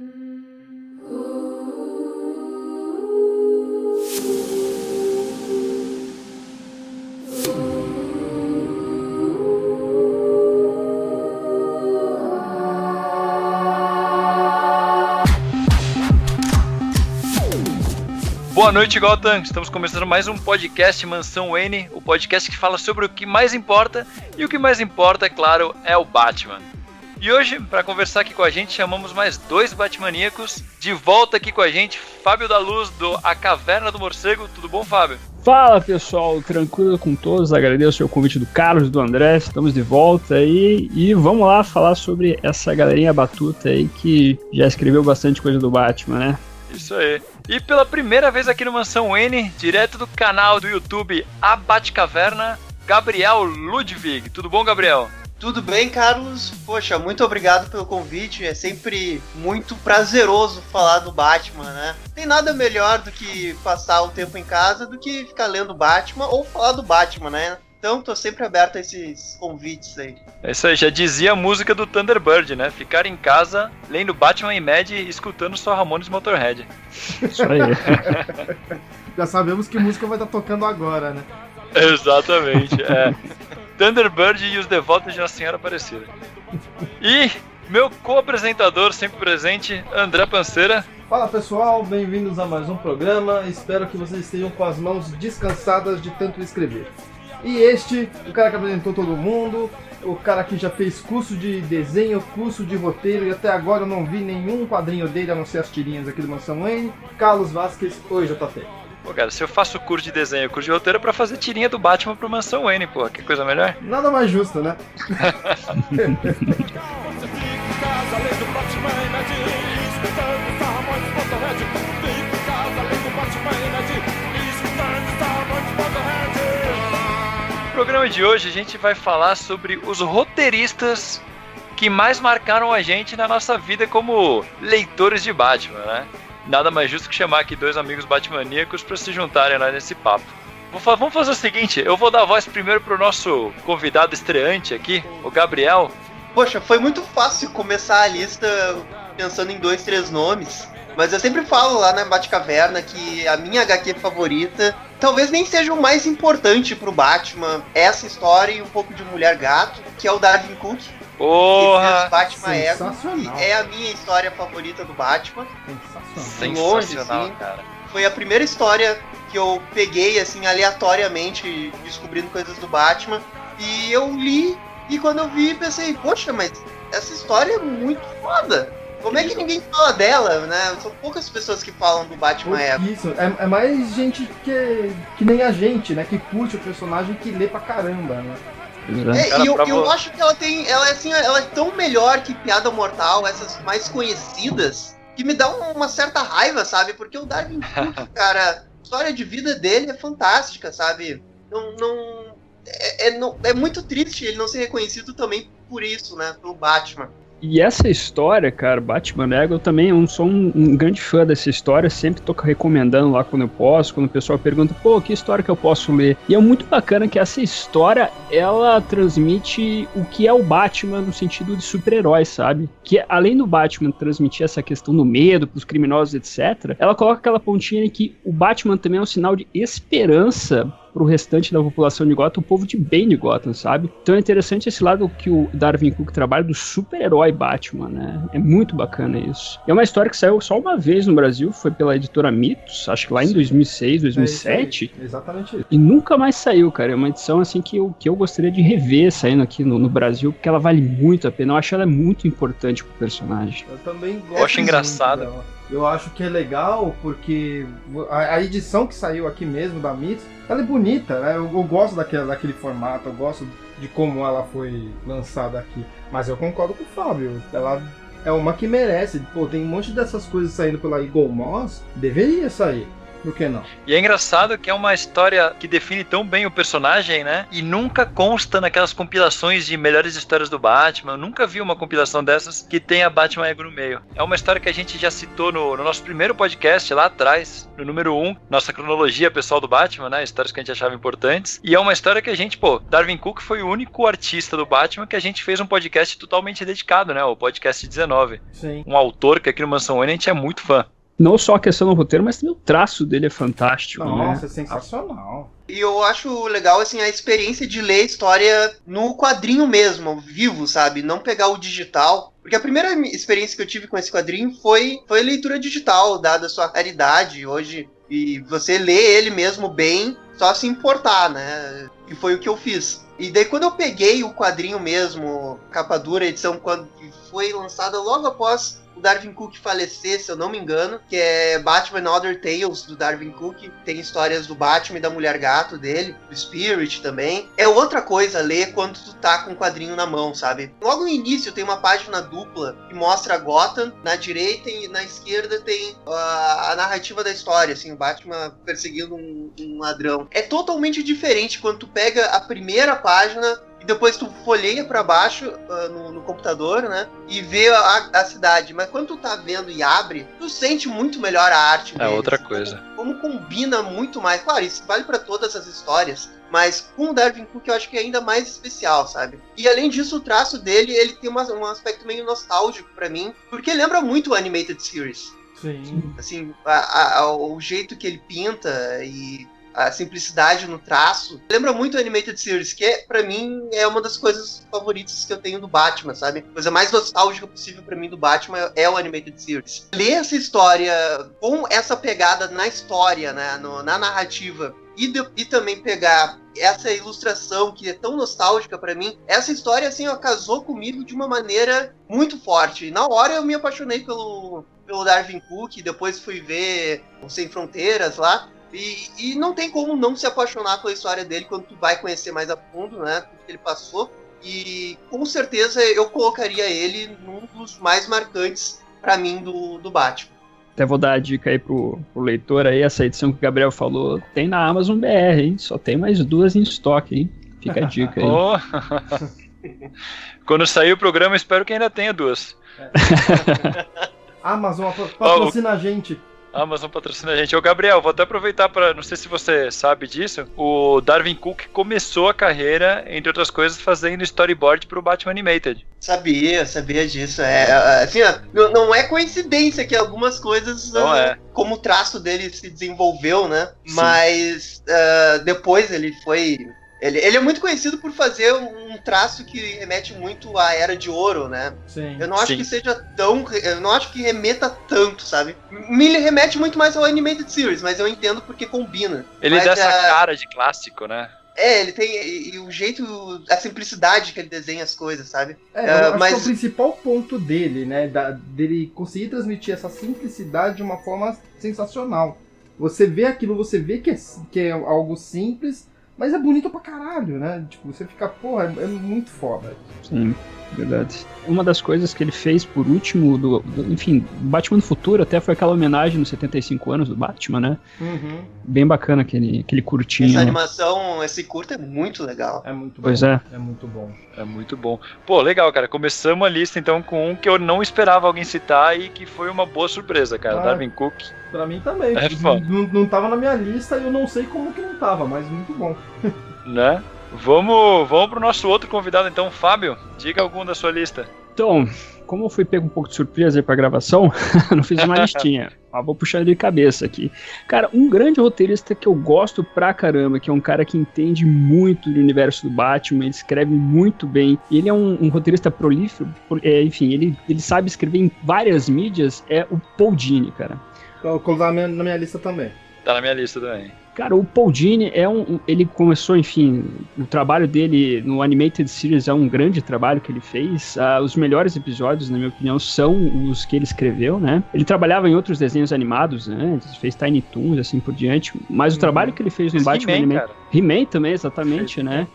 Boa noite, Gotham! Estamos começando mais um podcast Mansão Wayne, o podcast que fala sobre o que mais importa, e o que mais importa, é claro, é o Batman. E hoje, para conversar aqui com a gente, chamamos mais dois Batmaníacos. De volta aqui com a gente, Fábio da Luz, do A Caverna do Morcego. Tudo bom, Fábio? Fala, pessoal, tranquilo com todos, agradeço o convite do Carlos e do André, estamos de volta aí e vamos lá falar sobre essa galerinha batuta aí que já escreveu bastante coisa do Batman, né? Isso aí. E pela primeira vez aqui no Mansão Wayne, direto do canal do YouTube A Batcaverna, Gabriel Ludwig. Tudo bom, Gabriel? Tudo bem, Carlos? Poxa, muito obrigado pelo convite. É sempre muito prazeroso falar do Batman, né? Tem nada melhor do que passar o tempo em casa do que ficar lendo Batman ou falar do Batman, né? Então, tô sempre aberto a esses convites aí. É isso aí, já dizia a música do Thunderbird, né? Ficar em casa, lendo Batman e Mad e escutando só Ramones Motorhead. Isso aí. Já sabemos que música vai estar tocando agora, né? Exatamente, é. Thunderbird e os Devotos de Nossa Senhora Aparecida. E meu co-apresentador, sempre presente, André Panceira. Fala, pessoal, bem-vindos a mais um programa. Espero que vocês estejam com as mãos descansadas de tanto escrever. E o cara que apresentou todo mundo, o cara que já fez curso de desenho, curso de roteiro, e até agora eu não vi nenhum quadrinho dele, a não ser as tirinhas aqui do Mansão Wayne, Carlos Vasquez, oi JP. Pô, cara, se eu faço curso de desenho, curso de roteiro é pra fazer tirinha do Batman pro Mansão Wayne, pô, que coisa melhor. Nada mais justo, né? No programa de hoje a gente vai falar sobre os roteiristas que mais marcaram a gente na nossa vida como leitores de Batman, né? Nada mais justo que chamar aqui dois amigos batmaníacos para se juntarem lá nesse papo. Vamos fazer o seguinte, eu vou dar a voz primeiro pro nosso convidado estreante aqui, o Gabriel. Poxa, foi muito fácil começar a lista pensando em 2, 3 nomes. Mas eu sempre falo lá na Batcaverna que a minha HQ favorita talvez nem seja o mais importante pro Batman. Essa história e um pouco de Mulher Gato, que é o Darwyn Cooke. Porra! Batman Ego, é a minha história favorita do Batman. Sensacional, longe, cara. Foi a primeira história que eu peguei, assim, aleatoriamente, descobrindo coisas do Batman. E eu li, e quando eu vi, pensei, poxa, mas essa história é muito foda. Como é que ninguém fala dela, né? São poucas pessoas que falam do Batman Ego. Isso, é mais gente que nem a gente, né? Que curte o personagem, que lê pra caramba, né? E eu acho que ela é tão melhor que Piada Mortal, essas mais conhecidas, que me dá uma certa raiva, sabe? Porque o Darwyn Cooke, cara, a história de vida dele é fantástica, sabe? É muito triste ele não ser reconhecido também por isso, né? Pelo Batman. E essa história, cara, Batman Ego, eu também sou um grande fã dessa história, sempre tô recomendando lá quando eu posso, quando o pessoal pergunta, pô, que história que eu posso ler? E é muito bacana que essa história, ela transmite o que é o Batman no sentido de super-herói, sabe? Que além do Batman transmitir essa questão do medo pros criminosos, etc., ela coloca aquela pontinha em que o Batman também é um sinal de esperança pro restante da população de Gotham, o povo de bem de Gotham, sabe? Então é interessante esse lado que o Darwyn Cooke trabalha do super-herói Batman, né? É muito bacana isso. E é uma história que saiu só uma vez no Brasil, foi pela editora Mitos, acho que lá em 2006, 2007. É exatamente isso. E nunca mais saiu, cara. É uma edição assim que eu gostaria de rever saindo aqui no Brasil, porque ela vale muito a pena. Eu acho ela muito importante pro personagem. Eu também gosto. Eu acho engraçado. Dela. Eu acho que é legal porque a edição que saiu aqui mesmo da Mitos, ela é bonita, né? Eu gosto daquele formato, eu gosto de como ela foi lançada aqui. Mas eu concordo com o Fábio, ela é uma que merece. Pô, tem um monte dessas coisas saindo pela Eagle Moss, deveria sair. Por que não? E é engraçado que é uma história que define tão bem o personagem, né? E nunca consta naquelas compilações de melhores histórias do Batman. Eu nunca vi uma compilação dessas que tenha Batman Ego no meio. É uma história que a gente já citou no nosso primeiro podcast lá atrás, no número 1, nossa cronologia pessoal do Batman, né? Histórias que a gente achava importantes. E é uma história que a gente, Darwyn Cooke foi o único artista do Batman que a gente fez um podcast totalmente dedicado, né? O podcast 19. Sim. Um autor que aqui no Mansão Wayne a gente é muito fã. Não só a questão do roteiro, mas também o traço dele é fantástico, Nossa, né? é sensacional. E eu acho legal, assim, a experiência de ler a história no quadrinho mesmo, vivo, sabe? Não pegar o digital. Porque a primeira experiência que eu tive com esse quadrinho foi a leitura digital, dada a sua raridade hoje. E você lê ele mesmo bem, só se importar, né? E foi o que eu fiz. E daí quando eu peguei o quadrinho mesmo, capa dura, edição quando foi lançada logo após o Darwyn Cooke falecer, se eu não me engano, que é Batman and Other Tales, do Darwyn Cooke. Tem histórias do Batman e da Mulher Gato dele, do Spirit também. É outra coisa ler quando tu tá com o quadrinho na mão, sabe? Logo no início tem uma página dupla que mostra Gotham, na direita e na esquerda tem a narrativa da história, assim, o Batman perseguindo um ladrão. É totalmente diferente quando tu pega a primeira página e depois tu folheia pra baixo no computador, né? E vê a cidade. Mas quando tu tá vendo e abre, tu sente muito melhor a arte dele. É outra coisa. Como combina muito mais. Claro, isso vale pra todas as histórias. Mas com o Darwyn Cooke eu acho que é ainda mais especial, sabe? E além disso, o traço dele, ele tem um aspecto meio nostálgico pra mim. Porque lembra muito o Animated Series. Sim. Assim, o jeito que ele pinta e a simplicidade no traço. Lembra muito o Animated Series, que pra mim é uma das coisas favoritas que eu tenho do Batman, sabe? A coisa mais nostálgica possível pra mim do Batman é o Animated Series. Ler essa história com essa pegada na história, né, na narrativa, e também pegar essa ilustração que é tão nostálgica pra mim, essa história, assim, ó, casou comigo de uma maneira muito forte. E na hora eu me apaixonei pelo Darwyn Cooke, depois fui ver o Sem Fronteiras lá, e não tem como não se apaixonar pela história dele quando tu vai conhecer mais a fundo, né, tudo que ele passou. E com certeza eu colocaria ele num dos mais marcantes pra mim do Batman. Até vou dar a dica aí pro leitor aí, essa edição que o Gabriel falou, tem na Amazon BR, hein? Só tem mais 2 em estoque, hein? Fica a dica aí. Oh. Quando sair o programa, espero que ainda tenha 2. Amazon patrocina a gente. Amazon patrocina a gente. Ô Gabriel, vou até aproveitar para, não sei se você sabe disso, o Darwyn Cooke começou a carreira, entre outras coisas, fazendo storyboard pro Batman Animated. Sabia disso. Assim, não é coincidência que algumas coisas, como o traço dele se desenvolveu, né? Sim. Mas depois ele foi... Ele é muito conhecido por fazer um traço que remete muito à Era de Ouro, né? Sim. Eu não acho que seja tão... Eu não acho que remeta tanto, sabe? Me remete muito mais ao Animated Series, mas eu entendo porque combina. Ele dá essa cara de clássico, né? Ele tem... E o jeito... A simplicidade que ele desenha as coisas, sabe? Eu acho que é o principal ponto dele, né? Dele conseguir transmitir essa simplicidade de uma forma sensacional. Você vê aquilo, você vê que é algo simples, mas é bonito pra caralho, né? Tipo, você fica, porra, é muito foda. Sim, verdade. Uma das coisas que ele fez por último, enfim, Batman do Futuro até foi aquela homenagem nos 75 anos do Batman, né? Uhum. Bem bacana aquele curtinho. Essa animação, esse curto é muito legal. É muito bom. Pois é. É muito bom. É muito bom. Pô, legal, cara. Começamos a lista, então, com um que eu não esperava alguém citar e que foi uma boa surpresa, cara. Darwyn Cooke. Pra mim também. Não tava na minha lista e eu não sei como que não tava, mas muito bom. Né? Vamos pro nosso outro convidado, então. Fábio, diga algum da sua lista. Então, como eu fui pego um pouco de surpresa aí pra gravação, não fiz uma listinha. Mas vou puxar ele de cabeça aqui. Cara, um grande roteirista que eu gosto pra caramba, que é um cara que entende muito do universo do Batman, ele escreve muito bem. Ele é um roteirista prolífero, enfim, ele sabe escrever em várias mídias, é o Paul Dini, cara. Eu vou colocar na minha lista também. Tá na minha lista também. Cara, o Paul Dini ele começou, enfim, o trabalho dele no Animated Series é um grande trabalho que ele fez. Os melhores episódios, na minha opinião, são os que ele escreveu, né? Ele trabalhava em outros desenhos animados, né? Ele fez Tiny Toons, assim por diante. Mas o trabalho que ele fez no Batman Animated... He-Man também, exatamente, né?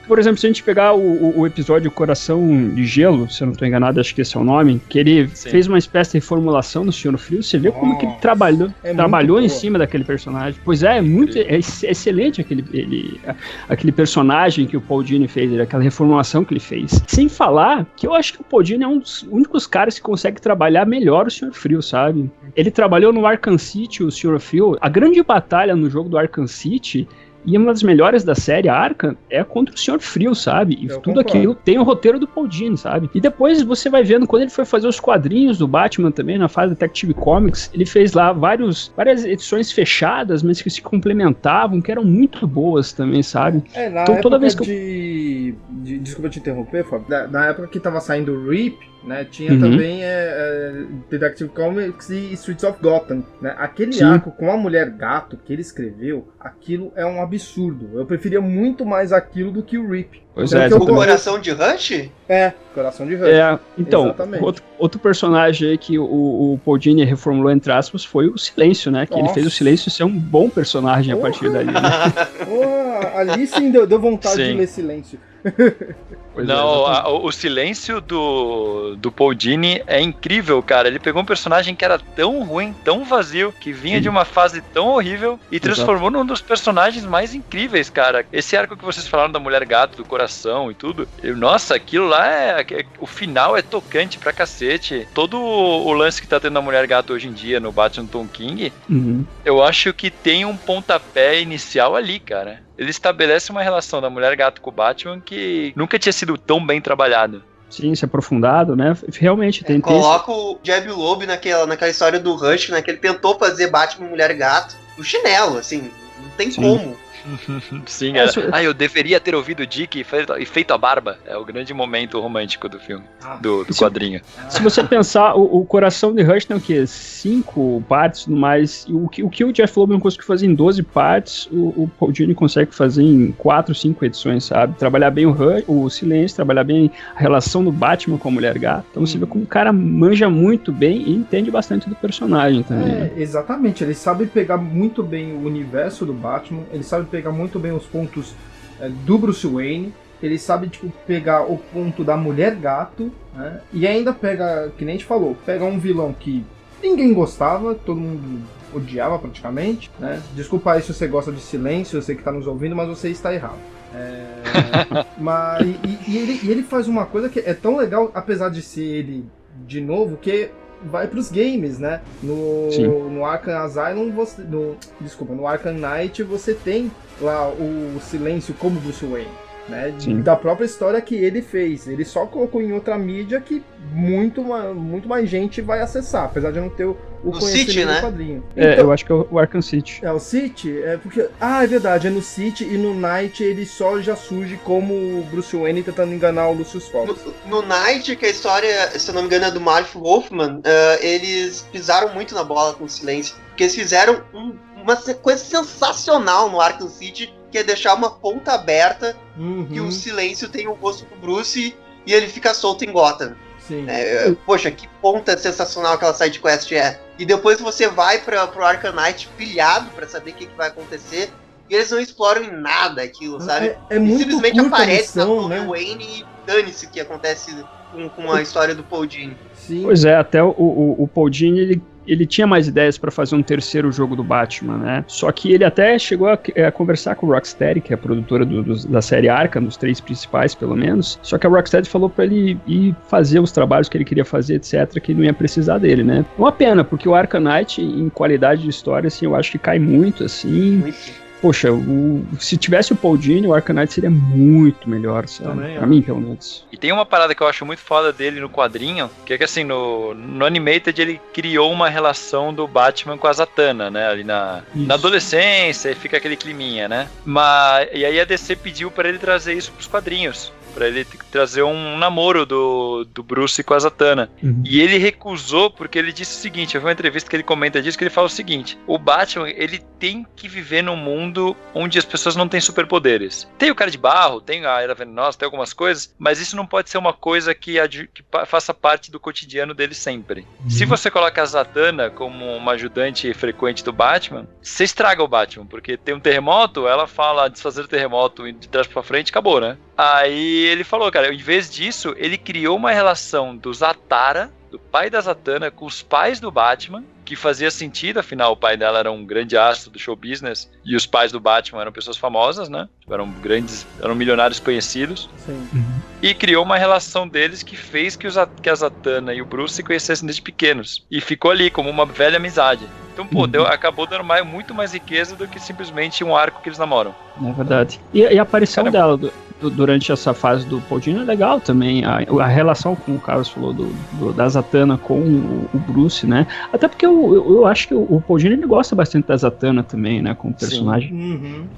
Por exemplo, se a gente pegar o episódio Coração de Gelo, se eu não estou enganado, acho que esse é o nome, que ele fez uma espécie de reformulação no Senhor Frio, você vê como que ele trabalhou em cima daquele personagem. Pois é, é excelente aquele personagem que o Paul Dini fez, aquela reformulação que ele fez. Sem falar que eu acho que o Paul Dini é um dos únicos caras que consegue trabalhar melhor o Senhor Frio, sabe? Ele trabalhou no Arkham City, o Senhor Frio. A grande batalha no jogo do Arkham City, e uma das melhores da série Arkham, é contra o Senhor Frio, sabe? E tudo aquilo tem o roteiro do Paul Dini, sabe? E depois você vai vendo, quando ele foi fazer os quadrinhos do Batman também, na fase Detective Comics, ele fez lá várias edições fechadas, mas que se complementavam, que eram muito boas também, sabe? Então, toda vez que desculpa te interromper, Fábio. Na época que tava saindo o Rip, né, tinha também Detective Comics e Streets of Gotham, né? Aquele arco com a Mulher Gato que ele escreveu, aquilo é um absurdo. Eu preferia muito mais aquilo do que o Rip. Pois é, o Coração de Rush? Coração de Rush. Então, outro personagem aí que o Paul Dini reformulou, entre aspas, foi o Silêncio, né? Que ele fez o Silêncio ser um bom personagem a partir dali, né? Ali sim deu vontade de ler Silêncio. O silêncio do Paul Dini é incrível, cara. Ele pegou um personagem que era tão ruim, tão vazio, que vinha de uma fase tão horrível e transformou num dos personagens mais incríveis, cara. Esse arco que vocês falaram da Mulher Gato, do Coração e tudo, nossa, aquilo lá o final é tocante pra cacete. Todo o lance que tá tendo na Mulher Gato hoje em dia no Batman Tom King, eu acho que tem um pontapé inicial ali, cara. Ele estabelece uma relação da Mulher Gato com o Batman que nunca tinha sido tão bem trabalhada. Sim, se aprofundado, né? Realmente tem. Coloca o Jeb Loeb naquela história do Rush, né? Que ele tentou fazer Batman Mulher Gato no chinelo, assim, não tem como. Sim, eu deveria ter ouvido o Dick e feito a barba. É o grande momento romântico do filme, do quadrinho. Se você pensar, o Coração de Rush tem o quê? 5 partes no mais. O que o Jeff Loeb não conseguiu fazer em 12 partes, o Paul Dini consegue fazer em 4, 5 edições, sabe? Trabalhar bem o Silêncio, trabalhar bem a relação do Batman com a Mulher Gata. Então você vê como o cara manja muito bem e entende bastante do personagem também. Exatamente. Ele sabe pegar muito bem o universo do Batman, ele sabe pegar muito bem os pontos do Bruce Wayne, ele sabe pegar o ponto da Mulher Gato, né? E ainda pega, que nem a gente falou, pega um vilão que ninguém gostava, todo mundo odiava praticamente, né? Desculpa aí se você gosta de Silêncio, eu sei que tá nos ouvindo, mas você está errado. Ele faz uma coisa que é tão legal, apesar de ser ele de novo, que vai pros games, né? No Arkham Asylum, no Arkham Knight você tem lá o Silêncio como Bruce Wayne, né? Da própria história que ele fez. Ele só colocou em outra mídia que muito mais gente vai acessar, apesar de não ter o conhecimento City, né? Do quadrinho. Então, eu acho que é o Arkham City. O City? Porque... é verdade, é no City e no Night ele só já surge como Bruce Wayne tentando enganar o Lucius Fox. No Night, que a história, se eu não me engano, é do Marv Wolfman, eles pisaram muito na bola com o Silêncio, porque eles fizeram uma sequência sensacional no Arkham City, que é deixar uma ponta aberta, que o Silêncio tem o rosto do Bruce e ele fica solto em Gotham. Sim. Poxa, que ponta sensacional aquela sidequest é. E depois você vai pro Arkham Knight pilhado pra saber o que vai acontecer, e eles não exploram em nada aquilo, sabe? Muito simplesmente aparece na mão né? do Wayne e dane-se o que acontece com a história do Paul Dini. Sim. Pois é, até o Paul Dini, ele tinha mais ideias para fazer um terceiro jogo do Batman, né? Só que ele até chegou a conversar com o Rocksteady, que é a produtora da série Arkham, dos 3 principais, pelo menos. Só que a Rocksteady falou para ele ir fazer os trabalhos que ele queria fazer, etc., que não ia precisar dele, né? Uma pena, porque o Arkham Knight, em qualidade de história, assim, eu acho que cai muito, assim. Poxa, se tivesse o Paul Dini, o Arkham Knight seria muito melhor, sabe? Também, pra mim, pelo menos. E tem uma parada que eu acho muito foda dele no quadrinho, que é que assim, no Animated ele criou uma relação do Batman com a Zatanna, né? Ali na adolescência, e fica aquele climinha, né? E aí a DC pediu pra ele trazer isso pros quadrinhos. pra ele trazer um namoro do Bruce com a Zatanna. E ele recusou porque ele disse o seguinte, eu vi uma entrevista que ele comenta disso, que ele fala o seguinte, o Batman, ele tem que viver num mundo onde as pessoas não têm superpoderes. Tem o cara de barro, tem a Era Venenosa, tem algumas coisas, mas isso não pode ser uma coisa que faça parte do cotidiano dele sempre. Se você coloca a Zatanna como uma ajudante frequente do Batman, você estraga o Batman, porque tem um terremoto, ela fala desfazer o terremoto de trás pra frente, acabou, né? Aí ele falou, cara, em vez disso, ele criou uma relação do Zatara, do pai da Zatanna, com os pais do Batman, que fazia sentido, afinal o pai dela era um grande astro do show business e os pais do Batman eram pessoas famosas, né? Eram milionários conhecidos. Sim. E criou uma relação deles que fez que a Zatanna e o Bruce se conhecessem desde pequenos. E ficou ali como uma velha amizade. Então, pô, acabou dando muito mais riqueza do que simplesmente um arco que eles namoram. É verdade. E a aparição dela durante essa fase do Paul Dini é legal também. A relação, como o Carlos falou, da Zatanna com o Bruce, né? Até porque eu acho que o Paul Dini ele gosta bastante da Zatanna também, né? Como personagem.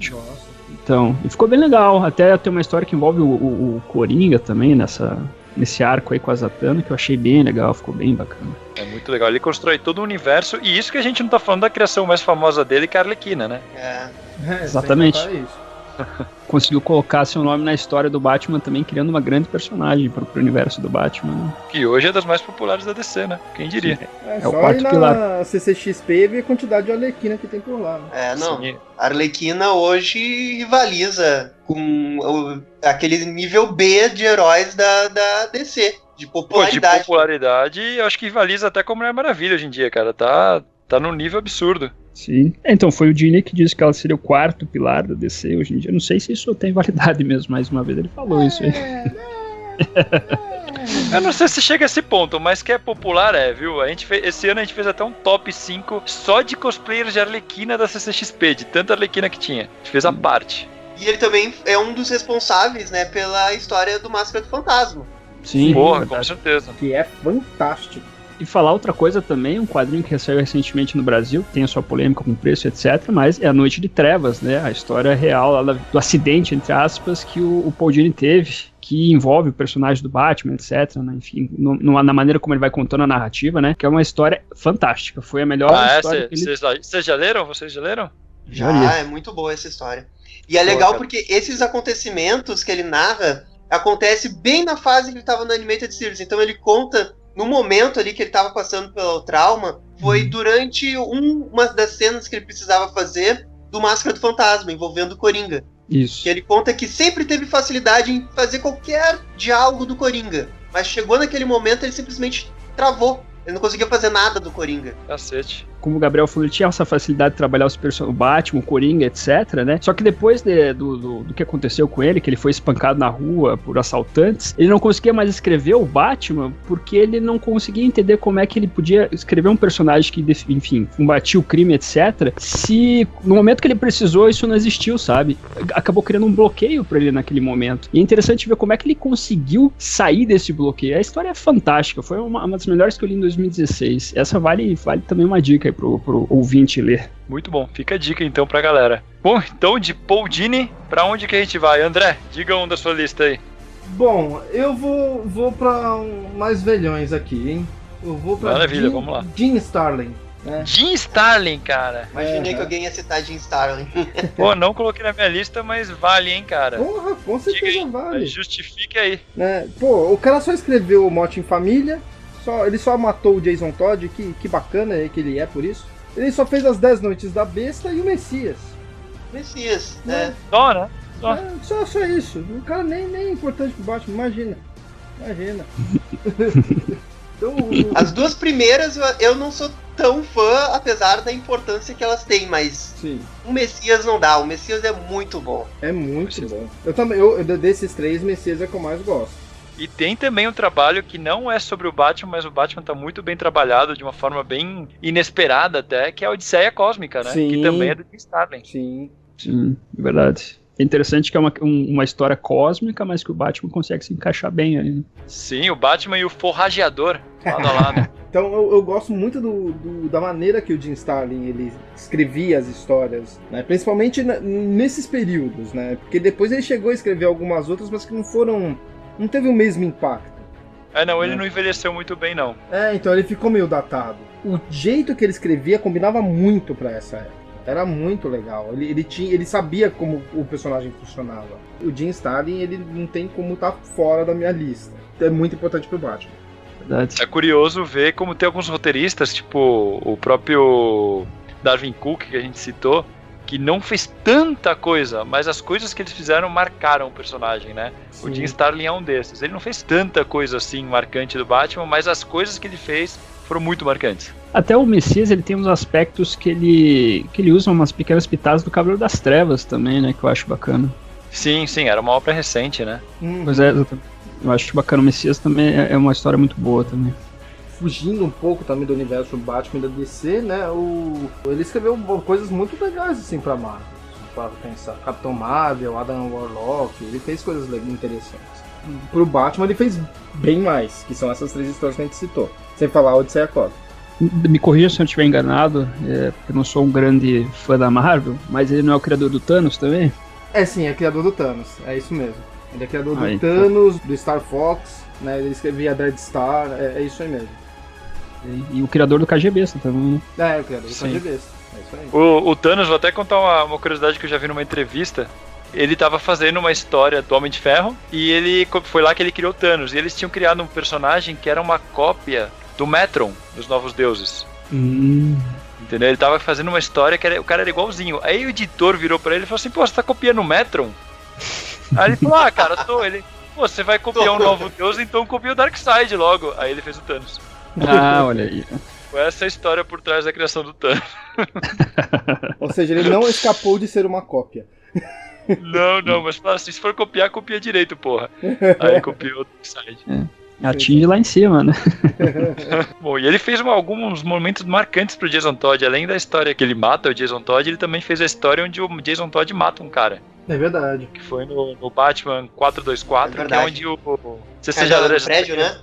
Nossa. Então, e ficou bem legal. Até tem uma história que envolve o Coringa também nesse arco aí com a Zatanna, que eu achei bem legal, ficou bem bacana. É muito legal, ele constrói todo o universo, e isso que a gente não tá falando da criação mais famosa dele, que é a Arlequina, né? Exatamente. Conseguiu colocar seu nome na história do Batman também, criando uma grande personagem pro universo do Batman, né? Que hoje é das mais populares da DC, né? Quem diria? É o quarto pilar. Na CCXP e ver a quantidade de Arlequina que tem por lá. Né? Sim. A Arlequina hoje rivaliza com aquele nível B de heróis da DC, de popularidade. De popularidade, eu acho que rivaliza até com a Mulher Maravilha hoje em dia, cara. Tá num nível absurdo. Sim. Então, foi o Dini que disse que ela seria o quarto pilar da DC hoje em dia. Não sei se isso tem validade mesmo, mais uma vez ele falou isso aí. Eu não sei se chega a esse ponto, mas que é popular viu? Esse ano a gente fez até um top 5 só de cosplayers de Arlequina da CCXP, de tanta Arlequina que tinha. A gente fez a parte. E ele também é um dos responsáveis, né, pela história do Máscara do Fantasma. Sim, porra, com certeza. Que é fantástico. E falar outra coisa também, um quadrinho que saiu recentemente no Brasil, tem a sua polêmica com preço, etc., mas é A Noite de Trevas, né? A história real lá do acidente, entre aspas, que o Paul Dini teve, que envolve o personagem do Batman, etc., né? Enfim, na maneira como ele vai contando a narrativa, né? Que é uma história fantástica. Foi a melhor história que ele... Vocês já leram? Vocês já leram? Já, é muito boa essa história. E é legal porque esses acontecimentos que ele narra acontecem bem na fase que ele estava no Animated Series. Então ele conta... No momento ali que ele estava passando pelo trauma, foi durante uma das cenas que ele precisava fazer do Máscara do Fantasma, envolvendo o Coringa. Isso. Que ele conta que sempre teve facilidade em fazer qualquer diálogo do Coringa. Mas chegou naquele momento, ele simplesmente travou. Ele não conseguia fazer nada do Coringa. Cacete. Como o Gabriel falou, ele tinha essa facilidade de trabalhar os personagens, o Batman, o Coringa, etc, né? Só que depois do que aconteceu com ele, que ele foi espancado na rua por assaltantes, ele não conseguia mais escrever o Batman porque ele não conseguia entender como é que ele podia escrever um personagem que, enfim, combatia o crime, etc, se no momento que ele precisou isso não existiu, sabe? Acabou criando um bloqueio pra ele naquele momento. E é interessante ver como é que ele conseguiu sair desse bloqueio. A história é fantástica, foi uma das melhores que eu li em 2016. Essa vale também uma dica aí pro ouvinte ler. Muito bom, fica a dica então pra galera. Bom, então de Paul Dini, pra onde que a gente vai? André, diga um da sua lista aí. Bom, eu vou pra mais velhões aqui, hein? Eu vou pra Maravilha, vamos lá. Jim Starlin. Né? Jim Starlin, cara. Imaginei que alguém ia citar Jim Starlin. Pô, não coloquei na minha lista, mas vale, hein, cara. Porra, com certeza vale. Justifique aí. Né? Pô, o cara só escreveu o Morte em Família, ele só matou o Jason Todd, que bacana que ele é por isso. Ele só fez as 10 Noites da Besta e o Messias. Messias, né? Só, né? Só isso. O cara nem é importante pro Batman, imagina. Então, as duas primeiras eu não sou tão fã, apesar da importância que elas têm, mas sim. O Messias não dá, o Messias é muito bom. É muito bom. Eu também, desses três, Messias é o que eu mais gosto. E tem também um trabalho que não é sobre o Batman, mas o Batman tá muito bem trabalhado, de uma forma bem inesperada até, que é a Odisseia Cósmica, né? Sim. Que também é do Jim Starlin. Sim, verdade. É interessante que é uma história cósmica, mas que o Batman consegue se encaixar bem aí. Sim, o Batman e o Forrageador, lado a lado. Então eu gosto muito da maneira que o Jim Starlin ele escrevia as histórias, né? Principalmente nesses períodos, né? Porque depois ele chegou a escrever algumas outras, mas que não teve o mesmo impacto. Ele não envelheceu muito bem, não. Então ele ficou meio datado. O jeito que ele escrevia combinava muito pra essa época. Era muito legal. Ele sabia como o personagem funcionava. O Jim Starlin, ele não tem como estar fora da minha lista. É muito importante pro Batman. Verdade. É curioso ver como tem alguns roteiristas, tipo o próprio Darwin Cook, que a gente citou, que não fez tanta coisa, mas as coisas que eles fizeram marcaram o personagem, né? Sim. O Jim Starlin é um desses. Ele não fez tanta coisa assim marcante do Batman, mas as coisas que ele fez foram muito marcantes. Até o Messias, ele tem uns aspectos que ele usa umas pequenas pitadas do Cavaleiro das Trevas também, né? Que eu acho bacana. Sim, era uma obra recente, né? Pois é, eu acho bacana. O Messias também é uma história muito boa também. Fugindo um pouco também do universo Batman da DC, né? Ele escreveu coisas muito legais assim pra Marvel. Para pensar, Capitão Marvel, Adam Warlock, ele fez coisas interessantes. Pro Batman ele fez bem mais, que são essas 3 histórias que a gente citou. Sem falar Odisseia Cósmica. Me corrija se eu estiver enganado, porque eu não sou um grande fã da Marvel, mas ele não é o criador do Thanos também? Sim, é criador do Thanos, é isso mesmo. Ele é criador do Thanos, do Star Fox, né? Ele escrevia Dead Star, é isso aí mesmo. E o criador do KGBesta também, né? O criador do KGBesta, é isso aí. O Thanos, vou até contar uma curiosidade que eu já vi numa entrevista. Ele tava fazendo uma história do Homem de Ferro e foi lá que ele criou o Thanos. E eles tinham criado um personagem que era uma cópia do Metron, dos Novos Deuses. Entendeu? Ele tava fazendo uma história que o cara era igualzinho. Aí o editor virou pra ele e falou assim, você tá copiando o Metron? Aí ele falou, cara, ele... você vai copiar um novo deus, então copia o Darkseid logo. Aí ele fez o Thanos. Olha aí. Foi essa a história por trás da criação do Thanos. Ou seja, ele não escapou de ser uma cópia. Não, mas assim, se for copiar, copia direito, porra. Aí copiou o Darkseid. Atinge lá em cima, né? Bom, e ele fez alguns momentos marcantes pro Jason Todd. Além da história que ele mata o Jason Todd, ele também fez a história onde o Jason Todd mata um cara. É verdade. Que foi no Batman 424, que é onde o... Você joga no prédio, né?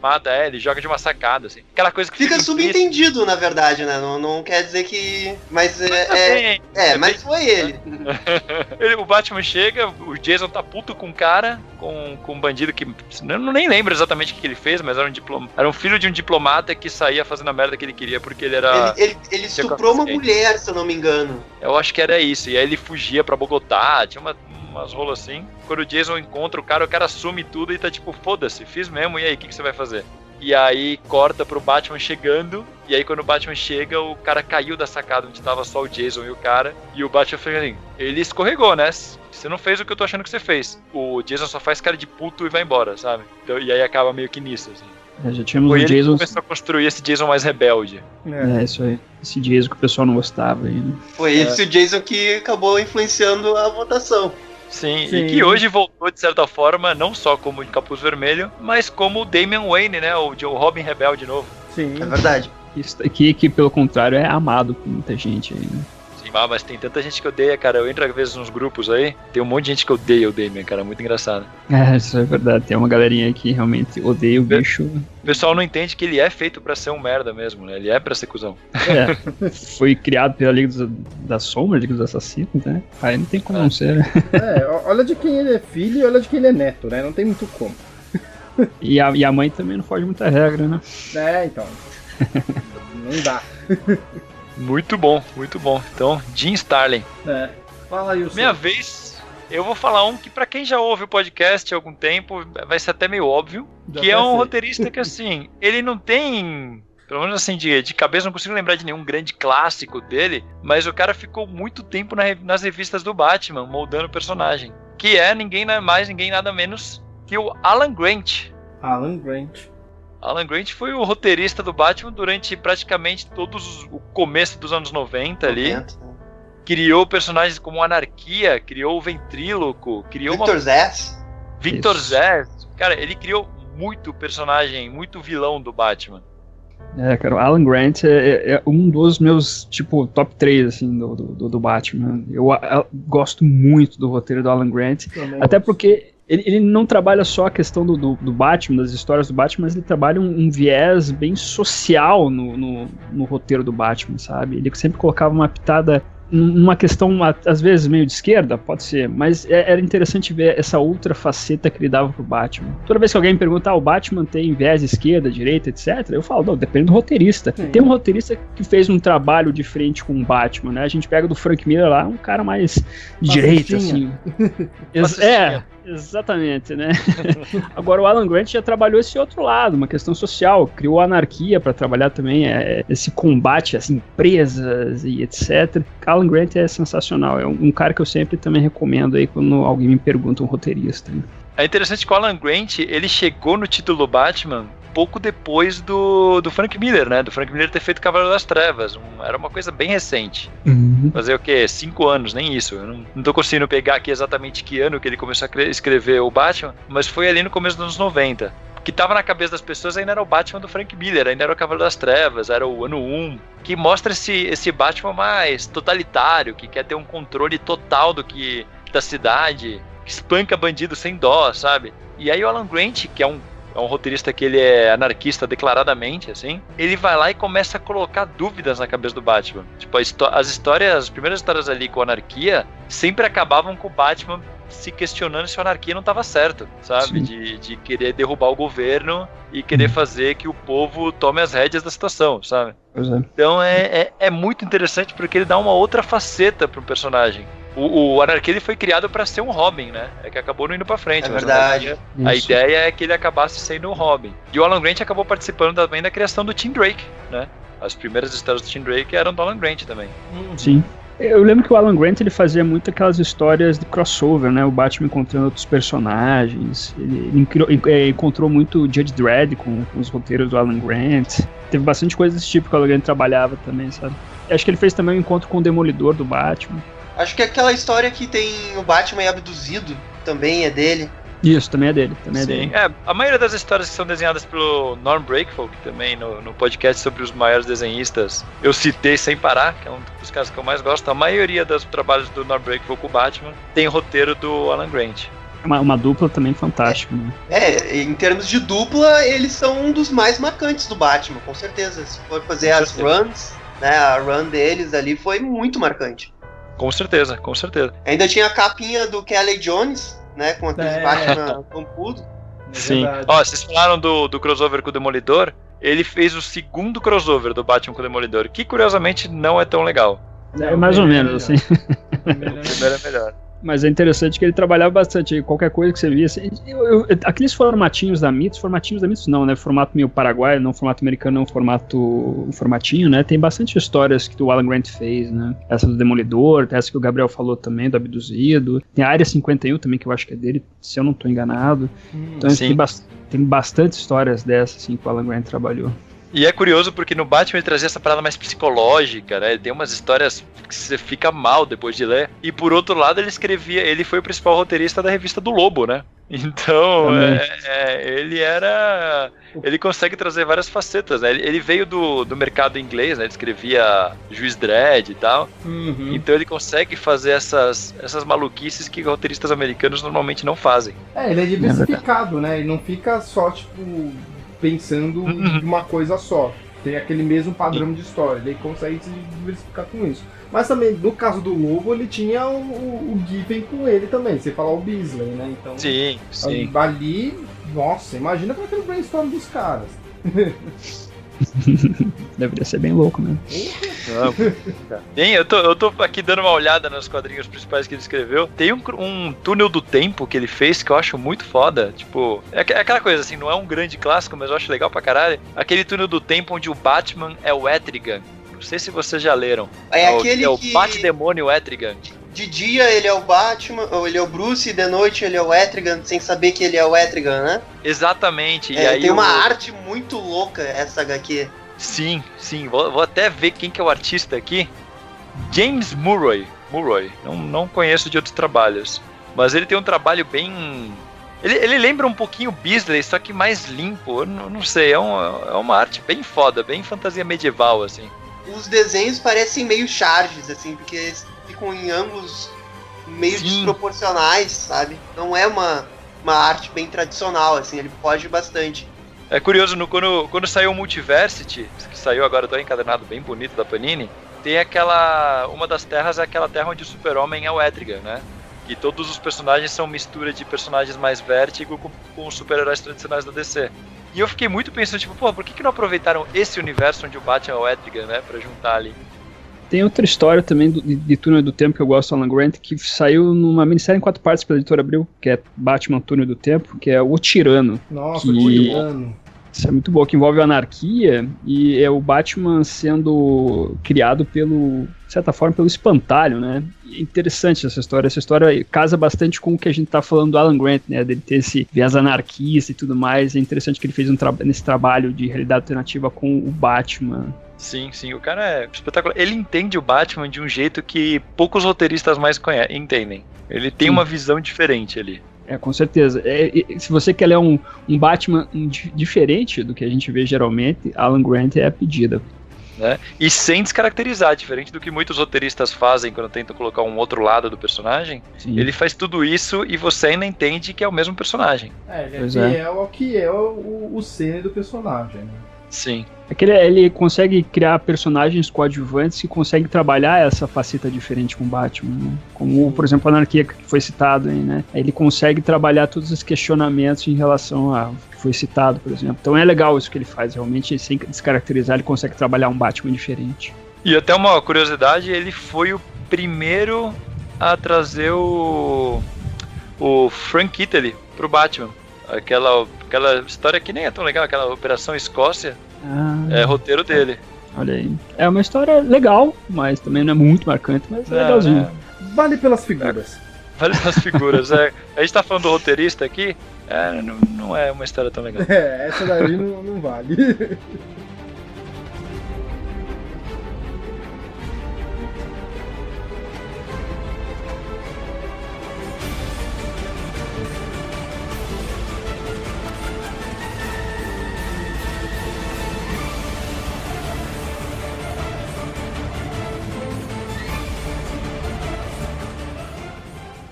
Mata, ele joga de uma sacada, assim. Aquela coisa que fica subentendido, na verdade, né? Não quer dizer que... Mas mas foi ele. O Batman chega, o Jason tá puto com um cara, com um bandido que... Eu nem lembro exatamente o que ele fez, mas era um filho de um diplomata que saía fazendo a merda que ele queria, porque ele era... Ele estuprou uma mulher, se eu não me engano. Eu acho que era isso, e aí ele fugia pra Bogotá, tinha umas rolas assim. Quando o Jason encontra o cara assume tudo e tá tipo, foda-se, fiz mesmo, e aí, o que você vai fazer? E aí corta pro Batman chegando, e aí quando o Batman chega, o cara caiu da sacada onde tava só o Jason e o cara, e o Batman fica assim, ele escorregou, né? Você não fez o que eu tô achando que você fez. O Jason só faz cara de puto e vai embora, sabe? Então, e aí acaba meio que nisso, assim. Já tínhamos Foi o ele Jason... que começou a construir esse Jason mais rebelde. Isso aí. Esse Jason que o pessoal não gostava aí, né? Foi esse o Jason que acabou influenciando a votação. Sim, e que hoje voltou de certa forma, não só como de Capuz Vermelho, mas como o Damian Wayne, né? O Robin rebelde novo. Sim, é verdade. Isso aqui, que pelo contrário, é amado por muita gente aí, né? Sim, mas tem tanta gente que odeia, cara. Eu entro às vezes nos grupos aí, tem um monte de gente que odeia o Damian, cara. Muito engraçado. Isso é verdade. Tem uma galerinha aí que realmente odeia o bicho. O pessoal não entende que ele é feito pra ser um merda mesmo, né? Ele é pra ser cuzão. Foi criado pela Liga da Sombra, Liga dos Assassinos, né? Aí não tem como não ser, né? Olha de quem ele é filho e olha de quem ele é neto, né? Não tem muito como. E a mãe também não foge muita regra, né? Então. Não dá. Muito bom, muito bom. Então, Jim Starlin. Fala aí o Minha vez, eu vou falar um que pra quem já ouve o podcast há algum tempo, vai ser até meio óbvio, que é um roteirista que assim, ele não tem... Pelo menos assim, de cabeça não consigo lembrar de nenhum grande clássico dele, mas o cara ficou muito tempo nas revistas do Batman, moldando o personagem. Que é ninguém mais, ninguém nada menos que o Alan Grant. Alan Grant foi o roteirista do Batman durante praticamente o começo dos anos 90 ali. Criou personagens como Anarquia, criou o Ventríloco, criou Victor Zsasz. Cara, ele criou muito personagem, muito vilão do Batman. Cara, o Alan Grant é um dos meus, tipo, top 3, assim, do Batman. Eu gosto muito do roteiro do Alan Grant, até porque ele não trabalha só a questão do Batman, das histórias do Batman, mas ele trabalha um viés bem social no roteiro do Batman, sabe? Ele sempre colocava uma pitada numa questão, às vezes, meio de esquerda, pode ser, mas era interessante ver essa outra faceta que ele dava pro Batman. Toda vez que alguém me pergunta, o Batman tem viés de esquerda, direita, etc., eu falo, não, depende do roteirista. Sim. Tem um roteirista que fez um trabalho diferente com o Batman, né? A gente pega do Frank Miller lá, um cara mais de direita, assim. Exatamente, né? Agora o Alan Grant já trabalhou esse outro lado, uma questão social, criou a anarquia para trabalhar também esse combate às empresas e etc. Alan Grant é sensacional, é um cara que eu sempre também recomendo aí quando alguém me pergunta um roteirista. É interessante que o Alan Grant, ele chegou no título Batman pouco depois do Frank Miller, né? Do Frank Miller ter feito Cavaleiro das Trevas. Era uma coisa bem recente. Fazer o quê? 5 anos, nem isso. Eu não tô conseguindo pegar aqui exatamente que ano que ele começou a escrever o Batman, mas foi ali no começo dos anos 90. O que tava na cabeça das pessoas ainda era o Batman do Frank Miller, ainda era o Cavaleiro das Trevas, era o ano 1, que mostra esse Batman mais totalitário, que quer ter um controle total da cidade, que espanca bandido sem dó, sabe? E aí o Alan Grant, que é um roteirista que ele é anarquista declaradamente, assim, ele vai lá e começa a colocar dúvidas na cabeça do Batman. Tipo, as primeiras histórias ali com a anarquia sempre acabavam com o Batman se questionando se a anarquia não estava certo, sabe? De querer derrubar o governo e querer fazer que o povo tome as rédeas da situação, sabe? Pois é. Então é muito interessante porque ele dá uma outra faceta pro personagem. O Anarquia ele foi criado para ser um Robin, né? É que acabou não indo pra frente. É verdade. A ideia é que ele acabasse sendo um Robin. E o Alan Grant acabou participando também da criação do Tim Drake, né? As primeiras histórias do Tim Drake eram do Alan Grant também. Sim. Eu lembro que o Alan Grant ele fazia muito aquelas histórias de crossover, né? O Batman encontrando outros personagens. Ele encontrou muito o Judge Dredd com os roteiros do Alan Grant. Teve bastante coisa desse tipo que o Alan Grant trabalhava também, sabe? Acho que ele fez também um encontro com o Demolidor do Batman. Acho que aquela história que tem o Batman abduzido também é dele. Isso, também é dele. Sim, a maioria das histórias que são desenhadas pelo Norm Breakful, que também no podcast sobre os maiores desenhistas eu citei sem parar, que é um dos casos que eu mais gosto. A maioria dos trabalhos do Norm Breakful com o Batman tem roteiro do Alan Grant. Uma dupla também fantástica, né? Em termos de dupla, eles são um dos mais marcantes do Batman, com certeza. Se for fazer as runs, né, a run deles ali foi muito marcante. Com certeza, com certeza. Ainda tinha a capinha do Kelly Jones, né, com aqueles Batman pompudo. Sim. Ó, vocês falaram do crossover com o Demolidor. Ele fez o segundo crossover do Batman com o Demolidor, que curiosamente não é tão legal. É mais ou menos, assim. O primeiro é melhor. Mas é interessante que ele trabalhava bastante. Qualquer coisa que você via. Assim, aqueles formatinhos da Mitos não, né? Formato meio paraguaio, não formato americano, não formatinho, né? Tem bastante histórias que o Alan Grant fez, né? Essa do Demolidor, essa que o Gabriel falou também, do Abduzido. Tem a Área 51 também, que eu acho que é dele, se eu não tô enganado. Então tem bastante histórias dessas, assim, que o Alan Grant trabalhou. E é curioso porque no Batman ele trazia essa parada mais psicológica, né? Ele tem umas histórias que você fica mal depois de ler. E por outro lado ele foi o principal roteirista da revista do Lobo, né? Então, ele consegue trazer várias facetas, né? Ele veio do mercado inglês, né? Ele escrevia Juiz Dredd e tal. Então ele consegue fazer essas maluquices que roteiristas americanos normalmente não fazem. Ele é diversificado, né? Ele não fica só, tipo, pensando em uma coisa só. Tem aquele mesmo padrão de história. Ele consegue se diversificar com isso. Mas também, no caso do Lobo, ele tinha o Giffen com ele também. Você falar o Beasley, né? Então, sim. Ali, nossa, imagina como é que é o brainstorm dos caras. Deveria ser bem louco, né? Eu tô aqui dando uma olhada nos quadrinhos principais que ele escreveu. Tem um túnel do tempo que ele fez que eu acho muito foda. Tipo, é aquela coisa assim, não é um grande clássico, mas eu acho legal pra caralho. Aquele túnel do tempo onde o Batman é o Etrigan. Não sei se vocês já leram. É o Bat-Demônio Etrigan. De dia ele é o Batman, ou ele é o Bruce, e de noite ele é o Etrigan, sem saber que ele é o Etrigan, né? Exatamente. E aí tem uma arte muito louca essa HQ. Sim. Vou até ver quem que é o artista aqui. James Murray. Não conheço de outros trabalhos. Mas ele tem um trabalho bem Ele lembra um pouquinho Beasley, só que mais limpo. Eu não sei, é uma arte bem foda, bem fantasia medieval, assim. Os desenhos parecem meio charges, assim, porque eles ficam em ângulos meio desproporcionais, sabe? Não é uma arte bem tradicional, assim, ele foge bastante. É curioso, quando saiu o Multiversity, que saiu agora do encadernado bem bonito da Panini, tem uma das terras é aquela terra onde o Super-Homem é o Etrigan, né? E todos os personagens são mistura de personagens mais Vertigo com os super-heróis tradicionais da DC. E eu fiquei muito pensando, tipo, pô, por que não aproveitaram esse universo onde o Batman é o Etrigan, né, pra juntar ali? Tem outra história também de Túnel do Tempo que eu gosto do Alan Grant, que saiu numa minissérie em 4 partes pela editora Abril, que é Batman Túnel do Tempo, que é O Tirano. Nossa, o Tirano. Isso é muito bom, que envolve a anarquia e é o Batman sendo criado de certa forma, pelo espantalho, né? É interessante essa história. Essa história casa bastante com o que a gente tá falando do Alan Grant, né? Dele ter esse viés anarquista e tudo mais. É interessante que ele fez nesse trabalho de realidade alternativa com o Batman. Sim, o cara é espetacular. Ele entende o Batman de um jeito que poucos roteiristas mais entendem. Ele tem uma visão diferente ali. Com certeza. Se você quer ler um Batman diferente do que a gente vê geralmente, Alan Grant é a pedida. Né? E sem descaracterizar, diferente do que muitos roteiristas fazem quando tentam colocar um outro lado do personagem. Sim. Ele faz tudo isso e você ainda entende que é o mesmo personagem. Ele é fiel ao que é o ser do personagem, né? Sim. Ele consegue criar personagens coadjuvantes que conseguem trabalhar essa faceta diferente com o Batman, né? Como, por exemplo, a anarquia que foi citado aí, né? Ele consegue trabalhar todos os questionamentos em relação a que foi citado, por exemplo. Então é legal isso que ele faz, realmente, sem descaracterizar, ele consegue trabalhar um Batman diferente. E até uma curiosidade, ele foi o primeiro a trazer o Frank Italy pro Batman. Aquela história que nem é tão legal, aquela Operação Escócia, é roteiro dele. Olha aí. É uma história legal, mas também não é muito marcante, mas é legalzinho. Vale pelas figuras. Vale pelas figuras. A gente tá falando do roteirista aqui, não é uma história tão legal. Essa daí não vale.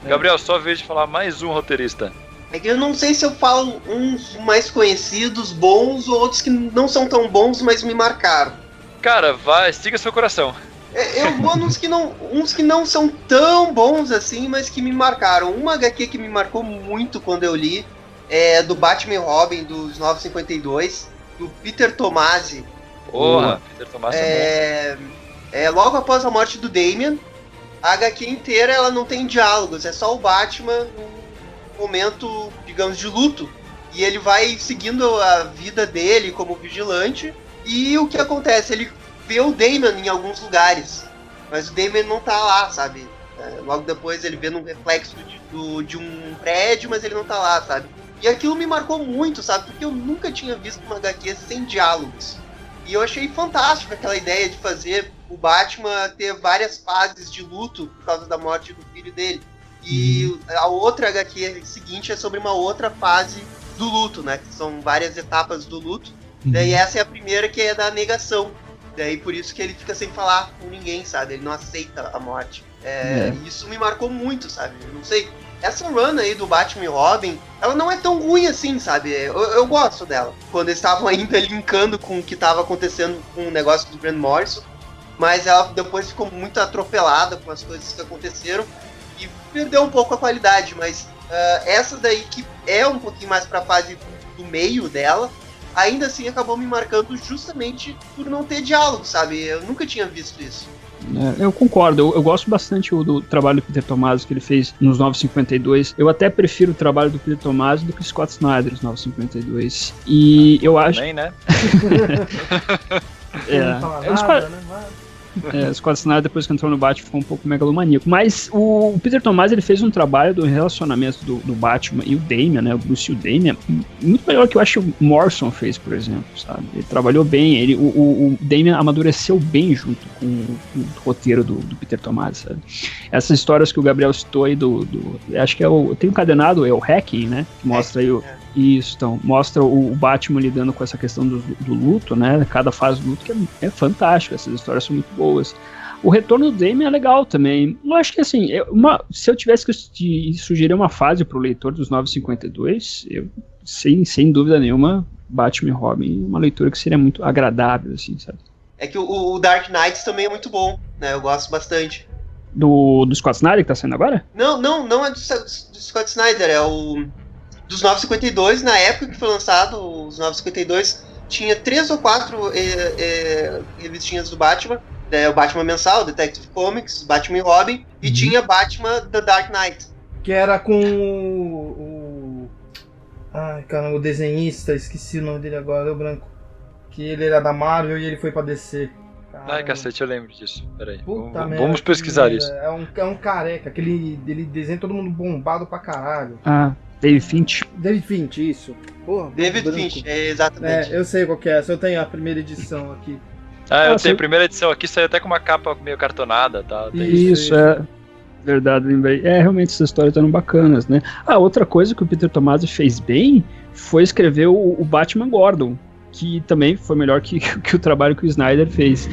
Gabriel, só vez de falar mais um roteirista. É que eu não sei se eu falo uns mais conhecidos, bons, ou outros que não são tão bons, mas me marcaram. Cara, vai, siga seu coração. Eu vou nos uns que não são tão bons assim, mas que me marcaram. Uma HQ que me marcou muito quando eu li é do Batman e Robin, dos 952, do Peter Tomasi. Porra, Peter Tomasi é logo após a morte do Damian. A HQ inteira ela não tem diálogos, é só o Batman num momento, digamos, de luto. E ele vai seguindo a vida dele como vigilante. E o que acontece? Ele vê o Damian em alguns lugares, mas o Damian não tá lá, sabe? Logo depois ele vê num reflexo de um prédio, mas ele não tá lá, sabe? E aquilo me marcou muito, sabe? Porque eu nunca tinha visto uma HQ sem diálogos. E eu achei fantástico aquela ideia de fazer o Batman ter várias fases de luto por causa da morte do filho dele. E a outra HQ seguinte é sobre uma outra fase do luto, né? Que são várias etapas do luto. Daí essa é a primeira, que é da negação. Daí por isso que ele fica sem falar com ninguém, sabe? Ele não aceita a morte. Isso me marcou muito, sabe? Eu não sei. Essa run aí do Batman e Robin, ela não é tão ruim assim, sabe? Eu gosto dela. Quando eles estavam ainda linkando com o que estava acontecendo com o negócio do Grant Morrison. Mas ela depois ficou muito atropelada com as coisas que aconteceram e perdeu um pouco a qualidade. Mas essa daí, que é um pouquinho mais pra fase do meio dela, ainda assim acabou me marcando justamente por não ter diálogo, sabe? Eu nunca tinha visto isso. Eu concordo, eu gosto bastante do trabalho do Peter Tomasi que ele fez nos 952. Eu até prefiro o trabalho do Peter Tomasi do que o Scott Snyder nos 952. E eu acho... Também, né? Não fala nada, né? Scott Snyder, depois que entrou no Batman, ficou um pouco megalomaníaco. Mas o Peter Tomasi, ele fez um trabalho do relacionamento do Batman e o Damian, né? O Bruce e o Damian, muito melhor que eu acho que o Morrison fez, por exemplo, sabe? Ele trabalhou bem, o Damian amadureceu bem junto com o roteiro do Peter Tomasi, sabe? Essas histórias que o Gabriel citou aí acho que tem um encadenado, é o Hacking, né? Que mostra aí isso, então, mostra o Batman lidando com essa questão do luto, né? Cada fase do luto, que é fantástico, essas histórias são muito boas. O retorno do Damian é legal também. Eu acho que, assim, se eu tivesse que sugerir uma fase pro leitor dos 952, eu, sem dúvida nenhuma, Batman e Robin, uma leitura que seria muito agradável, assim, sabe? É que o Dark Knights também é muito bom, né? Eu gosto bastante. Do Scott Snyder que tá saindo agora? Não é do Scott Snyder, é o dos 952, na época que foi lançado, os 952, tinha 3 ou 4 revistinhas do Batman, o Batman mensal, Detective Comics, Batman e Robin, e tinha Batman The Dark Knight. Que era com o ai, caramba, o desenhista, esqueci o nome dele agora, deu branco. Que ele era da Marvel e ele foi pra DC. Ai, cacete, eu lembro disso. Peraí, vamos pesquisar isso. É um careca, que ele desenha todo mundo bombado pra caralho. David Finch. David Finch, isso. Porra, David Finch, exatamente. Eu sei qual que é, eu tenho a primeira edição aqui. Eu tenho a primeira edição aqui, saiu até com uma capa meio cartonada, tá? Isso. Verdade, lembrei. Realmente essas histórias eram bacanas, né? Outra coisa que o Peter Tomasi fez bem foi escrever o Batman Gordon, que também foi melhor que o trabalho que o Snyder fez.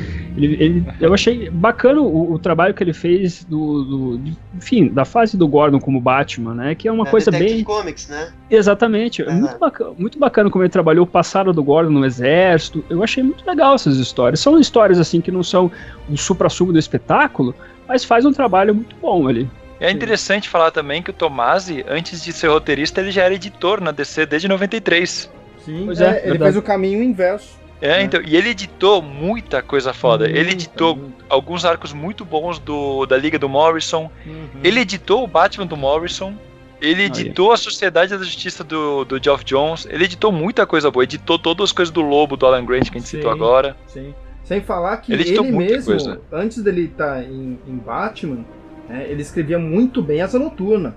Eu achei bacana o trabalho que ele fez enfim, da fase do Gordon como Batman, né? Que é uma coisa Detective bem... Comics, né? Exatamente. Muito bacana como ele trabalhou o passado do Gordon no exército. Eu achei muito legal essas histórias. São histórias assim que não são o supra-sumo do espetáculo, mas faz um trabalho muito bom ali. É interessante falar também que o Tomasi, antes de ser roteirista, ele já era editor na DC desde 93. Sim, ele fez o caminho inverso. Então, e ele editou muita coisa foda. Ele editou alguns arcos muito bons da Liga do Morrison. Ele editou o Batman do Morrison. Ele editou a Sociedade da Justiça do Geoff Johns. Ele editou muita coisa boa. Editou todas as coisas do Lobo, do Alan Grant, que a gente citou agora. Sim. Sem falar que ele mesmo, coisa. Antes dele estar em Batman, ele escrevia muito bem Asa Noturna.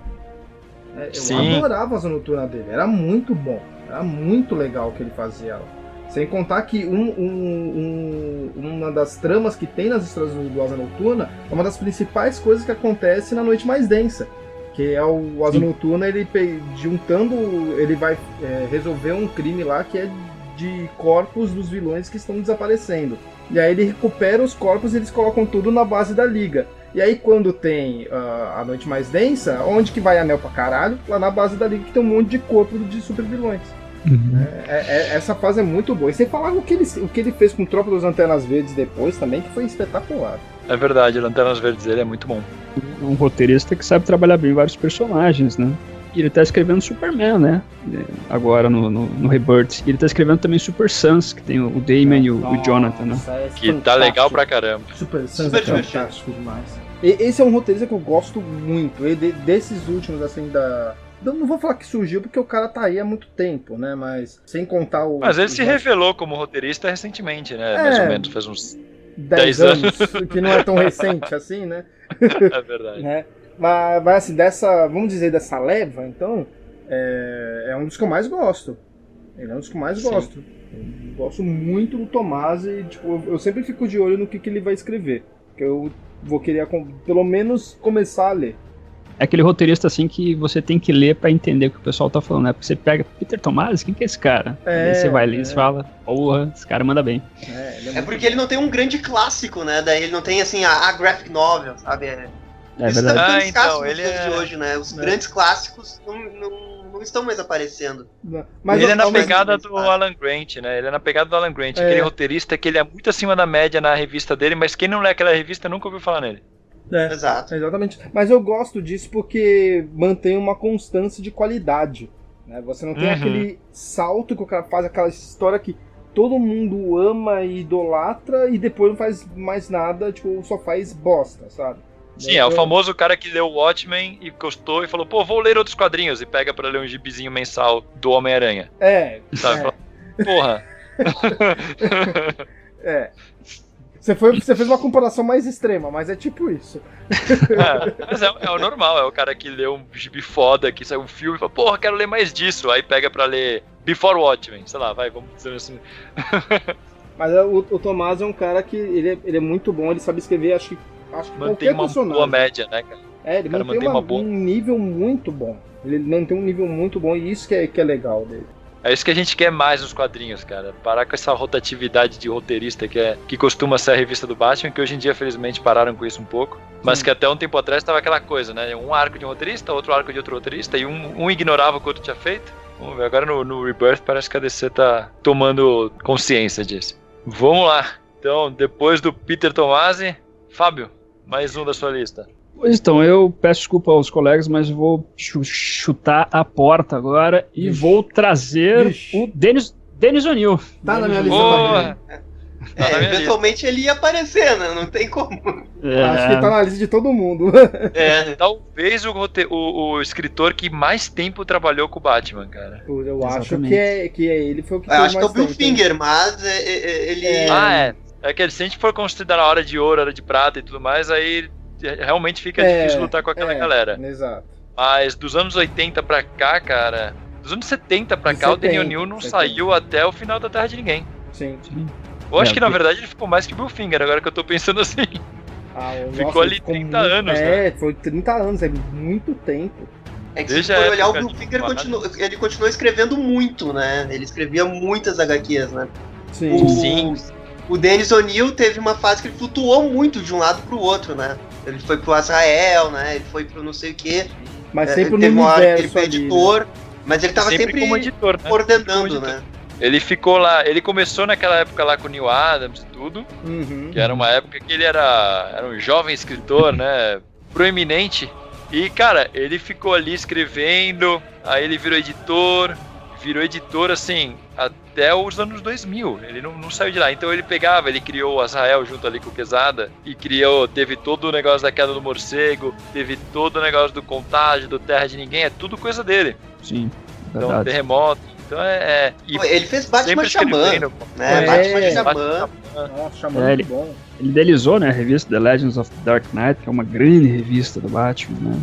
Eu adorava a Asa Noturna dele. Era muito bom. Era muito legal o que ele fazia lá. Sem contar que uma das tramas que tem nas histórias do Asa Noturna é uma das principais coisas que acontece na Noite Mais Densa. Que é o Asa Noturna, ele vai resolver um crime lá que é de corpos dos vilões que estão desaparecendo. E aí ele recupera os corpos e eles colocam tudo na base da Liga. E aí quando tem a Noite Mais Densa, onde que vai anel pra caralho? Lá na base da Liga, que tem um monte de corpo de super vilões. Essa fase é muito boa. E sem falar o que ele fez com o Tropa das Lanternas Verdes depois também, que foi espetacular. É verdade, Lanternas Verdes dele é muito bom. Um roteirista que sabe trabalhar bem vários personagens, né? E ele tá escrevendo Superman, né? Agora no Rebirth. E ele tá escrevendo também Super Sons, que tem o Damian e o Jonathan, né? Que tá legal pra caramba. Super Sons é fantástico demais. Esse é um roteirista que eu gosto muito. Desses últimos, assim, não vou falar que surgiu, porque o cara tá aí há muito tempo, né? Mas sem contar o... Mas ele se revelou como roteirista recentemente, né? Mais ou menos, faz uns 10 anos. Que não é tão recente assim, né? É verdade. Mas assim, vamos dizer, dessa leva, então, é um dos que eu mais gosto. Ele é um dos que eu mais gosto. Eu gosto muito do Tomasi e, tipo, eu sempre fico de olho no que ele vai escrever. Que eu vou querer, pelo menos, começar a ler. É aquele roteirista assim que você tem que ler pra entender o que o pessoal tá falando, né? Porque você pega Peter Tomasi, quem que é esse cara? Aí você vai ler e fala, porra, esse cara manda bem. Porque ele não tem um grande clássico, né? Daí ele não tem, assim, a graphic novel, sabe? Isso verdade. Então, ele de hoje, né? Os grandes clássicos não estão mais aparecendo. Mas ele é na pegada do Alan Grant, né? Ele é na pegada do Alan Grant, aquele roteirista que ele é muito acima da média na revista dele, mas quem não lê aquela revista nunca ouviu falar nele. Exato. Exatamente. Mas eu gosto disso porque mantém uma constância de qualidade, né? Você não tem aquele salto que o cara faz, aquela história que todo mundo ama e idolatra e depois não faz mais nada, tipo, só faz bosta, sabe? Sim, é o famoso cara que leu o Watchmen e gostou e falou, pô, vou ler outros quadrinhos, e pega pra ler um gibizinho mensal do Homem-Aranha. Sabe? Porra. Você fez uma comparação mais extrema, mas é tipo isso. Mas é o normal, é o cara que lê um gibi foda, que sai um filme e fala, porra, quero ler mais disso. Aí pega pra ler Before Watchmen, sei lá, vamos dizer assim. Mas o Tomás é um cara que ele é muito bom, ele sabe escrever, acho que mantém uma boa média, né, cara? Ele mantém um nível muito bom. Ele mantém um nível muito bom e isso que é legal dele. É isso que a gente quer mais nos quadrinhos, cara. Parar com essa rotatividade de roteirista que costuma ser a revista do Batman, que hoje em dia, felizmente, pararam com isso um pouco. Mas que até um tempo atrás tava aquela coisa, né? Um arco de um roteirista, outro arco de outro roteirista, e um ignorava o que o outro tinha feito. Vamos ver, agora no Rebirth parece que a DC tá tomando consciência disso. Vamos lá. Então, depois do Peter Tomasi, Fábio, mais um da sua lista. Pois então, eu peço desculpa aos colegas, mas vou chutar a porta agora e vou trazer o Dennis O'Neil. Tá na minha lista também. Eventualmente ele ia aparecer, né? Não tem como. Acho que tá na lista de todo mundo. Talvez o escritor que mais tempo trabalhou com o Batman, cara. Eu acho que ele foi o que eu acho que é o Bill Finger, mas ele... É que se a gente for considerar a hora de ouro, a hora de prata e tudo mais, aí realmente fica difícil lutar com aquela galera. Exato. Mas dos anos 80 pra cá, cara... Dos anos 70 pra cá, o Denny O'Neil não saiu até o final da Terra de Ninguém. Sim. Eu acho que na verdade ele ficou mais que o Bill Finger, agora que eu tô pensando assim. Ficou ali 30 anos, né? Foi 30 anos, é muito tempo. É que se for olhar, o Bill Finger ele continuou escrevendo muito, né? Ele escrevia muitas HQs, né? Sim. O Dennis O'Neil teve uma fase que ele flutuou muito de um lado pro outro, né? Ele foi pro Azrael, né? Ele foi pro não sei o quê. Mas sempre no teve uma hora que ele foi ali, editor, mas ele tava sempre como editor, né? Coordenando, né? Ele ficou lá, ele começou naquela época lá com o Neil Adams e tudo, que era uma época que ele era um jovem escritor, né? Proeminente. E, cara, ele ficou ali escrevendo, aí ele virou editor assim, até os anos 2000, ele não saiu de lá. Então ele criou o Azrael junto ali com o Quesada, e teve todo o negócio da queda do morcego, teve todo o negócio do Contágio, do Terra de Ninguém, é tudo coisa dele. Sim, verdade. Então, Terremoto, então ele fez Batman Xamã, né? Batman Xamã. Nossa, Xamã muito bom. Ele idealizou, né, a revista The Legends of the Dark Knight, que é uma grande revista do Batman, né?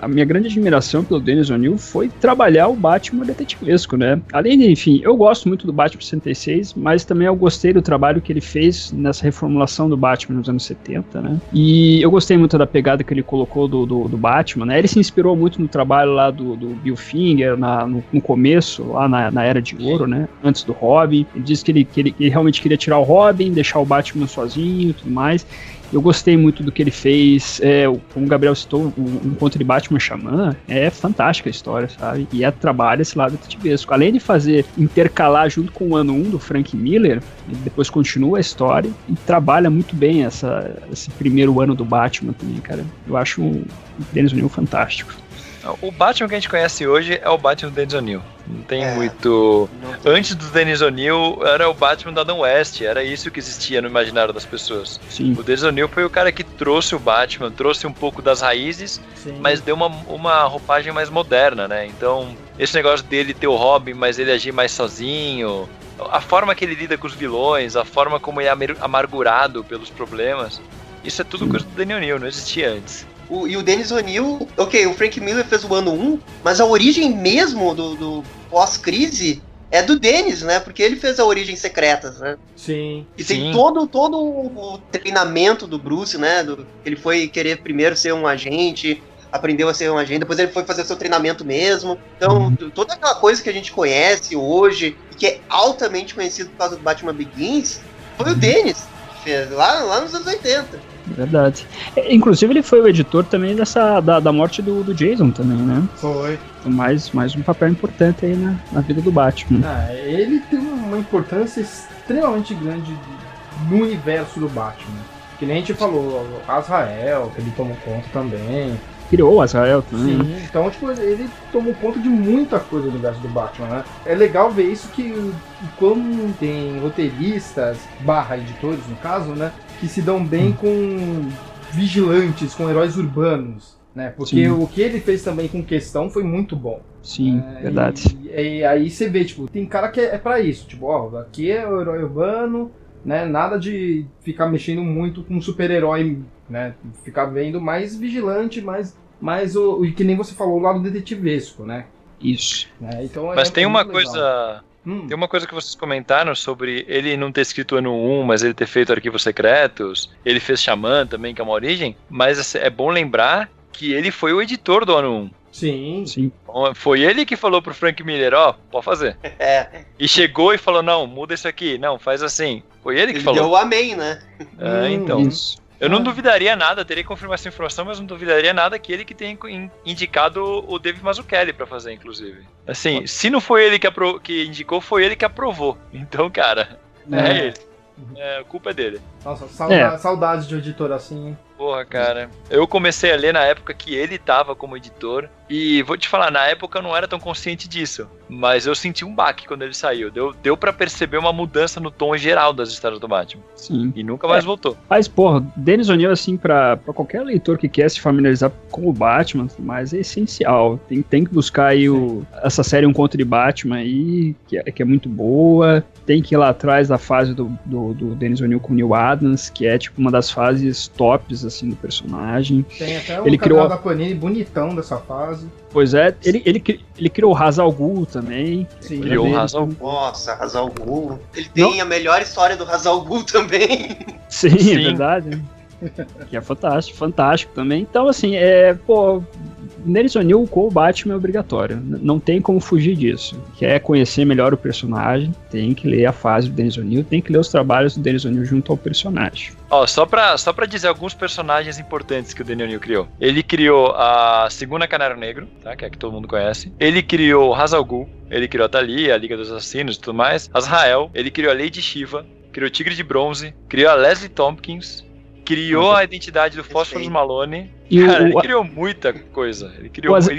A minha grande admiração pelo Dennis O'Neil foi trabalhar o Batman detetivesco, né? Além de, enfim, eu gosto muito do Batman 66, mas também eu gostei do trabalho que ele fez nessa reformulação do Batman nos anos 70, né? E eu gostei muito da pegada que ele colocou do Batman, né? Ele se inspirou muito no trabalho lá do Bill Finger, no começo, lá na Era de Ouro, né? Antes do Robin. Ele disse que ele realmente queria tirar o Robin, deixar o Batman sozinho e tudo mais. Eu gostei muito do que ele fez, como o Gabriel citou, o Encontro de Batman Xamã, é fantástica a história, sabe? E trabalha esse lado detetivesco. Além de intercalar junto com o ano 1 do Frank Miller, ele depois continua a história e trabalha muito bem esse primeiro ano do Batman também, cara. Eu acho o Dennis O'Neil fantástico. O Batman que a gente conhece hoje é o Batman do Dennis O'Neil. Não tem muito... Antes do Dennis O'Neil era o Batman da Adam West. Era isso que existia no imaginário das pessoas. Sim. O Dennis O'Neil foi o cara que trouxe o Batman, trouxe um pouco das raízes, mas deu uma roupagem mais moderna, né? Então, esse negócio dele ter o Robin, mas ele agir mais sozinho, a forma que ele lida com os vilões, a forma como ele é amargurado pelos problemas, isso é tudo coisa do Dennis O'Neil, não existia antes. E o Dennis O'Neil, o Frank Miller fez o ano 1, mas a origem mesmo do pós-crise é do Dennis, né? Porque ele fez a Origem Secretas, né? Sim. E tem todo o treinamento do Bruce, né? Ele foi querer primeiro ser um agente, aprendeu a ser um agente, depois ele foi fazer seu treinamento mesmo. Então, toda aquela coisa que a gente conhece hoje, e que é altamente conhecido por causa do Batman Begins, foi o Dennis que fez, lá nos anos 80. Verdade. Inclusive ele foi o editor também da morte do Jason também, né? Foi. Mais um papel importante aí na vida do Batman. Ele tem uma importância extremamente grande no universo do Batman. Que nem a gente falou, Azrael, ele tomou conta também. Criou o Azrael também. Sim, então tipo, ele tomou conta de muita coisa do universo do Batman, né? É legal ver isso que quando tem roteiristas, /editores no caso, né? Que se dão bem com vigilantes, com heróis urbanos, né? Porque o que ele fez também com Questão foi muito bom. Sim, verdade. E aí você vê, tipo, tem cara que é pra isso, tipo, aqui é o herói urbano, né? Nada de ficar mexendo muito com super-herói, né? Ficar vendo mais vigilante, mais o que nem você falou, o lado detetivesco, né? Isso. Então, Mas tem uma muito legal. coisa... Tem uma coisa que vocês comentaram sobre ele não ter escrito ano 1, mas ele ter feito Arquivos Secretos. Ele fez Xamã também, que é uma origem. Mas é bom lembrar que ele foi o editor do ano 1. Sim. Foi ele que falou pro Frank Miller, pode fazer. E chegou e falou, não, muda isso aqui. Não, faz assim. Foi ele que falou. Deu o amém, né? Então. Isso. Eu não duvidaria nada, teria que confirmar essa informação, mas não duvidaria nada que ele que tenha indicado o Dave Mazzucchelli pra fazer, inclusive. Assim, se não foi ele que indicou, foi ele que aprovou. Então, cara, é ele. A culpa é dele. Nossa, saudades de um editor assim, hein? Porra, cara. Eu comecei a ler na época que ele tava como editor. E vou te falar, na época eu não era tão consciente disso. Mas eu senti um baque quando ele saiu. Deu pra perceber uma mudança no tom geral das histórias do Batman. Sim. E nunca mais voltou. Mas, porra, Dennis O'Neil, assim, pra qualquer leitor que quer se familiarizar com o Batman, mas é essencial. Tem que buscar aí essa série Um Conto de Batman aí, que é muito boa. Tem que ir lá atrás da fase do Dennis O'Neil com o Neil Adams, que é tipo uma das fases tops assim do personagem. Tem até um ele criou da Panini bonitão dessa fase. Pois é, ele criou o Ra's al Ghul também. Sim. Criou o Ra's al Ghul. Nossa, Ra's al Ghul. Ele tem a melhor história do Ra's al Ghul também. Sim, é verdade. Que é fantástico também. Então, assim, Dennis O'Neil com o Batman é obrigatório. Não tem como fugir disso. Quer conhecer melhor o personagem, tem que ler a fase do Dennis O'Neil, tem que ler os trabalhos do Dennis O'Neil junto ao personagem. Só pra dizer alguns personagens importantes que o Dennis O'Neil criou. Ele criou a Segunda Canário Negro, tá? Que é a que todo mundo conhece. Ele criou Ra's al Ghul. Ele criou a Thalia, a Liga dos Assassinos e tudo mais. Azrael. Ele criou a Lady Shiva. Criou o Tigre de Bronze. Criou a Leslie Tompkins. Criou a identidade do Phosphorus Malone. Cara, ele criou muita coisa. Ele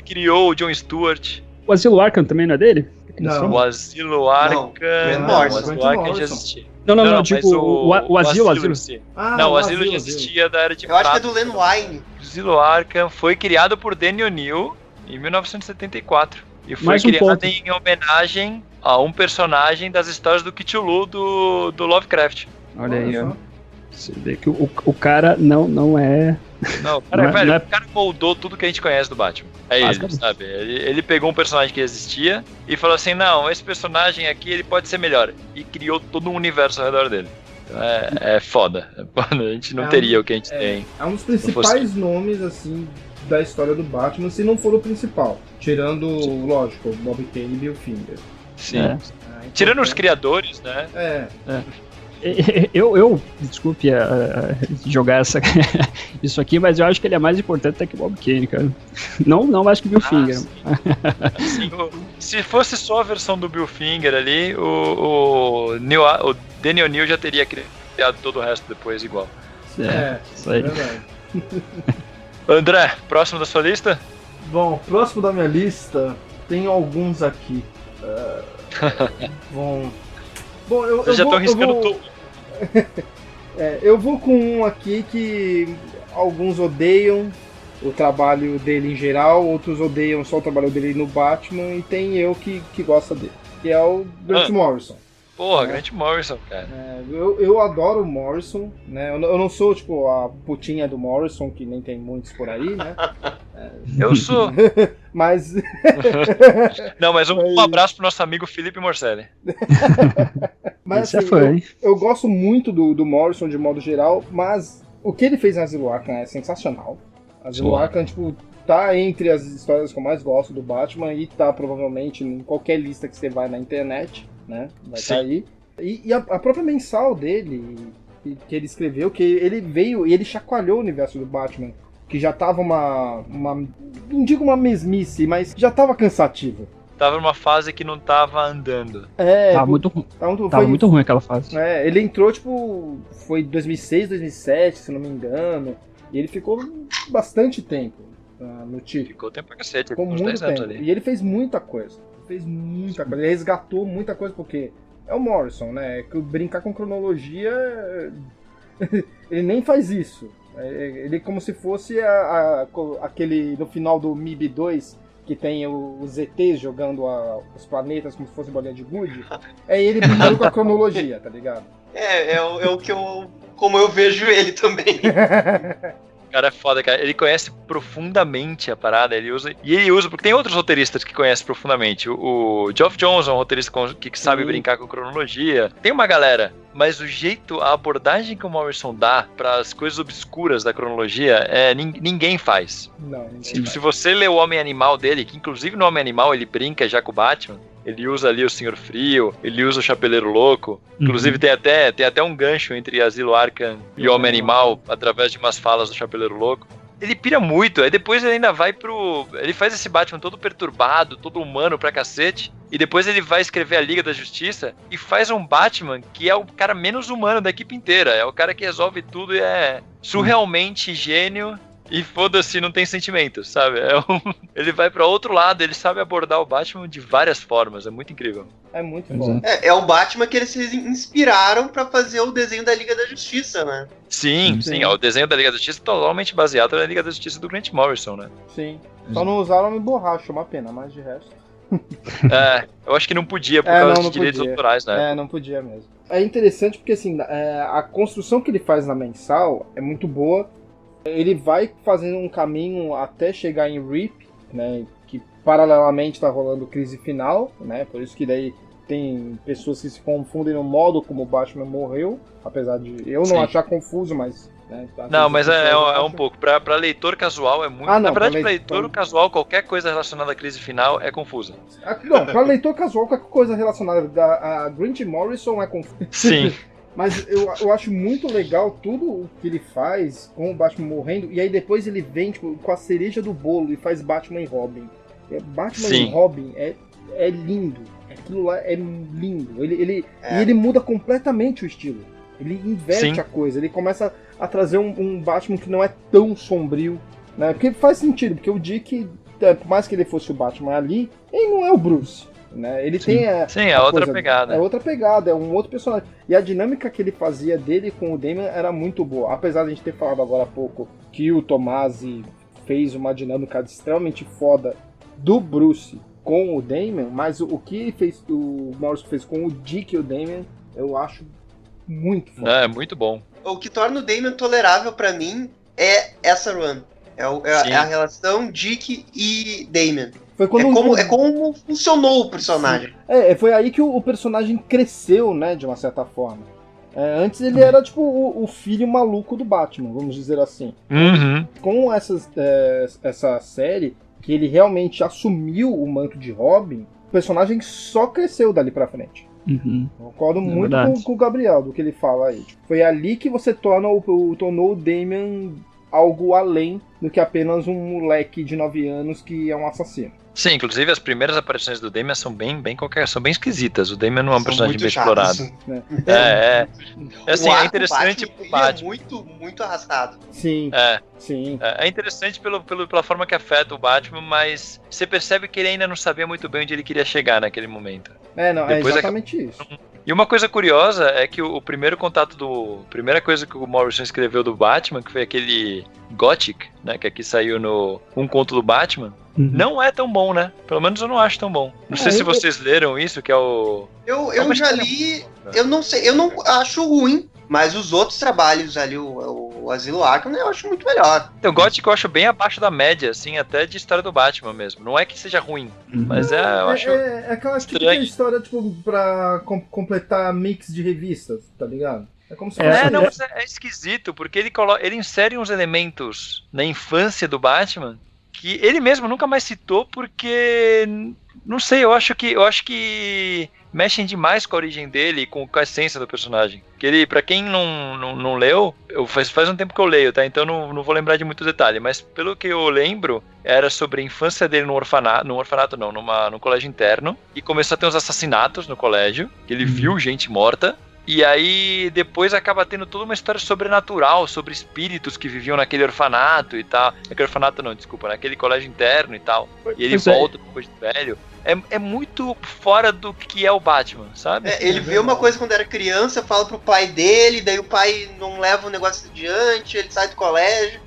criou o John Stewart. O Asilo Arkham também não é dele? Não. O Asilo Arkham. Não, O Asilo Arkham já existia. Não, tipo o Asilo. Não, o Asilo já existia da Era de Prata. Eu acho que é do Len Wein. O Asilo Arkham foi criado por Danny O'Neill em 1974. E foi criado em homenagem a um personagem das histórias do Cthulhu do Lovecraft. Olha aí, ó. Você vê que o cara não é... Não, velho, o cara moldou tudo que a gente conhece do Batman. É ele, sabe? Ele pegou um personagem que existia e falou assim, não, esse personagem aqui ele pode ser melhor. E criou todo um universo ao redor dele. É foda. A gente não teria o que a gente tem. É um dos principais nomes, assim, da história do Batman, se não for o principal. Tirando, lógico, Bob Kane e Bill Finger. Sim. Tirando os criadores, né? Eu desculpe jogar isso aqui, mas eu acho que ele é mais importante até que o Bob Kane, cara. Não acho que Bill Finger. Sim, se fosse só a versão do Bill Finger ali, o Danny O'Neill já teria criado todo o resto depois igual. Isso aí. André, próximo da sua lista? Bom, próximo da minha lista, tem alguns aqui. Vocês já estão riscando tudo. Eu vou com um aqui que alguns odeiam o trabalho dele em geral, outros odeiam só o trabalho dele no Batman, e tem eu que gosta dele, que é o Grant Morrison. Porra, Grant Morrison, cara. Eu adoro o Morrison, né? Eu não sou, tipo, a putinha do Morrison, que nem tem muitos por aí, né? Eu sou. Mas... Não, mas um abraço pro nosso amigo Felipe Morcelli. Mas assim, eu gosto muito do Morrison de modo geral, mas o que ele fez em Asilo Arkham é sensacional. Asilo Arkham, tipo, tá entre as histórias que eu mais gosto do Batman e tá provavelmente em qualquer lista que você vai na internet, né? Vai estar aí. E a própria mensal dele, que ele escreveu, que ele veio e ele chacoalhou o universo do Batman, que já tava não digo uma mesmice, mas já tava cansativo. Tava numa fase que não tava andando. Tava muito ruim. Tava muito ruim aquela fase. Ele entrou, tipo, foi 2006, 2007, se não me engano, e ele ficou bastante tempo no time. Ficou tempo pra cacete, ficou uns 10 anos ali. E ele fez muita coisa. Ele resgatou muita coisa, porque é o Morrison, né? Que brincar com cronologia, ele nem faz isso. Ele é como se fosse aquele, no final do MIB 2, que tem os ETs jogando os planetas como se fosse bolinha de gude, é ele brincando com a cronologia, tá ligado? É o que como eu vejo ele também. O cara é foda, cara. Ele conhece profundamente a parada, ele usa, porque tem outros roteiristas que conhecem profundamente. O Geoff Johns é um roteirista que sabe brincar com cronologia. Tem uma galera, mas o jeito, a abordagem que o Morrison dá para as coisas obscuras da cronologia, ninguém faz. Não, Se você lê o Homem-Animal dele, que inclusive no Homem-Animal ele brinca já com o Batman, ele usa ali o Senhor Frio, ele usa o Chapeleiro Louco. Inclusive tem até um gancho entre Asilo Arkham e o Homem-Animal, através de umas falas do Chapeleiro Louco. Ele pira muito, aí depois ele ainda vai ele faz esse Batman todo perturbado, todo humano pra cacete, e depois ele vai escrever a Liga da Justiça e faz um Batman que é o cara menos humano da equipe inteira. É o cara que resolve tudo e é surrealmente gênio. E foda-se, não tem sentimentos, sabe? Ele vai pra outro lado, ele sabe abordar o Batman de várias formas, é muito incrível. É muito bom. É o Batman que eles se inspiraram pra fazer o desenho da Liga da Justiça, né? Sim. O desenho da Liga da Justiça é totalmente baseado na Liga da Justiça do Grant Morrison, né? Sim. Só não usaram em borracha, uma pena, mas de resto. Eu acho que não podia por causa de direitos autorais, né? Não podia mesmo. É interessante porque, assim, a construção que ele faz na mensal é muito boa. Ele vai fazendo um caminho até chegar em RIP, né, que paralelamente está rolando Crise Final, né, por isso que daí tem pessoas que se confundem no modo como o Batman morreu, apesar de eu não achar confuso, mas... Né, não, mas é um pouco, pra leitor casual é muito... Na verdade, pra leitor casual, qualquer coisa relacionada à Crise Final é confusa. Não, pra leitor casual, qualquer coisa relacionada a Grant Morrison é confusa. Sim. Mas eu acho muito legal tudo o que ele faz com o Batman morrendo, e aí depois ele vem tipo, com a cereja do bolo e faz Batman e Robin. Batman e Robin é lindo. Aquilo lá é lindo. E ele muda completamente o estilo. Ele inverte a coisa. Ele começa a trazer um Batman que não é tão sombrio. Né? Porque faz sentido, porque o Dick, por mais que ele fosse o Batman ali, ele não é o Bruce. Né? Ele tem outra pegada. É outra pegada, é um outro personagem. E a dinâmica que ele fazia dele com o Damian era muito boa. Apesar de a gente ter falado agora há pouco que o Tomasi fez uma dinâmica extremamente foda do Bruce com o Damian, mas o que o Morrison fez com o Dick e o Damian, eu acho muito foda. É muito bom. O que torna o Damian tolerável pra mim é essa run. É a relação Dick e Damian. Como funcionou o personagem. Foi aí que o personagem cresceu, né, de uma certa forma. Antes ele era tipo o filho maluco do Batman, vamos dizer assim. Uhum. Com essa série, que ele realmente assumiu o manto de Robin, o personagem só cresceu dali pra frente. Uhum. Concordo muito com o Gabriel, do que ele fala aí. Foi ali que você tornou o Damian algo além do que apenas um moleque de 9 anos que é um assassino. Sim, inclusive as primeiras aparições do Damian são bem esquisitas. O Damian não é um personagem bem explorado. Assim, é interessante pro Batman. É muito, muito arrastado. Sim. Sim. É interessante pela forma que afeta o Batman, mas você percebe que ele ainda não sabia muito bem onde ele queria chegar naquele momento. Depois é exatamente isso. E uma coisa curiosa é que o primeiro contato primeira coisa que o Morrison escreveu do Batman, que foi aquele Gothic, né, que aqui saiu no Um Conto do Batman, não é tão bom, né? Pelo menos eu não acho tão bom. Não sei se vocês leram isso, que é o... Eu já li, eu não sei, eu não acho ruim, mas os outros trabalhos ali, o Asilo Arkham, eu acho muito melhor. Então, o Gothic eu acho bem abaixo da média, assim, até de história do Batman mesmo. Não é que seja ruim, mas eu acho aquela típica história, tipo, pra completar mix de revistas, tá ligado? É como se fosse... Não, mas é esquisito, porque ele insere uns elementos na infância do Batman que ele mesmo nunca mais citou, porque... Não sei, eu acho que mexem demais com a origem dele e com a essência do personagem. Que ele, pra quem não leu, faz um tempo que eu leio, tá? Então não vou lembrar de muito detalhe, mas pelo que eu lembro, era sobre a infância dele no colégio interno, e começou a ter uns assassinatos no colégio, que ele viu gente morta, e aí depois acaba tendo toda uma história sobrenatural, sobre espíritos que viviam naquele orfanato e tal. Naquele colégio interno e tal. E ele volta depois de velho. É muito fora do que é o Batman, sabe? Ele vê uma coisa quando era criança, fala pro pai dele, daí o pai não leva o negócio adiante, ele sai do colégio.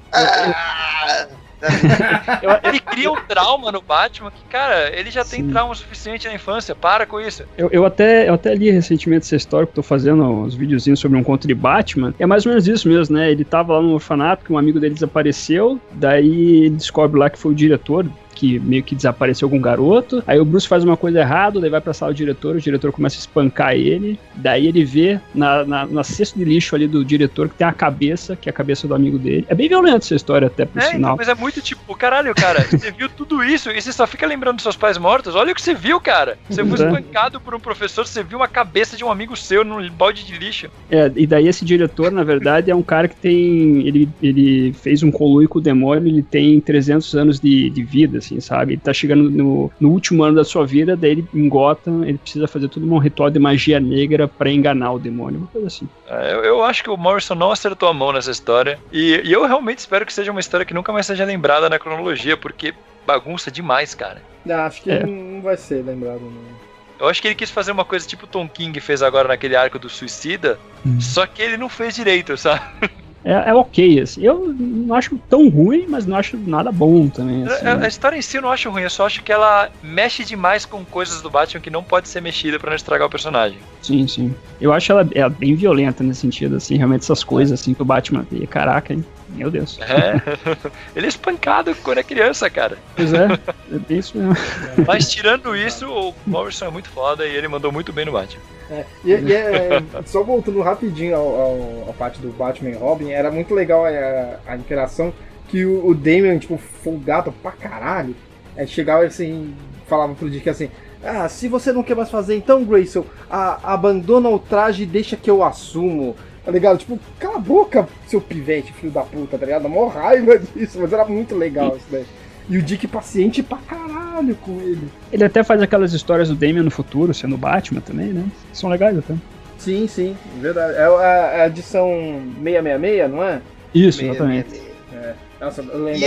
Ele cria um trauma no Batman que, cara, ele já tem trauma suficiente na infância. Para com isso. Eu até li recentemente essa história, que eu tô fazendo uns videozinhos sobre um conto de Batman. É mais ou menos isso mesmo, né? Ele tava lá no orfanato, que um amigo dele desapareceu, daí ele descobre lá que foi o diretor, que meio que desapareceu com um garoto. Aí o Bruce faz uma coisa errada, daí vai pra sala do diretor, o diretor começa a espancar ele, daí ele vê na cesta de lixo ali do diretor que tem a cabeça, que é a cabeça do amigo dele. É bem violento essa história até, por sinal. Então, mas é muito tipo, caralho, cara, você viu tudo isso e você só fica lembrando dos seus pais mortos? Olha o que você viu, cara. Você foi espancado por um professor, você viu uma cabeça de um amigo seu num balde de lixo. E daí esse diretor, na verdade, é um cara que tem... Ele fez um conluio com o demônio, ele tem 300 anos de vida, assim, sabe? Ele tá chegando no último ano da sua vida, daí ele em Gotham, ele precisa fazer todo um ritual de magia negra pra enganar o demônio, uma coisa assim. Eu acho que o Morrison não acertou a mão nessa história, e eu realmente espero que seja uma história que nunca mais seja lembrada na cronologia, porque bagunça demais, cara. Acho que não vai ser lembrado, não. Eu acho que ele quis fazer uma coisa tipo o Tom King fez agora naquele arco do Suicida, só que ele não fez direito, sabe? É ok, assim. Eu não acho tão ruim, mas não acho nada bom também. Assim. A história em si eu não acho ruim, eu só acho que ela mexe demais com coisas do Batman que não pode ser mexida pra não estragar o personagem. Sim, sim. Eu acho ela bem violenta nesse sentido, assim, realmente essas coisas assim que o Batman vê. Caraca, hein? Meu Deus. Ele é espancado quando é criança, cara. Pois é bem isso mesmo. Mas tirando isso, o Morrison é muito foda e ele mandou muito bem no Batman. Só voltando rapidinho à parte do Batman e Robin, era muito legal a interação que o Damian, tipo, folgado pra caralho, chegava assim, falava pro Dick assim: se você não quer mais fazer, então, Grayson, abandona o traje e deixa que eu assumo. Tá ligado? Tipo, cala a boca, seu pivete, filho da puta, tá ligado? Dá mó raiva disso, mas era muito legal isso daí. E o Dick paciente pra caralho com ele. Ele até faz aquelas histórias do Damian no futuro, sendo Batman também, né? São legais até. Sim, verdade. É a edição 666, não é? Isso, exatamente. Nossa, e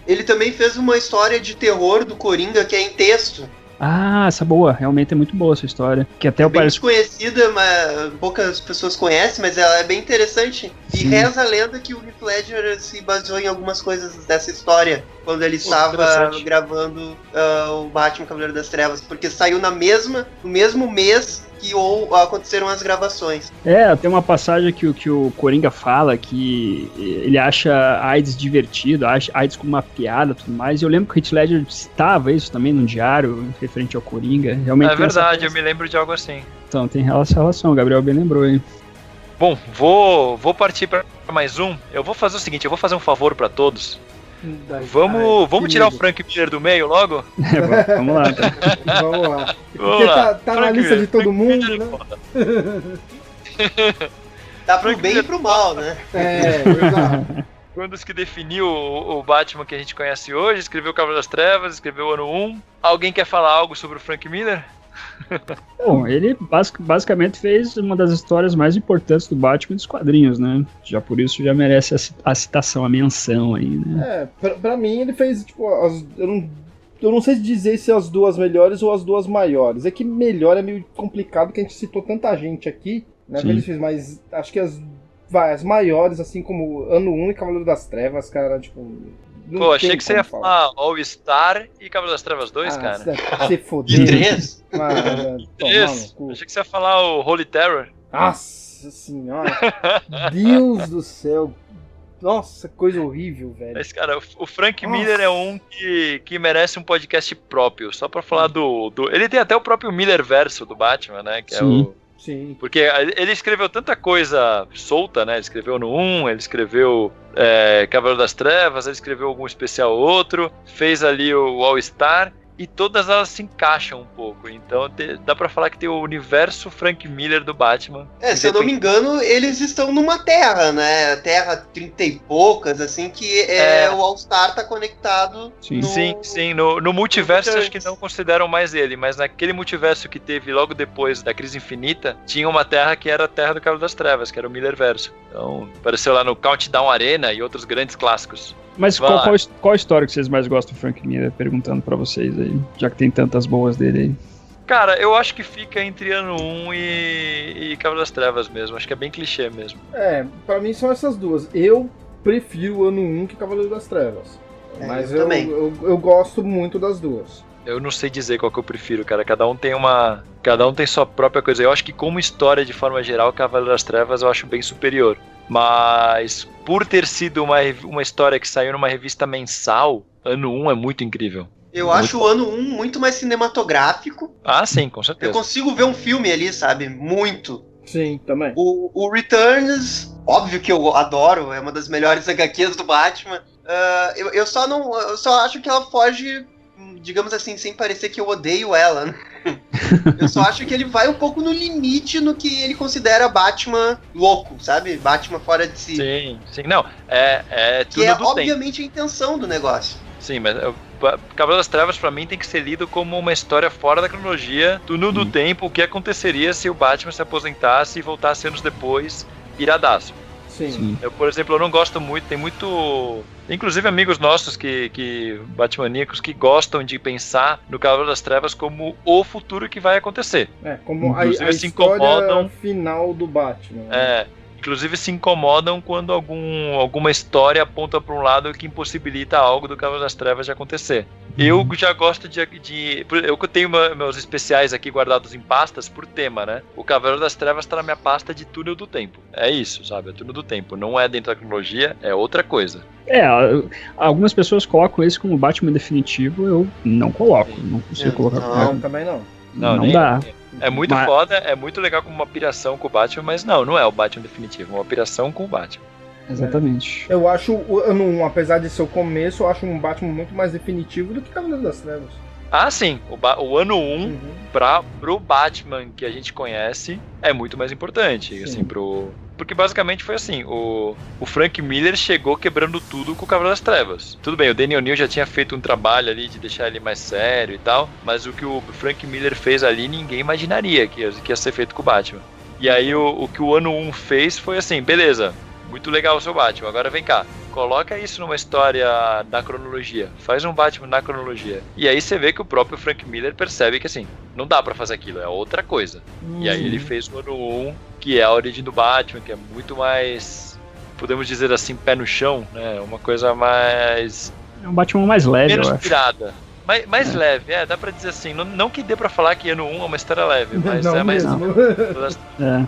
ele também fez uma história de terror do Coringa que é em texto. Essa boa, realmente é muito boa essa história. Que até bem desconhecida, mas poucas pessoas conhecem, mas ela é bem interessante. E reza a lenda que o Heath Ledger se baseou em algumas coisas dessa história quando ele estava gravando o Batman Cavaleiro das Trevas, porque saiu no mesmo mês que aconteceram as gravações. Tem uma passagem que o Coringa fala que ele acha AIDS divertido, acha AIDS como uma piada e tudo mais, e eu lembro que o Heath Ledger citava isso também no diário, referente ao Coringa. Realmente é verdade, eu me lembro de algo assim. Então, tem essa relação, o Gabriel bem lembrou, hein? Bom, vou partir para mais um. Eu vou fazer o seguinte, eu vou fazer um favor para todos. Vamos tirar o Frank Miller do meio logo? Vamos lá, então. Vamos lá. Porque tá na lista de todo mundo, né? Tá pro bem e pro mal, né? Exato. Foi um dos que definiu o Batman que a gente conhece hoje, escreveu o Cavaleiro das Trevas, escreveu o Ano 1. Alguém quer falar algo sobre o Frank Miller? Bom, ele basicamente fez uma das histórias mais importantes do Batman dos quadrinhos, né? Já por isso já merece a citação, a menção aí, né? Pra mim ele fez, tipo, eu não sei dizer se as duas melhores ou as duas maiores. É que melhor é meio complicado, porque a gente citou tanta gente aqui, né? Ele fez, mas acho que as maiores, assim como Ano 1 e Cavaleiro das Trevas, cara, tipo... Pô, achei que você ia falar All-Star e Cavaleiro das Trevas 2, cara. Você fodeu. E 3? Achei que você ia falar o Holy Terror. Nossa senhora. Deus do céu. Nossa, coisa horrível, velho. Mas, cara, o Frank Miller é um que merece um podcast próprio. Só pra falar do... Ele tem até o próprio Miller verso do Batman, né? Que Sim. Porque ele escreveu tanta coisa solta, né? Ele escreveu no 1, ele escreveu Cavaleiro das Trevas, ele escreveu algum especial outro, fez ali o All-Star, e todas elas se encaixam um pouco. Então dá pra falar que tem o universo Frank Miller do Batman. Se eu não me engano, eles estão numa terra, né? Terra 30 e poucas, assim, que o All-Star tá conectado. Sim. No multiverso acho que não consideram mais ele, mas naquele multiverso que teve logo depois da Crise Infinita, tinha uma terra que era a Terra do Cavaleiro das Trevas, que era o Millerverso. Então apareceu lá no Countdown Arena e outros grandes clássicos. Mas qual história que vocês mais gostam do Frank Miller? Perguntando pra vocês aí, já que tem tantas boas dele aí. Cara, eu acho que fica entre Ano 1 e Cavaleiro das Trevas mesmo. Acho que é bem clichê mesmo. Pra mim são essas duas. Eu prefiro o ano 1 que Cavaleiro das Trevas. Mas eu também. Eu gosto muito das duas. Eu não sei dizer qual que eu prefiro, cara. Cada um tem sua própria coisa. Eu acho que como história, de forma geral, Cavaleiro das Trevas eu acho bem superior. Mas por ter sido uma história que saiu numa revista mensal, ano 1 é muito incrível. Eu acho o ano 1 muito mais cinematográfico. Ah, sim, com certeza. Eu consigo ver um filme ali, sabe? Muito. Sim, também. O Returns, óbvio que eu adoro, é uma das melhores HQs do Batman. Eu só acho que ela foge, digamos assim, sem parecer que eu odeio ela, né? Eu só acho que ele vai um pouco no limite no que ele considera Batman louco, sabe? Batman fora de si. Sim. Não, é tudo que é do obviamente tempo. A intenção do negócio. Sim, mas Cavaleiro das Trevas pra mim tem que ser lido como uma história fora da cronologia, túnel do tempo, o que aconteceria se o Batman se aposentasse e voltasse anos depois, iradaço. Sim. Eu, por exemplo, eu não gosto muito, tem muito... Inclusive amigos nossos que Batmaníacos que gostam de pensar no Cavaleiro das Trevas como o futuro que vai acontecer. Como a Inclusive, se história incomodam. final do Batman. Né? Inclusive se incomodam quando alguma história aponta para um lado que impossibilita algo do Cavaleiro das Trevas de acontecer. Eu já gosto eu tenho meus especiais aqui guardados em pastas por tema, né? O Cavaleiro das Trevas tá na minha pasta de Túnel do Tempo. É isso, sabe? É Túnel do Tempo. Não é dentro da cronologia, é outra coisa. Algumas pessoas colocam esse como Batman definitivo, eu não coloco. Não consigo colocar. Não, também não. Não dá. É muito foda, é muito legal como uma piração com o Batman, mas não é o Batman definitivo, é uma piração com o Batman. Exatamente. Eu acho o ano 1, apesar de ser o começo, eu acho um Batman muito mais definitivo do que Cavaleiro das Trevas. Ah, sim. O ano 1, pro Batman que a gente conhece, é muito mais importante. Sim. Assim, porque basicamente foi assim, o Frank Miller chegou quebrando tudo com o Cavaleiro das Trevas. Tudo bem, o Danny O'Neill já tinha feito um trabalho ali de deixar ele mais sério e tal, mas o que o Frank Miller fez ali, ninguém imaginaria que ia ser feito com o Batman. E aí o que o ano 1 fez foi assim, beleza, muito legal o seu Batman, agora vem cá, coloca isso numa história na cronologia, faz um Batman na cronologia. E aí você vê que o próprio Frank Miller percebe que assim, não dá pra fazer aquilo, é outra coisa. E aí ele fez o ano 1, que é a origem do Batman, que é muito mais, podemos dizer assim, pé no chão, né? Uma coisa mais... É um Batman mais leve, menos eu acho. pirada. Mais leve, dá pra dizer assim. Não que dê pra falar que ano 1 é uma história leve, mas não é mais... Não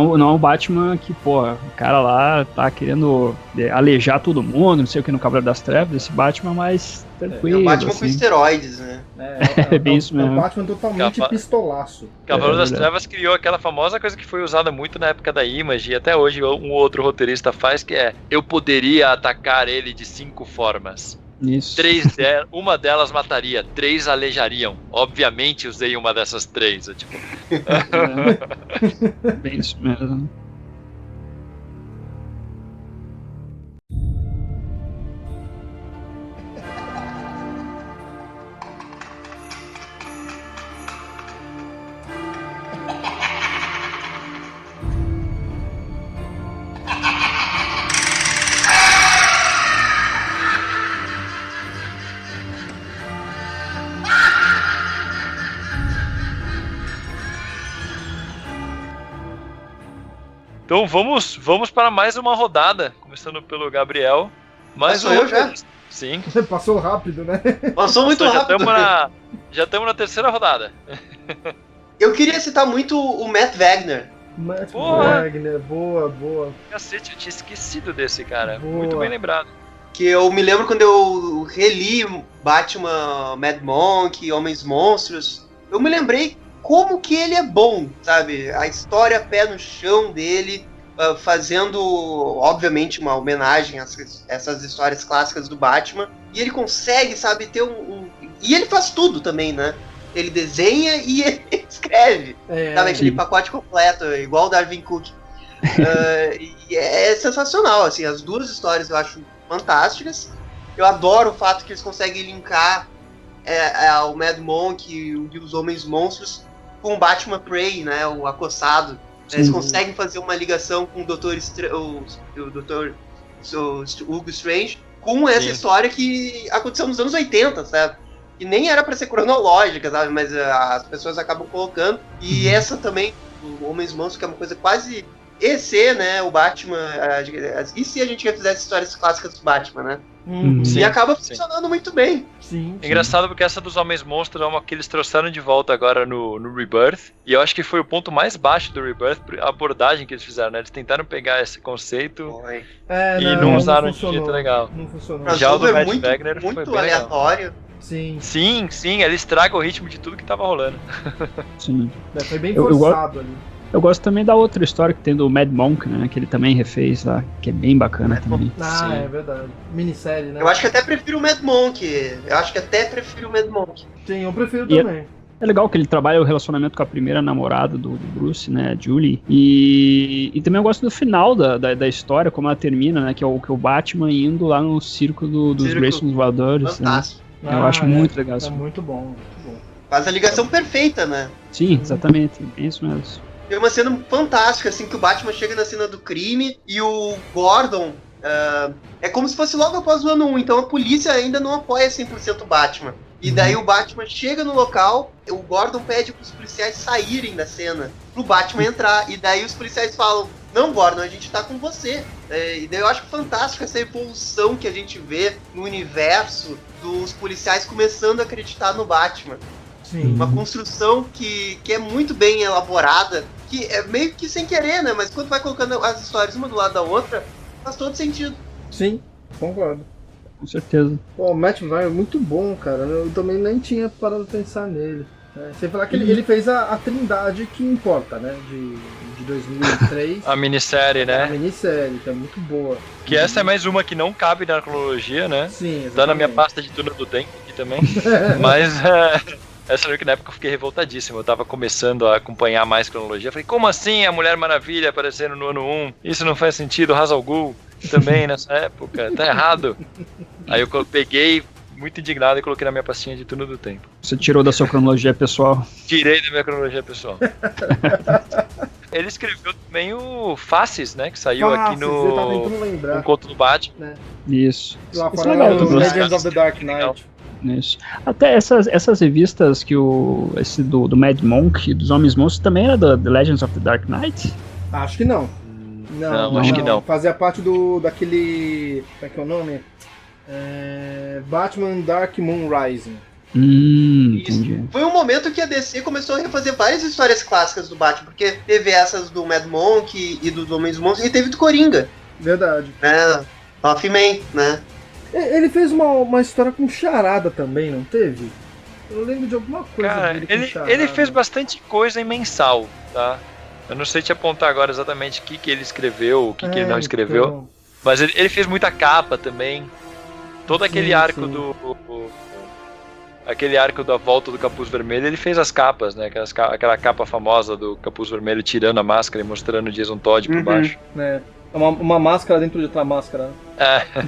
é um Batman que, o cara lá tá querendo alejar todo mundo, não sei o que, no Cavaleiro das Trevas. Esse Batman é mais tranquilo. É um Batman assim. com esteroides, né? É bem isso mesmo. É um Batman totalmente pistolaço. Cavaleiro das Trevas criou aquela famosa coisa que foi usada muito na época da Image, e até hoje um outro roteirista faz, que é: eu poderia atacar ele de 5 formas. Isso. Uma delas mataria, 3 aleijariam. Obviamente usei uma dessas 3. Tipo... Bem isso mesmo. Então vamos para mais uma rodada, começando pelo Gabriel. Passou eu já? Sim. Passou rápido, né? Passou muito rápido. Já estamos na terceira rodada. Eu queria citar muito o Matt Wagner. Matt Wagner, boa. Cacete, eu tinha esquecido desse cara. Boa. Muito bem lembrado. Que eu me lembro quando eu reli Batman, Mad Monk, Homens Monstros. Eu me lembrei como que ele é bom, sabe? A história pé no chão dele, fazendo, obviamente, uma homenagem a essas histórias clássicas do Batman. E ele consegue, sabe, ter E ele faz tudo também, né? Ele desenha e ele escreve. Sabe, aquele pacote completo, igual o Darwin Cook. E é sensacional, assim, as duas histórias eu acho fantásticas. Eu adoro o fato que eles conseguem linkar o Mad Monk e os Homens Monstros com o Batman Prey, né, o Acossado. Eles conseguem fazer uma ligação com o Dr. Hugo Strange com essa história que aconteceu nos anos 80, sabe? Que nem era pra ser cronológica, sabe? Mas as pessoas acabam colocando. E essa também, o Homens Monstros, que é uma coisa quase E se, né, o Batman... E se a gente refizesse histórias clássicas do Batman, né? Sim, E acaba sim. funcionando muito bem. Sim. É engraçado porque essa dos Homens Monstros é uma que eles trouxeram de volta agora no Rebirth. E eu acho que foi o ponto mais baixo do Rebirth, a abordagem que eles fizeram, né? Eles tentaram pegar esse conceito e não usaram de jeito legal. Não funcionou. Já o do Matt muito, Wagner foi muito bem legal. aleatório. Sim. Sim, ele estraga o ritmo de tudo que tava rolando. Sim. Foi bem Eu forçado ali. Eu gosto também da outra história que tem do Mad Monk, né? Que ele também refez lá, que é bem bacana também. Ah, Sim. é verdade. Minissérie, né? Eu acho que até prefiro o Mad Monk. Sim, eu prefiro E também. É legal que ele trabalha o relacionamento com a primeira namorada do Bruce, né, a Julie. E também eu gosto do final da história, como ela termina, né, que é o Batman indo lá no circo dos Graysons voadores. Né? Fantástico. Eu acho muito legal É isso. muito bom, muito bom. Faz a ligação perfeita, né? Sim, exatamente. É isso mesmo. Tem uma cena fantástica, assim, que o Batman chega na cena do crime e o Gordon... é como se fosse logo após o ano 1, então a polícia ainda não apoia 100% o Batman. E daí o Batman chega no local, o Gordon pede pros policiais saírem da cena, pro Batman entrar. E daí os policiais falam, não, Gordon, a gente tá com você. E daí eu acho fantástico essa evolução que a gente vê no universo dos policiais começando a acreditar no Batman. Sim. Uma construção que é muito bem elaborada, que é meio que sem querer, né? Mas quando vai colocando as histórias uma do lado da outra, faz todo sentido. Sim, concordo. Com certeza. Pô, o Matt Wagner é muito bom, cara. Eu também nem tinha parado de pensar nele. Sem falar que ele fez a Trindade que importa, né? De 2003. A minissérie, A né? minissérie, que é muito boa. Que essa é mais uma que não cabe na cronologia, né? Sim, exatamente. Tá na minha pasta de Túnel do Tempo aqui também. Mas essa era que na época eu fiquei revoltadíssimo. Eu tava começando a acompanhar mais cronologia. Eu falei, como assim a Mulher Maravilha aparecendo no ano 1? Isso não faz sentido. Ra's al Ghul também nessa época. Tá errado. Aí eu peguei, muito indignado, e coloquei na minha pastinha de Túnel do Tempo. Você tirou da sua cronologia pessoal. Tirei da minha cronologia pessoal. Ele escreveu também o Faces, né? Que saiu aqui eu tava no tentando lembrar. Um Conto do Batman. Né? Isso. Lá Isso é fora legal o também. Legends of the Dark Knight. Isso. Até essas revistas que esse do Mad Monk, dos Homens Monstros, também era do The Legends of the Dark Knight? Acho que não. Não, acho que não. Fazia parte daquele... Como é que é o nome? Batman Dark Moon Rising. Entendi. Foi um momento que a DC começou a refazer várias histórias clássicas do Batman, porque teve essas do Mad Monk e dos Homens Monstros, e teve do Coringa, Verdade. né? Hoffman, né? Ele fez uma história com charada também, não teve? Eu lembro de alguma coisa Cara, dele com charada. ele fez bastante coisa em mensal, tá? Eu não sei te apontar agora exatamente o que ele escreveu, o que ele não escreveu. Então. Mas ele fez muita capa também. Todo aquele Sim, arco sim. aquele arco da volta do Capuz Vermelho, ele fez as capas, né? Aquela capa famosa do Capuz Vermelho tirando a máscara e mostrando o Jason Todd por baixo. É uma máscara dentro de outra máscara. Né?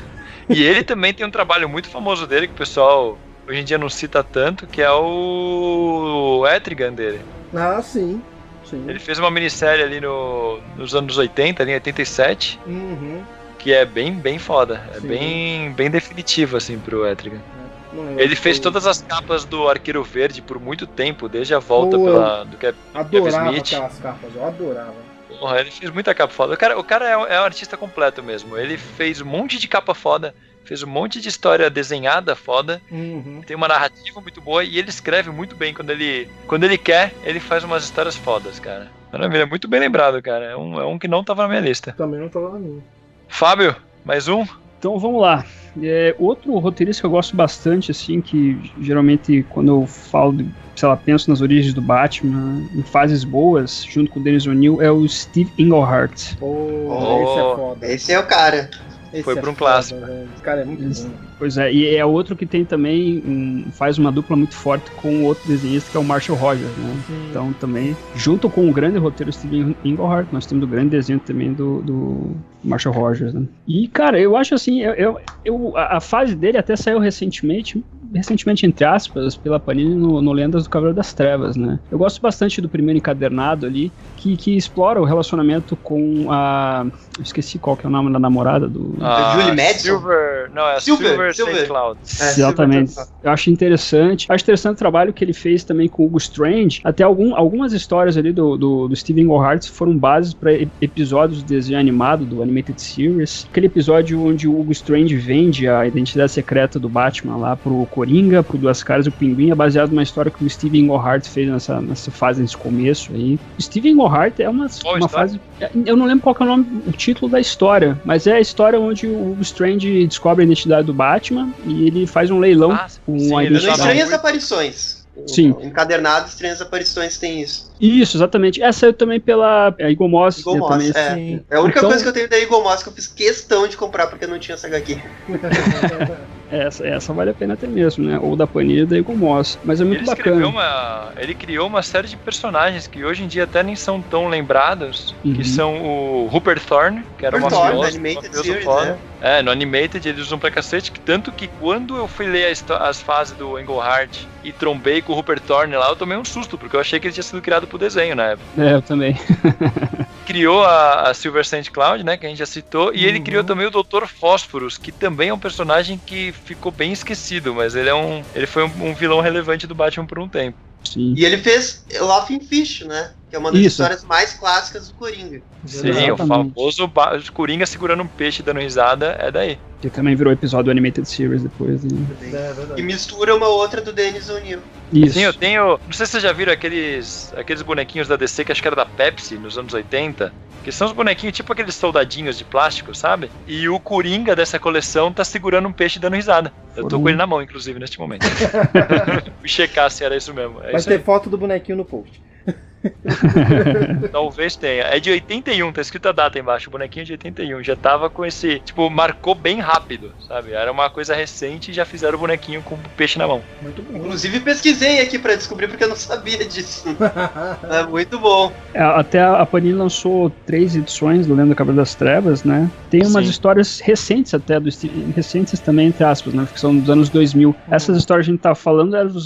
E ele também tem um trabalho muito famoso dele, que o pessoal hoje em dia não cita tanto, que é o Etrigan dele. Ah, sim. Ele fez uma minissérie ali nos anos 80, ali em 87, Uhum. que é bem foda. É Sim. bem definitivo, assim, pro Etrigan. Não, Ele fez todas as capas do Arqueiro Verde por muito tempo, desde a volta do Kevin Adorava Smith. aquelas capas, eu adorava. Porra, ele fez muita capa foda. O cara é um artista completo mesmo. Ele fez um monte de capa foda, fez um monte de história desenhada foda, Uhum. tem uma narrativa muito boa e ele escreve muito bem. Quando ele quer, ele faz umas histórias fodas, cara. Maravilha, muito bem lembrado, cara. É um que não tava na minha lista. Também não tava na minha. Fábio, mais um? Então vamos lá. Outro roteirista que eu gosto bastante, assim, que geralmente quando eu falo, penso nas origens do Batman, em fases boas, junto com o Dennis O'Neil, é o Steve Englehart. Esse é foda. Esse é o cara. Esse Foi é pra um foda, clássico. velho. Esse cara é muito bom. Pois é, e é outro que tem também, faz uma dupla muito forte com outro desenhista, que é o Marshall Rogers, né? Sim. Então também, junto com o grande roteiro Steve Englehart, nós temos o grande desenho também do Marshall Rogers, né? E, cara, eu acho assim, a fase dele até saiu recentemente, recentemente, entre aspas, pela Panini no Lendas do Cavaleiro das Trevas, né? Eu gosto bastante do primeiro encadernado ali, que explora o relacionamento com a... Eu esqueci qual que é o nome da namorada do... Julie Madison? Silver St. Cloud. Exatamente. Eu acho interessante. Acho interessante o trabalho que ele fez também com o Hugo Strange. Até algumas histórias ali do Steven Englehart foram bases para episódios do desenho animado, do Animated Series. Aquele episódio onde o Hugo Strange vende a identidade secreta do Batman lá pro Coringa, pro Duas Caras e o Pinguim, é baseado numa história que o Steven Englehart fez nessa fase, nesse começo aí. O Steven Englehart é uma fase... Eu não lembro qual que é o título da história, mas é a história onde o Hugo Strange descobre a identidade do Batman e ele faz um leilão com a identidade. Estranhas Aparições. Sim. O encadernado Estranhas Aparições tem isso. Isso, exatamente. Essa saiu também pela Eagle Moss. Eagle Moss, é a única coisa que eu tenho da Eagle Moss que eu fiz questão de comprar porque não tinha essa HQ. Essa vale a pena ter mesmo, né? Ou da Panini da Eagle Moss. Mas é muito bacana. Ele criou uma série de personagens que hoje em dia até nem são tão lembrados, que são o Rupert Thorne, que era uma Animated Series, no Animated eles usam pra cacete, tanto que quando eu fui ler as fases do Englehart e trombei com o Rupert Thorne lá, eu tomei um susto, porque eu achei que ele tinha sido criado pro desenho na época. Eu também. Criou a Silver St. Cloud, né, que a gente já citou, e ele criou também o Dr. Fósforos, que também é um personagem que ficou bem esquecido, mas ele foi um vilão relevante do Batman por um tempo. Sim. E ele fez Laughing Fish, né? Que é uma das histórias mais clássicas do Coringa. Sim, exatamente. O famoso Coringa segurando um peixe e dando risada é daí. Que também virou episódio do Animated Series depois. Né? E mistura uma outra do Dennis O'Neill. Isso. Sim, eu tenho... Não sei se vocês já viram aqueles bonequinhos da DC, que acho que era da Pepsi, nos anos 80, que são os bonequinhos tipo aqueles soldadinhos de plástico, sabe? E o Coringa dessa coleção tá segurando um peixe e dando risada. Eu tô com ele na mão, inclusive, neste momento. Fui checar se era isso mesmo. Vai ter foto do bonequinho no post. Talvez tenha. É de 81, tá escrito a data embaixo. O bonequinho de 81. Já tava com esse... Tipo, marcou bem rápido, sabe? Era uma coisa recente e já fizeram o bonequinho com o peixe na mão. Muito bom. Inclusive pesquisei aqui pra descobrir porque eu não sabia disso. É muito bom. Até a Panini lançou 3 edições do Lenda do Cavaleiro das Trevas, né? Tem umas histórias recentes até, recentes também, entre aspas, né? Que são dos anos 2000. Essas histórias que a gente tá falando eram do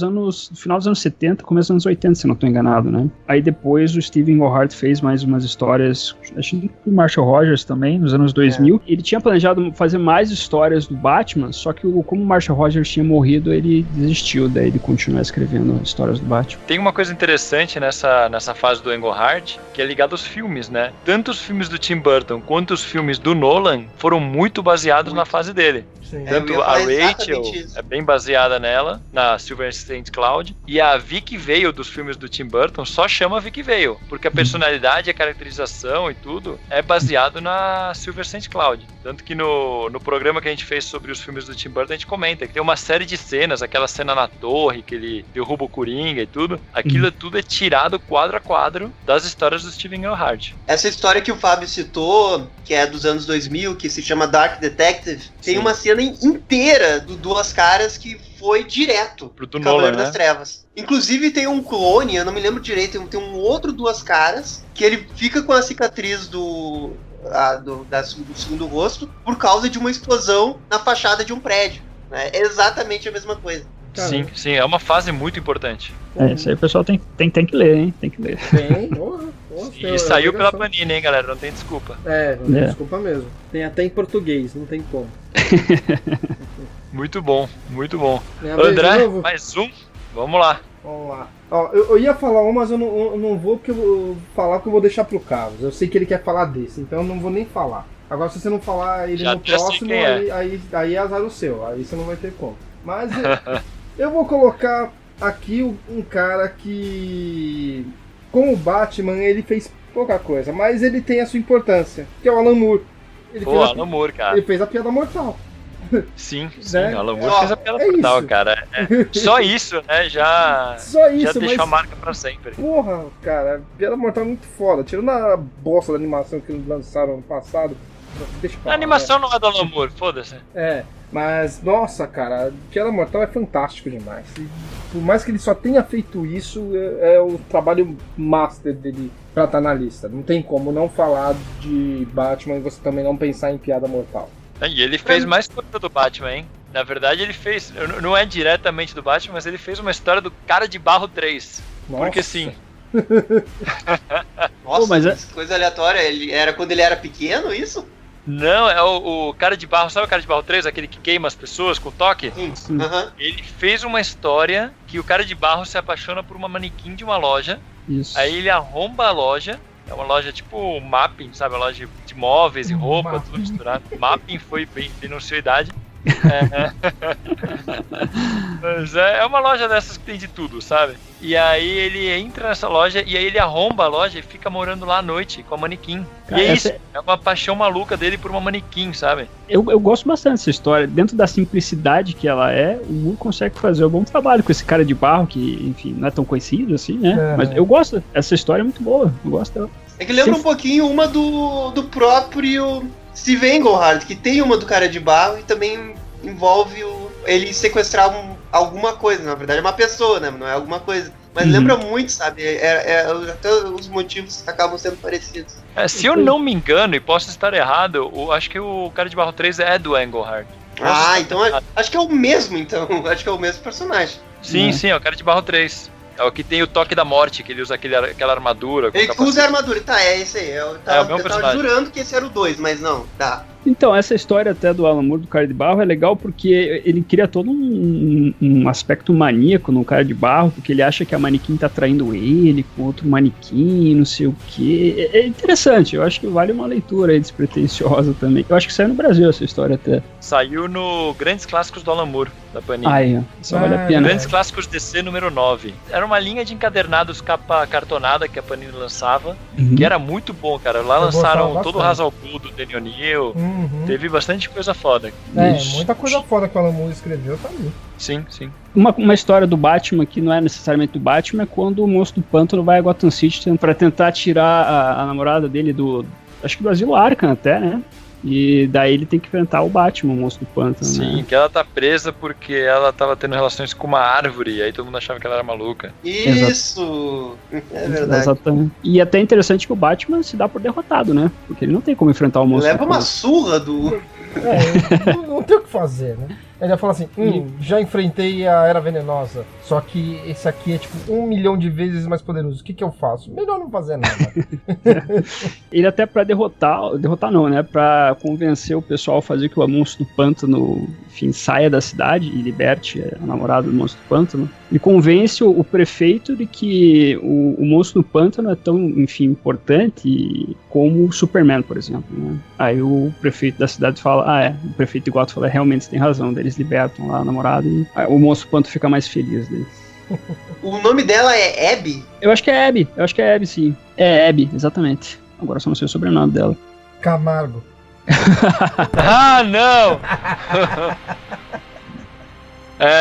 final dos anos 70, começo dos anos 80, se não tô enganado, né? Aí depois o Steven Englehart fez mais umas histórias, acho que o Marshall Rogers também, nos anos 2000. Ele tinha planejado fazer mais histórias do Batman, só que como o Marshall Rogers tinha morrido, ele desistiu, daí ele continuou escrevendo histórias do Batman. Tem uma coisa interessante nessa fase do Englehart, que é ligada aos filmes, né? Tanto os filmes do Tim Burton quanto os filmes do Nolan foram muito baseados na fase dele. Sim. Tanto a Rachel é bem baseada nela, na Silver St. Cloud, e a Vicky Vale dos filmes do Tim Burton só chama Vicky Vale, porque a personalidade, a caracterização e tudo é baseado na Silver St. Cloud. Tanto que no programa que a gente fez sobre os filmes do Tim Burton, a gente comenta que tem uma série de cenas, aquela cena na torre, que ele derruba o Coringa e tudo, aquilo tudo é tirado quadro a quadro das histórias do Steven Englehart. Essa história que o Fábio citou, que é dos anos 2000, que se chama Dark Detective, tem uma cena inteira do Duas Caras que foi direto pro do Cavaleiro Nolan, das Trevas. Inclusive tem um clone, eu não me lembro direito, tem um outro Duas Caras, que ele fica com a cicatriz do segundo rosto por causa de uma explosão na fachada de um prédio. Né? É exatamente a mesma coisa. Sim, sim, é uma fase muito importante. Isso aí o pessoal tem que ler, hein? Tem que ler. E saiu pela Panini, hein, galera? Não tem desculpa. Não tem desculpa mesmo. Tem até em português, não tem como. Muito bom, muito bom. André, mais um? Vamos lá. Vamos lá. Ó, eu ia falar um, mas eu não vou, porque eu vou falar que eu vou deixar pro Carlos. Eu sei que ele quer falar desse, então eu não vou nem falar. Agora, se você não falar ele no próximo, aí é azar o seu. Aí você não vai ter como. Mas eu vou colocar aqui um cara que, com o Batman, ele fez pouca coisa, mas ele tem a sua importância, que é o Alan Moore. Alan Moore, cara. Ele fez a Piada Mortal. Sim, né? O Alan Moore fez a Piada Mortal, isso. Cara. Só isso, né? Já deixou a marca pra sempre. Porra, cara, Piada Mortal é muito foda. Tirando a bosta da animação que eles lançaram ano passado. Deixa eu falar, a animação não é do Alan Moore, foda-se. Mas, nossa, cara, Piada Mortal é fantástico demais. E, por mais que ele só tenha feito isso, é o trabalho master dele pra estar na lista. Não tem como não falar de Batman e você também não pensar em Piada Mortal. E ele fez mais coisa do Batman, hein? Na verdade, ele fez. Não é diretamente do Batman, mas ele fez uma história do Cara de Barro 3. Nossa. Porque sim. Nossa, mas mas coisa aleatória. Ele era quando ele era pequeno, isso? Não, é o Cara de Barro. Sabe o Cara de Barro 3? Aquele que queima as pessoas com toque? Sim. Aham. Ele fez uma história que o Cara de Barro se apaixona por uma manequim de uma loja. Isso. Aí ele arromba a loja. É uma loja tipo Mapping, sabe? Uma loja de móveis e roupa, tudo misturado. Mapping foi bem, denunciou a idade. Mas é uma loja dessas que tem de tudo, sabe? E aí ele entra nessa loja e aí ele arromba a loja e fica morando lá à noite com a manequim. Cara, e é isso, é uma paixão maluca dele por uma manequim, sabe? Eu gosto bastante dessa história. Dentro da simplicidade que ela é, o Moore consegue fazer um bom trabalho com esse Cara de Barro, que, enfim, não é tão conhecido assim, né? Mas eu gosto. Essa história é muito boa. Eu gosto dela. É que lembra um pouquinho uma do próprio Steve Englehart, que tem uma do Cara de Barro e também envolve ele sequestrar alguma coisa. Na verdade é uma pessoa, né? Não é alguma coisa. Mas lembra muito, sabe? Até os motivos acabam sendo parecidos. Se eu não me engano, e posso estar errado, acho que o Cara de Barro 3 é do Englehart. Então acho que é o mesmo, então. Acho que é o mesmo personagem. Sim, é o Cara de Barro 3. É o que tem o toque da morte, que ele usa aquela armadura. Ele usa a armadura, é esse aí. Eu tava jurando que esse era o 2, mas não, tá. Então, essa história até do Alan Moore, do Cara de Barro, é legal porque ele cria todo um aspecto maníaco no Cara de Barro, porque ele acha que a manequim tá traindo ele com outro manequim, não sei o quê. É interessante, eu acho que vale uma leitura aí despretensiosa também. Eu acho que saiu no Brasil essa história até. Saiu no Grandes Clássicos do Alan Moore, da Panini. Só vale a pena. Grandes Clássicos DC número 9. Era uma linha de encadernados capa cartonada que a Panini lançava, que era muito bom, cara. Lá lançaram todo o Ra's al Ghul do Danny O'Neill. Teve bastante coisa foda. Muita coisa foda que o Alan Moore escreveu tá ali. Sim. Uma história do Batman que não é necessariamente do Batman é quando o Monstro do Pântano vai a Gotham City pra tentar tirar a namorada dele acho que do Asilo Arkham até, né? E daí ele tem que enfrentar o Batman, o Monstro do Pântano. Sim, né? Que ela tá presa porque ela tava tendo relações com uma árvore, e aí todo mundo achava que ela era maluca. Isso! É verdade. Exatamente. E até interessante que o Batman se dá por derrotado, né? Porque ele não tem como enfrentar o Monstro. Leva uma surra do... Não tem o que fazer, né? Ele vai falar assim, já enfrentei a Era Venenosa, só que esse aqui é tipo 1 milhão de vezes mais poderoso. O que eu faço? Melhor não fazer nada. Ele até pra derrotar não, né? Pra convencer o pessoal a fazer que o Monstro do Pântano, enfim, saia da cidade e liberte a namorada do Monstro do Pântano. Ele convence o prefeito de que o Monstro do Pântano é tão, enfim, importante como o Superman, por exemplo, né? Aí o prefeito da cidade fala, o prefeito de Gotham fala, realmente você tem razão, eles libertam lá a namorada e o Monstro do Pântano fica mais feliz deles. O nome dela é Abby? Eu acho que é Abby, sim. É Abby, exatamente. Agora só não sei o sobrenome dela. Camargo. Não!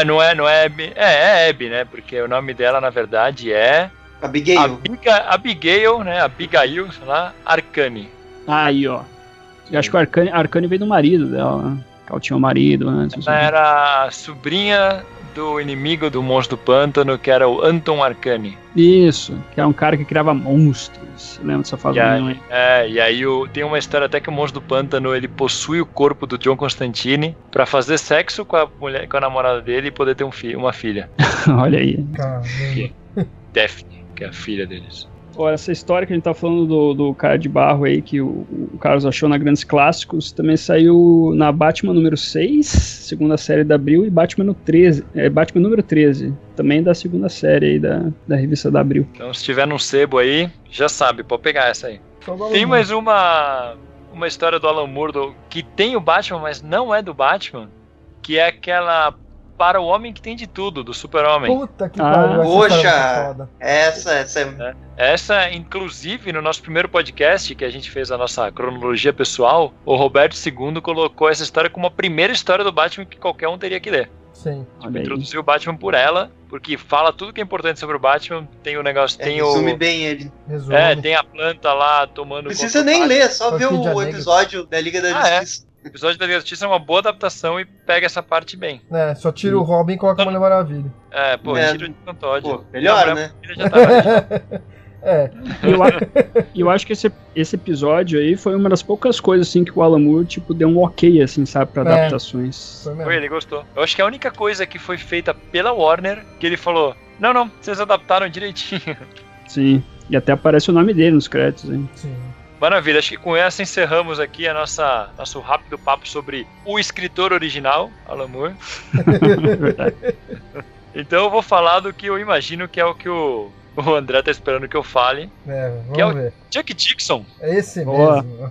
Não é Abby. É Abby, né? Porque o nome dela, na verdade, é... Abigail. Abigail, né? Abigail, sei lá, Arcane. Aí, ó. Eu acho que o Arcane veio do marido dela, né? Ela tinha um marido antes. Ela era a sobrinha do inimigo do Monstro do Pântano, que era o Anton Arcane. Isso, que era um cara que criava monstros. Lembra dessa fase? E aí tem uma história até que o Monstro do Pântano, ele possui o corpo do John Constantine pra fazer sexo com a namorada dele e poder ter uma filha. Olha aí. Daphne, que é a filha deles. Olha, essa história que a gente tá falando do Cara de Barro aí, que o Carlos achou na Grandes Clássicos, também saiu na Batman número 6, segunda série da Abril, e Batman número 13, também da segunda série aí da revista da Abril. Então, se tiver num sebo aí, já sabe, pode pegar essa aí. Tem mais uma história do Alan Moore que tem o Batman, mas não é do Batman, que é aquela... Para o Homem que Tem de Tudo, do Super-Homem. Puta que pariu. Poxa, essa, inclusive, no nosso primeiro podcast, que a gente fez a nossa cronologia pessoal, o Roberto II colocou essa história como a primeira história do Batman que qualquer um teria que ler. Sim. Introduziu o Batman por ela, porque fala tudo que é importante sobre o Batman. Tem o negócio, resume bem ele. Tem a planta lá tomando... Não precisa nem ler, só ver o episódio da Liga da Justiça. O episódio da Liga da Justiça é uma boa adaptação e pega essa parte bem. Só tira o Robin e coloca a Mulher Maravilha. Tira o Antódio. Melhor, né? Já tá E eu acho que esse episódio aí foi uma das poucas coisas, assim, que o Alan Moore, tipo, deu um ok, assim, sabe, pra adaptações. Foi, ele gostou. Eu acho que a única coisa que foi feita pela Warner, que ele falou, não, vocês adaptaram direitinho. Sim, e até aparece o nome dele nos créditos, hein. Sim. Maravilha, acho que com essa encerramos aqui nosso rápido papo sobre o escritor original, Alan Moore. Verdade. Então eu vou falar do que eu imagino que é o que o André tá esperando que eu fale. Vamos ver. Chuck Dixon. É esse Boa. mesmo.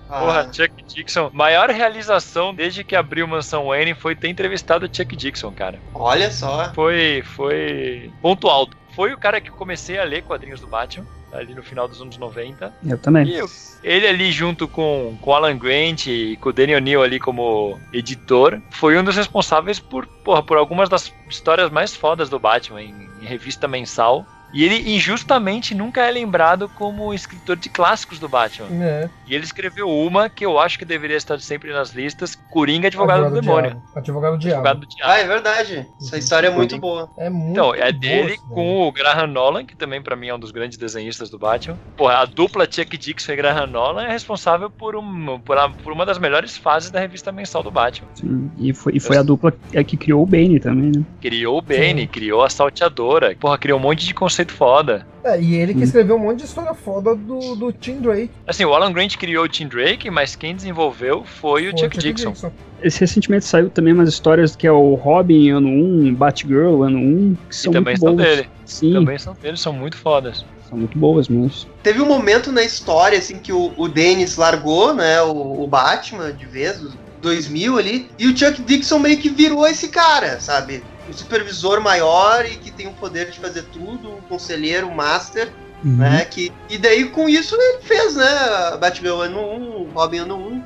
Porra, Chuck Dixon. Maior realização desde que abriu Mansão Wayne foi ter entrevistado o Chuck Dixon, cara. Olha só. Foi ponto alto. Foi o cara que comecei a ler quadrinhos do Batman, ali no final dos anos 90. Eu também. E ele ali junto com o Alan Grant e com o Danny O'Neill ali como editor, foi um dos responsáveis por algumas das histórias mais fodas do Batman em revista mensal. E ele injustamente nunca é lembrado como escritor de clássicos do Batman. E ele escreveu uma que eu acho que deveria estar sempre nas listas, Coringa, Advogado do Demônio. Advogado do Diabo. Ah, é verdade. Essa história é muito boa. É muito Então, é boa, dele com o Graham Nolan, que também pra mim é um dos grandes desenhistas do Batman. Porra, a dupla Chuck Dixon e Graham Nolan é responsável por uma das melhores fases da revista mensal do Batman. Sim, e foi a dupla que criou o Bane também, né? Criou o Bane, criou a Salteadora, criou um monte de conceito foda. E ele que escreveu um monte de história foda do Tim Drake. Assim, o Alan Grant criou o Tim Drake, mas quem desenvolveu foi o Chuck Dixon. Esse recentemente saiu também umas histórias que é o Robin ano 1, Batgirl ano 1, que são muito boas. Dele. Sim. Também são dele, são muito fodas. São muito boas mesmo. Teve um momento na história, assim, que o Dennis largou, né, o Batman de vez, 2000 ali, e o Chuck Dixon meio que virou esse cara, sabe? O supervisor maior e que tem o poder de fazer tudo, o conselheiro, o master, né? E daí com isso ele fez, né? Batgirl ano 1, Robin ano 1.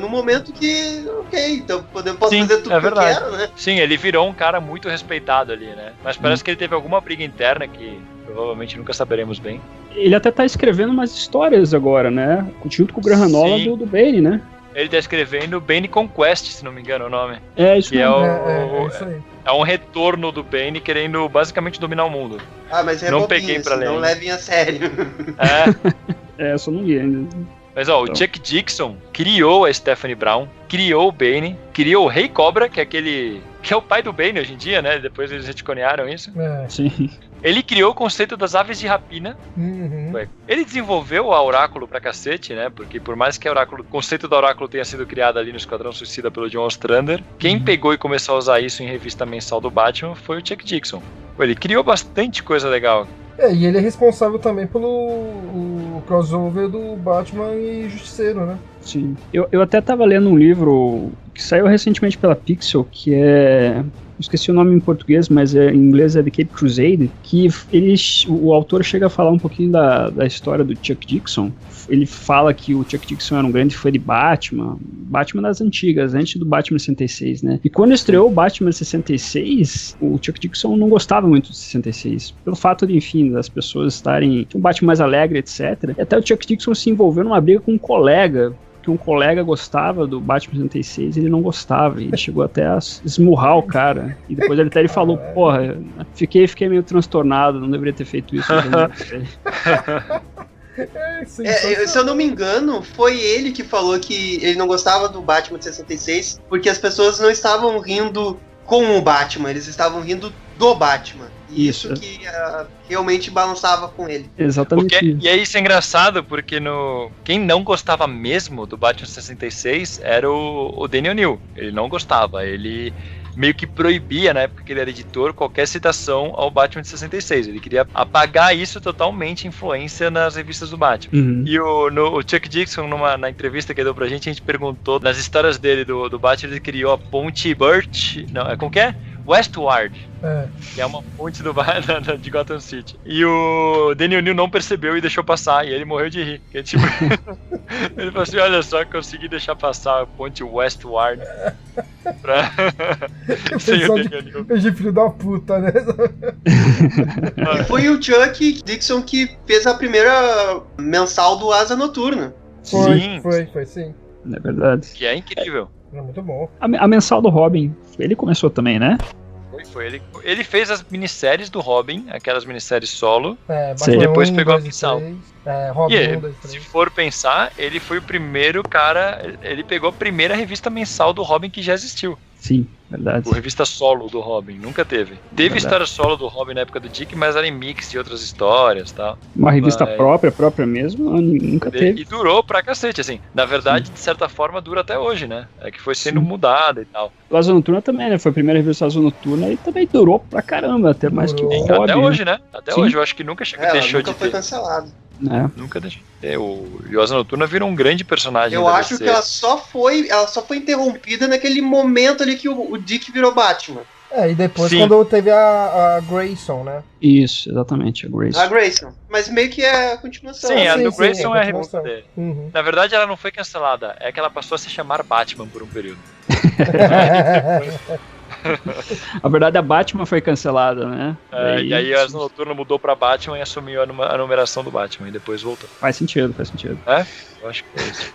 No momento que, então posso fazer tudo que eu quero, né? Sim, ele virou um cara muito respeitado ali, né? Mas parece que ele teve alguma briga interna que provavelmente nunca saberemos bem. Ele até tá escrevendo umas histórias agora, né? Junto com o Graham Nolan do Bane, né? Ele tá escrevendo Bane Conquest, se não me engano o nome. É isso mesmo. É isso aí. É um retorno do Bane querendo basicamente dominar o mundo. Mas é não bobinho, peguei pra ler. Não levem a sério. Eu só não li ainda. Mas o Chuck Dixon criou a Stephanie Brown, criou o Bane, criou o Rei Cobra, que é aquele... que é o pai do Bane hoje em dia, né? Depois eles retconearam isso. Sim. Ele criou o conceito das aves de rapina. Ele desenvolveu a Oráculo pra cacete, né? Porque por mais que o conceito da Oráculo tenha sido criado ali no Esquadrão Suicida pelo John Ostrander, quem pegou e começou a usar isso em revista mensal do Batman foi o Chuck Dixon. Ele criou bastante coisa legal. E ele é responsável também o crossover do Batman e Justiceiro, né? Sim. Eu até tava lendo um livro que saiu recentemente pela Pixel, que é... esqueci o nome em português, mas em inglês é The Cape Crusade, que o autor chega a falar um pouquinho da história do Chuck Dixon. Ele fala que o Chuck Dixon era um grande fã de Batman das antigas, antes do Batman 66, né? E quando estreou o Batman 66, o Chuck Dixon não gostava muito de 66, pelo fato de, enfim, das pessoas estarem um Batman mais alegre, etc. E até o Chuck Dixon se envolveu numa briga com um colega, que um colega gostava do Batman 66 e ele não gostava, e ele chegou até a esmurrar o cara, e depois ele falou, porra, fiquei meio transtornado, não deveria ter feito isso. Se eu não me engano, foi ele que falou que ele não gostava do Batman de 66 porque as pessoas não estavam rindo com o Batman, eles estavam rindo do Batman. Isso que realmente balançava com ele. Exatamente. E aí isso é engraçado, porque quem não gostava mesmo do Batman 66 era o Danny O'Neill. Ele não gostava, ele meio que proibia, na época que ele era editor, qualquer citação ao Batman de 66. Ele queria apagar isso totalmente, influência nas revistas do Batman. E o Chuck Dixon, na entrevista que ele deu pra gente, a gente perguntou, nas histórias dele do Batman, ele criou a ponte Burt, como que é? Westward, que é uma ponte de Gotham City. E o Danny O'Neill não percebeu e deixou passar, e ele morreu de rir. Que, tipo, ele falou assim, olha só, consegui deixar passar a ponte Westward pra... sem o Danny O'Neill. De filho da puta, né? E foi o Chuck Dixon que fez a primeira mensal do Asa Noturna. Foi, sim. É verdade. Que é incrível. É muito bom. A mensal do Robin, ele começou também, né? Foi. Ele fez as minisséries do Robin, aquelas minisséries solo. Sim. Depois pegou a 1, 2 e mensal. 3. Robin E 1, 2, se 3. for pensar, ele foi o primeiro cara. Ele pegou a primeira revista mensal do Robin que já existiu. Sim, verdade. A revista solo do Robin, nunca teve. Teve história solo do Robin na época do Dick, mas era em mix de outras histórias e tal. Uma revista própria mesmo, nunca teve. E durou pra cacete, assim. Na verdade, de certa forma, dura até hoje, né? É que foi sendo mudada e tal. O Asa Noturna também, né? Foi a primeira revista Asa Noturna e também durou pra caramba, até mais que o Robin. Até hoje, né? Até Sim. hoje, eu acho que nunca deixou nunca de foi ter. cancelado. Nunca deixou. O Asa Noturna virou um grande personagem. Eu da acho DC. que ela só foi interrompida naquele momento ali que o Dick virou Batman. E depois Sim. quando teve a Grayson, né? Isso, exatamente, a Grayson. A Grayson. Mas meio que é a continuação. Sim, a do sim, Grayson é a continuação. revista dele. Uhum. Na verdade, ela não foi cancelada. É que ela passou a se chamar Batman por um período. A verdade, a Batman foi cancelada, né? E aí a Asa Noturna mudou pra Batman e assumiu a numeração do Batman. E depois voltou. Faz sentido. Eu acho que é isso.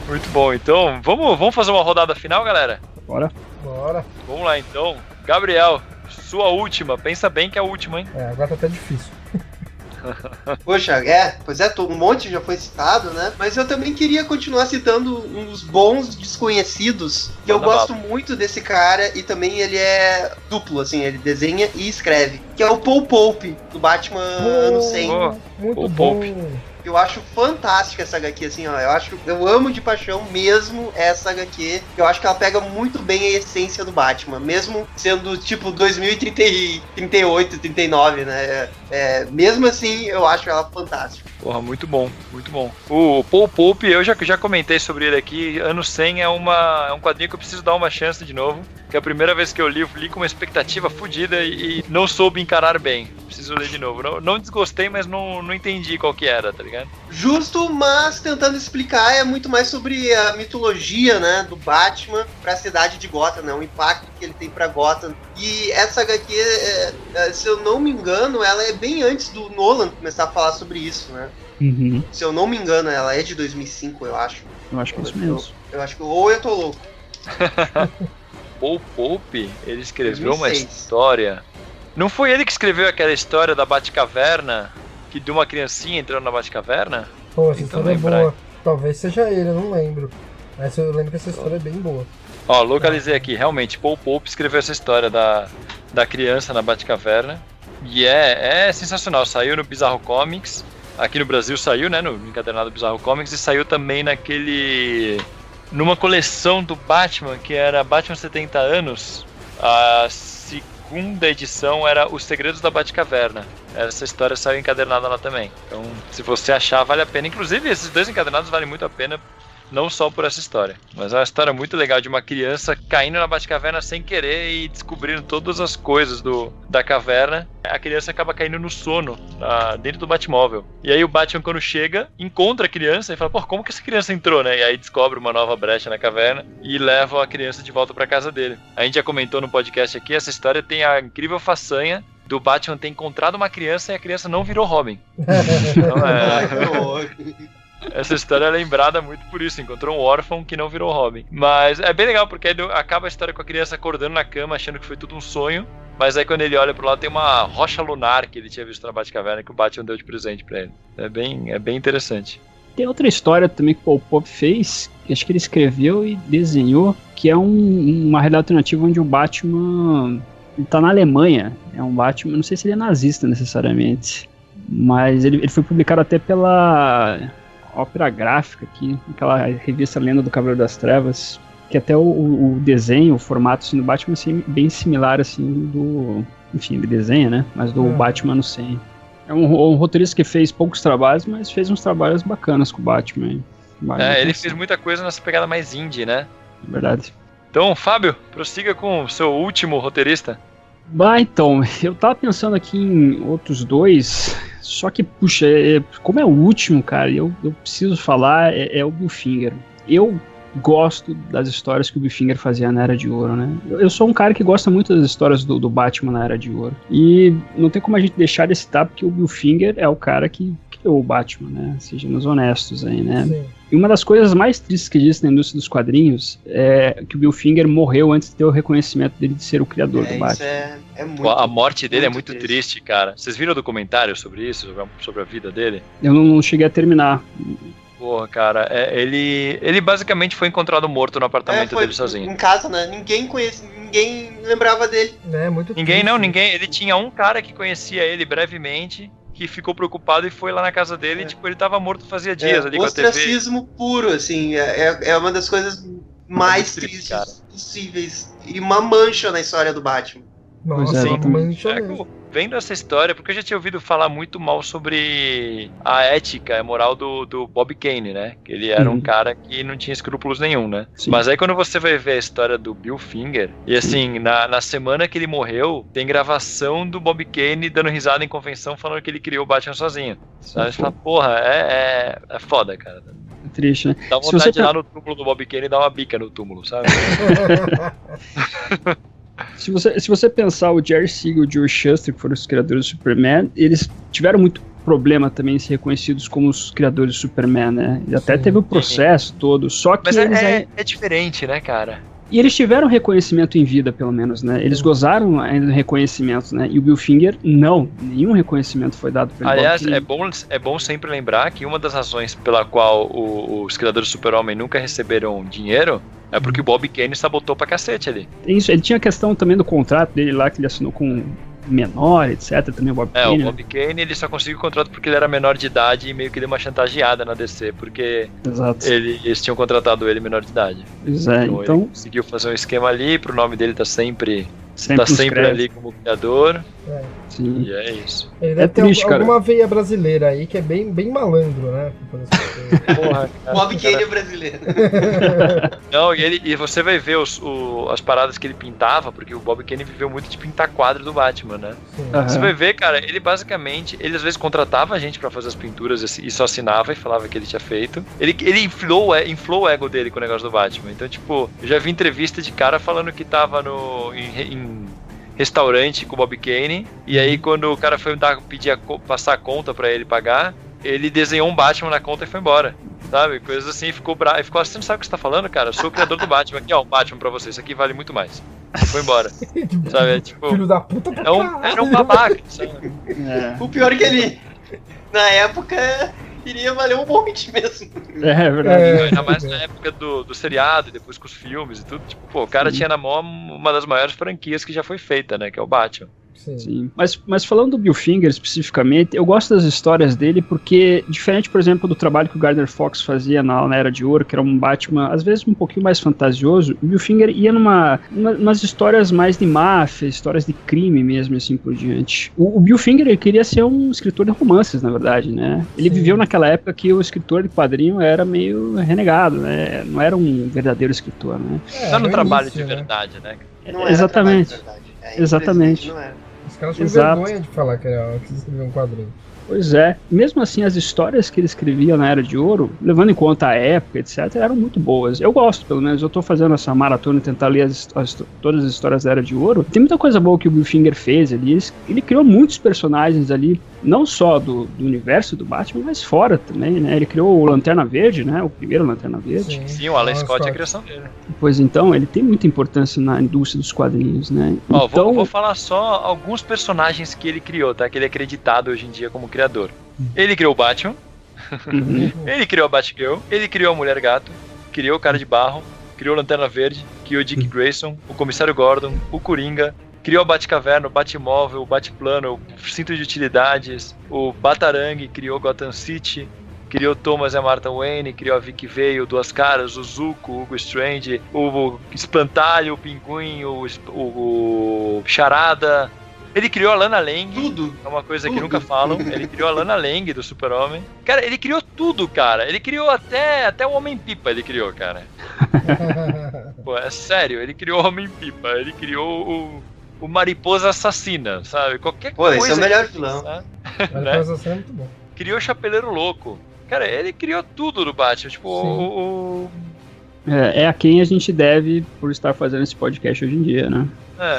Muito bom, então vamos fazer uma rodada final, galera? Bora. Bora. Vamos lá, então. Gabriel, sua última. Pensa bem que é a última, hein? Agora tá até difícil. Poxa, um monte já foi citado, né? Mas eu também queria continuar citando uns bons desconhecidos, que eu gosto muito desse cara, e também ele é duplo, assim, ele desenha e escreve, que é o Paul Pope, do Batman ano 100. Muito O bom. Eu acho fantástica essa HQ, assim, ó. Eu amo de paixão mesmo essa HQ. Eu acho que ela pega muito bem a essência do Batman, mesmo sendo tipo 2038, 39, né? Mesmo assim, eu acho ela fantástica. Porra, muito bom, muito bom. O Paul Pope, eu já comentei sobre ele aqui. Ano 100 é um quadrinho que eu preciso dar uma chance de novo. Que é a primeira vez que eu li com uma expectativa fodida e não soube encarar bem. Preciso ler de novo. Não desgostei, mas não entendi qual que era, tá ligado? Justo, mas tentando explicar, é muito mais sobre a mitologia, né, do Batman pra cidade de Gotham, né, o impacto que ele tem pra Gotham. E essa HQ, se eu não me engano, ela é bem antes do Nolan começar a falar sobre isso, né? Uhum. Se eu não me engano, ela é de 2005, eu acho. Eu acho que é isso mesmo. Eu acho que ou eu tô louco. Paul Pope, ele escreveu 2006. uma história. Não foi ele que escreveu aquela história da Batcaverna? Que de uma criancinha entrando na Batcaverna? Pô, essa Então história é lembrar. boa. Talvez seja ele, eu não lembro. Mas eu lembro que essa história é bem boa. Ó, localizei aqui, realmente, Paul Pope escreveu essa história da criança na Batcaverna. E é sensacional, saiu no Bizarro Comics. Aqui no Brasil saiu, né, no encadernado Bizarro Comics. E saiu também numa coleção do Batman, que era Batman 70 anos. A segunda edição era Os Segredos da Batcaverna. Essa história saiu encadernada lá também. Então, se você achar, vale a pena. Inclusive, esses dois encadernados valem muito a pena, não só por essa história. Mas é uma história muito legal de uma criança caindo na Batcaverna sem querer e descobrindo todas as coisas da caverna. A criança acaba caindo no sono, dentro do Batmóvel. E aí o Batman, quando chega, encontra a criança e fala, pô, como que essa criança entrou, né? E aí descobre uma nova brecha na caverna e leva a criança de volta pra casa dele. A gente já comentou no podcast aqui, essa história tem a incrível façanha do Batman ter encontrado uma criança e a criança não virou Robin. Então, essa história é lembrada muito por isso, encontrou um órfão que não virou Robin. Mas é bem legal, porque aí acaba a história com a criança acordando na cama, achando que foi tudo um sonho. Mas aí quando ele olha pro lado tem uma rocha lunar que ele tinha visto na Batcaverna que o Batman deu de presente pra ele. É bem interessante. Tem outra história também que o Paul Pope fez, que acho que ele escreveu e desenhou, que é uma realidade alternativa onde o Batman ele tá na Alemanha. É um Batman, não sei se ele é nazista necessariamente, mas ele foi publicado até pela Ópera Gráfica aqui, aquela revista Lenda do Cavaleiro das Trevas, que até o desenho, o formato assim, do Batman assim, bem similar assim enfim, ele desenha, né, mas do Batman no 100. É um roteirista que fez poucos trabalhos, mas fez uns trabalhos bacanas com o Batman. Ele fez muita coisa nessa pegada mais indie, né? Verdade. Então, Fábio, prossiga com o seu último roteirista. Então, eu tava pensando aqui em outros dois, só que, puxa, como é o último, cara, eu preciso falar, é o Bill Finger. Eu gosto das histórias que o Bill Finger fazia na Era de Ouro, né? Eu sou um cara que gosta muito das histórias do Batman na Era de Ouro. E não tem como a gente deixar de citar, porque o Bill Finger é o cara que criou o Batman, né? Sejamos honestos aí, né? Sim. E uma das coisas mais tristes que existe na indústria dos quadrinhos é que o Bill Finger morreu antes de ter o reconhecimento dele de ser o criador do Batman. Isso é muito. A morte dele é muito triste. triste, cara. Vocês viram o documentário sobre isso? Sobre a vida dele? Eu não cheguei a terminar. Porra, cara, ele basicamente foi encontrado morto no apartamento Foi dele sozinho. em casa, né? Ninguém conhecia, ninguém lembrava dele. Muito Ninguém, triste. ninguém. Ele tinha um cara que conhecia ele brevemente, que ficou preocupado e foi lá na casa dele e, tipo, ele tava morto fazia dias ali com a TV. Ostracismo puro, assim, é uma das coisas mais muito triste, tristes cara. possíveis. E uma mancha na história do Batman. Nossa, Pois é, uma mancha mesmo. Vendo essa história, porque eu já tinha ouvido falar muito mal sobre a ética, a moral do Bob Kane, né? Que ele era um cara que não tinha escrúpulos nenhum, né? Sim. Mas aí quando você vai ver a história do Bill Finger, e assim, na semana que ele morreu, tem gravação do Bob Kane dando risada em convenção falando que ele criou o Batman sozinho. Sabe? Você fala, porra, é foda, cara. É triste, né? Dá Se vontade você de ir lá no túmulo do Bob Kane e dar uma bica no túmulo, sabe? Se você pensar o Jerry Siegel e o Joe Shuster, que foram os criadores do Superman, eles tiveram muito problema também em ser reconhecidos como os criadores do Superman, né? E até teve o processo todo, só que Mas eles é diferente, né, cara? E eles tiveram reconhecimento em vida, pelo menos, né? Eles gozaram ainda de reconhecimento, né? E o Bill Finger, não. Nenhum reconhecimento foi dado pra ele. Aliás, é bom sempre lembrar que uma das razões pela qual os criadores do Super-Homem nunca receberam dinheiro é porque o Bob Kane sabotou pra cacete ali. Isso, ele tinha a questão também do contrato dele lá, que ele assinou com menor, etc. Também o Bob Kane. O Bob Kane, ele só conseguiu o contrato porque ele era menor de idade e meio que deu uma chantageada na DC, porque Exato. eles tinham contratado ele menor de idade. Pois é, então ele conseguiu fazer um esquema ali, pro nome dele tá sempre nos créditos. ali como criador, Sim. e é isso. Ele deve ter triste, cara. alguma veia brasileira aí que é bem malandro, né? pra fazer essas coisas. Porra, cara. Bob Kane é brasileiro. Não, e você vai ver as paradas que ele pintava, porque o Bob Kane viveu muito de pintar quadro do Batman, né? Sim. Aham. Você vai ver, cara, ele basicamente, ele às vezes contratava a gente pra fazer as pinturas e só assinava e falava que ele tinha feito. Ele inflou o ego dele com o negócio do Batman. Então, tipo, eu já vi entrevista de cara falando que tava em restaurante com o Bob Kane, e aí quando o cara foi passar a conta pra ele pagar, ele desenhou um Batman na conta e foi embora. Sabe? Coisas assim, ficou bravo. E ficou assim, não sabe o que você tá falando, cara? Eu sou o criador do Batman. Aqui, ó, um Batman pra você. Isso aqui vale muito mais. Foi embora. Sabe? É tipo. Filho da puta pra caralho. Era um babaca, sabe? O pior é que ele, na época, iria valer um monte mesmo. É verdade. Ainda mais na época do seriado e depois com os filmes e tudo. Tipo, pô, o cara tinha na mão uma das maiores franquias que já foi feita, né? Que é o Batman. Sim. Sim. Mas falando do Bill Finger especificamente, eu gosto das histórias dele porque, diferente, por exemplo, do trabalho que o Gardner Fox fazia na Era de Ouro, que era um Batman, às vezes, um pouquinho mais fantasioso, o Bill Finger ia umas histórias mais de máfia, histórias de crime mesmo, assim por diante. O Bill Finger, ele queria ser um escritor de romances, na verdade, né? Ele viveu naquela época que o escritor de quadrinho era meio renegado, né? Não era um verdadeiro escritor, né? Não era um no trabalho início, de né? verdade, né? Não era Exatamente. trabalho de verdade. Exatamente. Não era. Os caras tinham Exato. vergonha de falar que eles escreviam um quadrinho. Pois é. Mesmo assim, as histórias que ele escrevia na Era de Ouro, levando em conta a época, etc., eram muito boas. Eu gosto, pelo menos. Eu tô fazendo essa maratona e tentar ler todas as histórias da Era de Ouro. Tem muita coisa boa que o Bill Finger fez ali. Ele criou muitos personagens ali, não só do universo do Batman, mas fora também, né? Ele criou o Lanterna Verde, né? O primeiro Lanterna Verde. Sim, o Alan Scott é a criação dele. Pois então, ele tem muita importância na indústria dos quadrinhos, né? Ó, Então, vou falar só alguns personagens que ele criou, tá? Que ele é acreditado hoje em dia como criador. Ele criou o Batman, uhum. ele criou a Batgirl, ele criou a Mulher Gato, criou o Cara de Barro, criou o Lanterna Verde, criou o Dick Grayson, o Comissário Gordon, o Coringa, criou a Batcaverna, o Batmóvel, o Batplano, o Cinto de Utilidades, o Batarangue, criou Gotham City, criou Thomas e a Martha Wayne, criou a Vicky Vale, o Duas Caras, o Zuko, o Hugo Strange, o Espantalho, o Pinguim, o Charada. Ele criou a Lana Lang. Tudo. É uma coisa que nunca falam. Ele criou a Lana Lang do Super-Homem. Cara, ele criou tudo, cara. Ele criou até o Homem-Pipa, ele criou, cara. Pô, é sério, ele criou o Homem-Pipa. Ele criou o Mariposa Assassina, sabe? Qualquer Pô, coisa. esse é o melhor que vilão. pensar, Mas né? coisa assim é muito bom. Criou o Chapeleiro Louco. Cara, ele criou tudo do Batman. Tipo, É a quem a gente deve por estar fazendo esse podcast hoje em dia, né?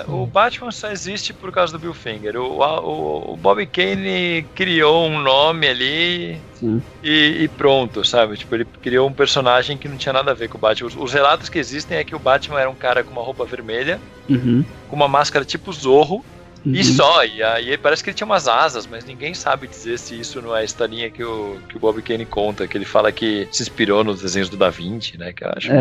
o Batman só existe por causa do Bill Finger. O Bob Kane criou um nome ali Sim. e pronto, sabe? Tipo, ele criou um personagem que não tinha nada a ver com o Batman. Os relatos que existem é que o Batman era um cara com uma roupa vermelha, Uhum. com uma máscara tipo Zorro, Uhum. e só. E aí parece que ele tinha umas asas, mas ninguém sabe dizer se isso não é a historinha que o Bob Kane conta, que ele fala que se inspirou nos desenhos do Da Vinci, né? Que eu acho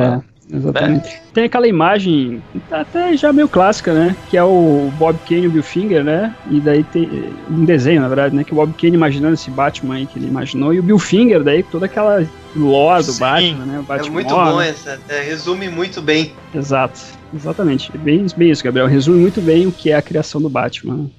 Exatamente. Tem aquela imagem, até já meio clássica, né? Que é o Bob Kane e o Bill Finger, né? E daí tem um desenho, na verdade, né? Que o Bob Kane imaginando esse Batman aí que ele imaginou, e o Bill Finger daí, toda aquela lore do Sim. Batman, né? O É Batman muito bom essa, resume muito bem. Exato, exatamente. Bem isso, Gabriel. Resume muito bem o que é a criação do Batman.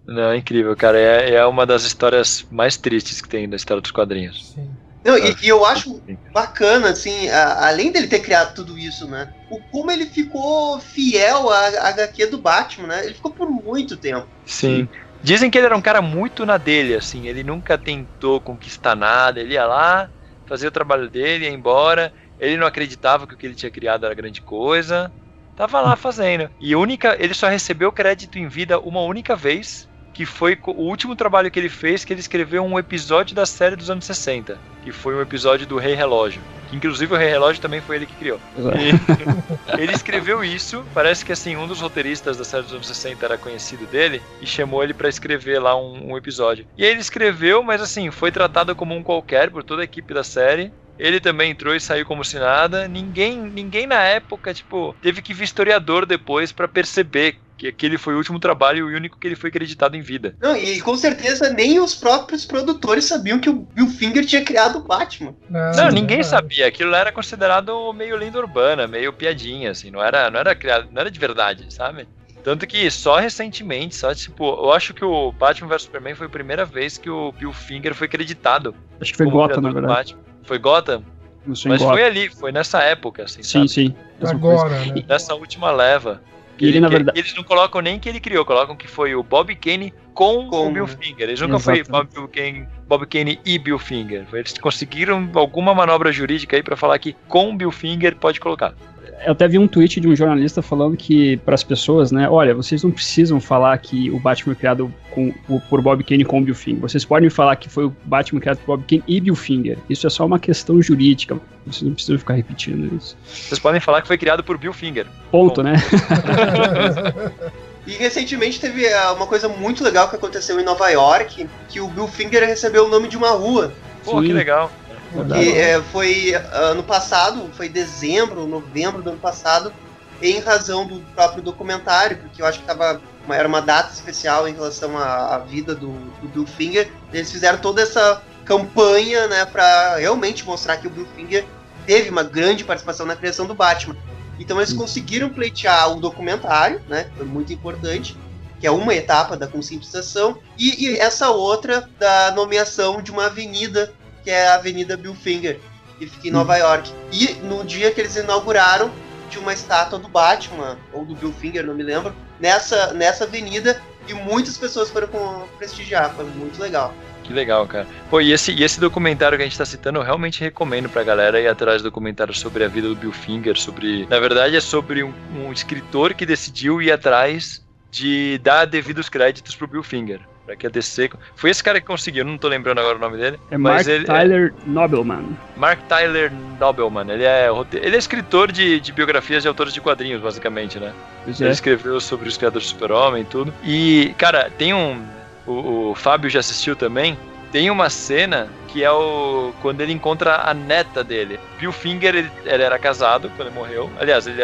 Não, é incrível, cara. É uma das histórias mais tristes que tem da história dos quadrinhos. Sim. Não, e eu acho bacana, assim, além dele ter criado tudo isso, né? Como ele ficou fiel à HQ do Batman, né? Ele ficou por muito tempo. Sim. Dizem que ele era um cara muito na dele, assim. Ele nunca tentou conquistar nada. Ele ia lá, fazia o trabalho dele, ia embora. Ele não acreditava que o que ele tinha criado era grande coisa. Tava lá fazendo. E ele só recebeu crédito em vida uma única vez, que foi o último trabalho que ele fez, que ele escreveu um episódio da série dos anos 60, que foi um episódio do Rei Relógio, que inclusive o Rei Relógio também foi ele que criou. E ele escreveu isso, parece que assim, um dos roteiristas da série dos anos 60 era conhecido dele, e chamou ele pra escrever lá um episódio. E aí ele escreveu, mas assim, foi tratado como um qualquer por toda a equipe da série. Ele também entrou e saiu como se nada. Ninguém na época, tipo, teve que vir historiador depois pra perceber que aquele foi o último trabalho e o único que ele foi acreditado em vida. Não, e com certeza nem os próprios produtores sabiam que o Bill Finger tinha criado o Batman. Não, ninguém sabia. Aquilo era considerado meio lenda urbana, meio piadinha, assim. Não era criado, não era de verdade, sabe? Tanto que só recentemente, eu acho que o Batman vs Superman foi a primeira vez que o Bill Finger foi acreditado. Acho que foi Gotham, na verdade. Batman. Foi Gotham? Mas foi ali, foi nessa época, assim, sim, sabe? Sim. Agora, né? Nessa última leva. Na verdade... Eles não colocam nem que ele criou, colocam que foi o Bob Kane com o Bill Finger. Eles nunca foi Bob Kane e Bill Finger. Eles conseguiram alguma manobra jurídica aí pra falar que com Bill Finger pode colocar. Eu até vi um tweet de um jornalista falando que, para as pessoas, né, olha, vocês não precisam falar que o Batman foi criado por Bob Kane com Bill Finger. Vocês podem falar que foi o Batman criado por Bob Kane e Bill Finger. Isso é só uma questão jurídica. Vocês não precisam ficar repetindo isso. Vocês podem falar que foi criado por Bill Finger. Ponto, né? E recentemente teve uma coisa muito legal que aconteceu em Nova York, que o Bill Finger recebeu o nome de uma rua. Pô, que legal. Que foi ano passado, foi dezembro, novembro do ano passado, em razão do próprio documentário, porque eu acho que era uma data especial em relação à vida do Bill Finger. Eles fizeram toda essa campanha, né, pra realmente mostrar que o Bill Finger teve uma grande participação na criação do Batman. Então eles conseguiram pleitear o documentário, né, que foi muito importante, que é uma etapa da conscientização, e essa outra da nomeação de uma avenida, que é a Avenida Bill Finger, que fica em Nova York. E no dia que eles inauguraram, tinha uma estátua do Batman, ou do Bill Finger, não me lembro, nessa avenida, e muitas pessoas foram prestigiar, foi muito legal. Que legal, cara. Pô, e esse documentário que a gente tá citando, eu realmente recomendo pra galera ir atrás do documentário sobre a vida do Bill Finger, na verdade é sobre um escritor que decidiu ir atrás de dar devidos créditos pro Bill Finger. Pra que a DC... Foi esse cara que conseguiu, não tô lembrando agora o nome dele. É Mark Tyler Nobelman. Mark Tyler Nobelman. Ele é escritor de biografias de autores de quadrinhos, basicamente, né? Ele escreveu sobre os criadores do Super-Homem e tudo. E, cara, tem o Fábio já assistiu também. Tem uma cena que é quando ele encontra a neta dele. Bill Finger, ele era casado quando ele morreu. Aliás, ele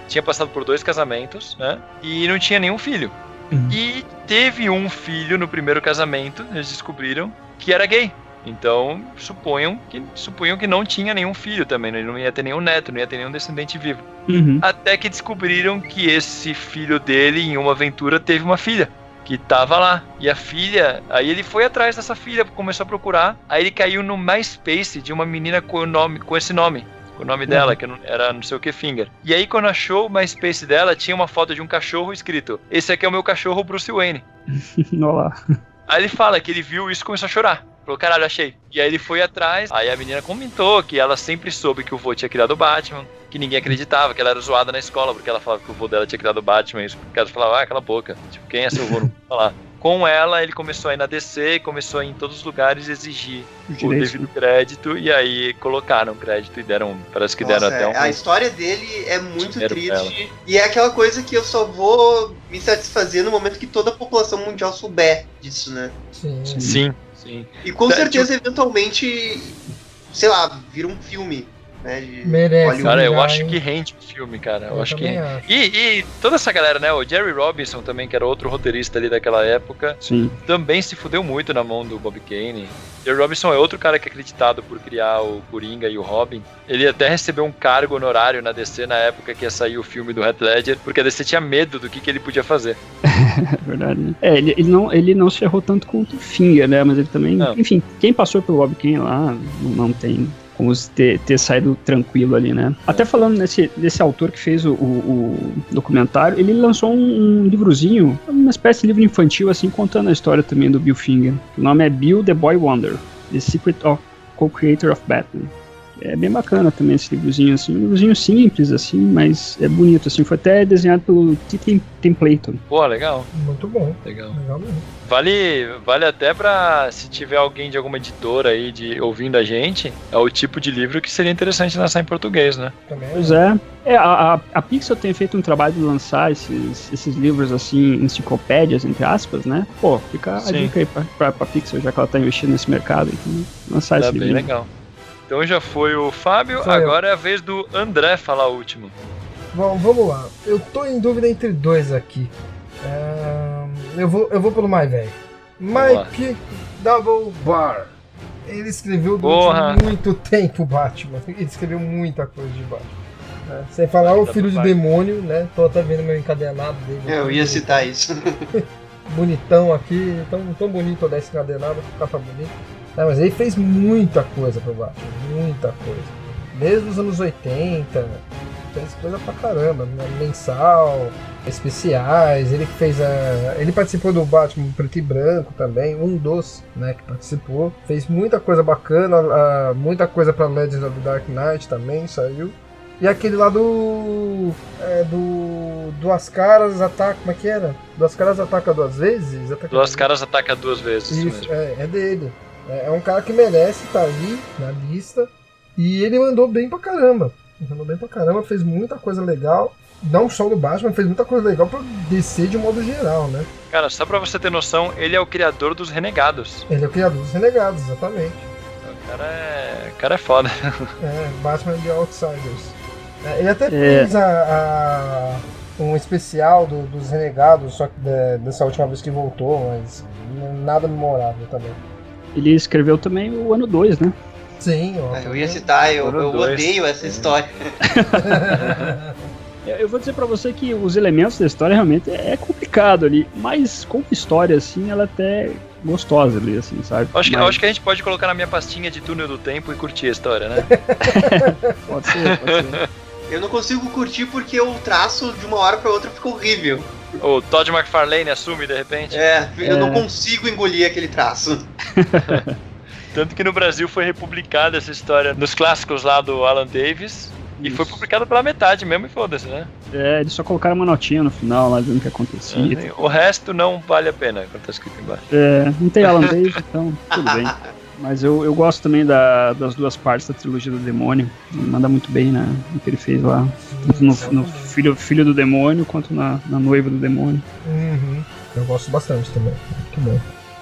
tinha passado por 2 casamentos, né? E não tinha nenhum filho. E teve um filho no primeiro casamento, eles descobriram que era gay. Então, supunham que não tinha nenhum filho também, ele não ia ter nenhum neto, não ia ter nenhum descendente vivo. Até que descobriram que esse filho dele, em uma aventura, teve uma filha, que tava lá. E a filha, aí ele foi atrás dessa filha, começou a procurar, aí ele caiu no MySpace de uma menina com esse nome. o nome dela, que era não sei o que Finger. E aí, quando achou o MySpace dela, tinha uma foto de um cachorro escrito: esse aqui é o meu cachorro Bruce Wayne. Olha lá. Aí ele fala que ele viu isso e começou a chorar. Falou, caralho, achei. E aí ele foi atrás, aí a menina comentou que ela sempre soube que o vô tinha criado o Batman, que ninguém acreditava, que ela era zoada na escola, porque ela falava que o vô dela tinha criado o Batman, e os caras falavam, cala a boca, tipo, quem é seu vô? Não vou falar. Com ela, ele começou a ir na DC e começou a ir em todos os lugares exigir o devido crédito, e aí colocaram crédito e deram, parece que deram até A história dele é muito triste, ela. e é aquela coisa que eu só vou me satisfazer no momento que toda a população mundial souber disso, né? Sim. E com certeza, eventualmente, sei lá, vira um filme, né? Merece. Cara, eu acho que rende o filme, cara. Eu acho que rende. E toda essa galera, né? O Jerry Robinson também, que era outro roteirista ali daquela época, também se fudeu muito na mão do Bob Kane. Jerry Robinson é outro cara que é acreditado por criar o Coringa e o Robin. Ele até recebeu um cargo honorário na DC na época que ia sair o filme do Heath Ledger, porque a DC tinha medo do que ele podia fazer. É verdade, né? Ele não se errou tanto quanto o Finger, né? Mas ele também... Não. Enfim, quem passou pelo Bob Kane lá não tem como ter saído tranquilo ali, né? Até falando desse autor que fez o documentário, ele lançou um livrozinho, uma espécie de livro infantil, assim, contando a história também do Bill Finger. O nome é Bill the Boy Wonder, The Secret of Co-Creator of Batman. É bem bacana também esse livrozinho, assim, um livrozinho simples, assim, mas é bonito, assim, foi até desenhado pelo T. Templeton. Pô, legal. Muito bom. Legal mesmo. Vale até pra, se tiver alguém de alguma editora aí ouvindo a gente, é o tipo de livro que seria interessante lançar em português, né? Também pois é. A Pixar tem feito um trabalho de lançar esses livros, assim, enciclopédias, entre aspas, né? Pô, fica a dica aí pra Pixar, já que ela tá investindo nesse mercado, então lançar esse livro. Bem legal. Então já foi o Fábio, agora é a vez do André falar o último. Bom, vamos lá. Eu tô em dúvida entre dois aqui. Eu vou pelo mais velho. Mike Double Bar. Ele escreveu durante muito tempo Batman. Ele escreveu muita coisa de Batman. Sem falar o Filho de Demônio, né? Tô até vendo meu encadenado dele. Eu ia citar isso. Bonitão aqui, tão bonito desse encadenado, capa bonita. Mas ele fez muita coisa pro Batman, muita coisa. Desde os anos 80, fez coisa pra caramba, né? Mensal, especiais, ele participou do Batman preto e branco também, um dos, né, que participou. Fez muita coisa bacana, muita coisa pra Legends of the Dark Knight também, saiu. E aquele lá do Duas Caras Ataca, como é que era? Duas Caras Ataca duas vezes? Duas Caras Ataca duas vezes. Isso, é dele. É um cara que merece estar ali na lista. E ele mandou bem pra caramba. Fez muita coisa legal. Não só do Batman, fez muita coisa legal pra DC de modo geral, né? Cara, só pra você ter noção, ele é o criador dos Renegados. Ele é o criador dos Renegados, exatamente. O cara é foda. Batman The Outsiders. Ele até fez um especial dos Renegados, só que dessa última vez que voltou, mas nada memorável também. Ele escreveu também o ano 2, né? Sim, eu ia citar, eu odeio essa história. Eu vou dizer pra você que os elementos da história realmente é complicado ali, mas como história, assim, ela até gostosa ali, assim, sabe? Acho que a gente pode colocar na minha pastinha de túnel do tempo e curtir a história, né? Pode ser. Eu não consigo curtir porque o traço de uma hora pra outra fica horrível. O Todd McFarlane assume de repente? Eu não consigo engolir aquele traço. Tanto que no Brasil foi republicada essa história nos clássicos lá do Alan Davis. E foi publicado pela metade mesmo e foda-se, né? Eles só colocaram uma notinha no final lá dizendo o que acontecia. O resto não vale a pena, quando tá escrito embaixo. Não tem Alan Davis, então tudo bem. Mas eu gosto também das duas partes da trilogia do Demônio. Ele manda muito bem, né? O que ele fez lá. Tanto no filho do Demônio, quanto na noiva do Demônio. Uhum. Eu gosto bastante também. Muito bom.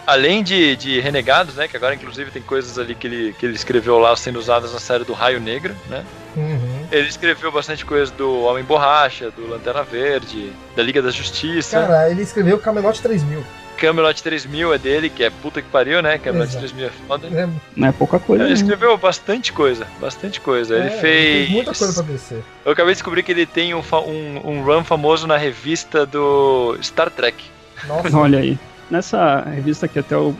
Além de Renegados, né? Que agora inclusive tem coisas ali que ele escreveu lá sendo usadas na série do Raio Negro, né? Uhum. Ele escreveu bastante coisa do Homem Borracha, do Lanterna Verde, da Liga da Justiça. Cara, ele escreveu Camelot 3000. Camelot 3000 é dele, que é puta que pariu, né? Camelot 3000 é foda. Não é pouca coisa. Ele escreveu bastante coisa. Ele fez muita coisa pra descer. Eu acabei de descobrir que ele tem um run famoso na revista do Star Trek. Nossa. Olha aí. Nessa revista que até o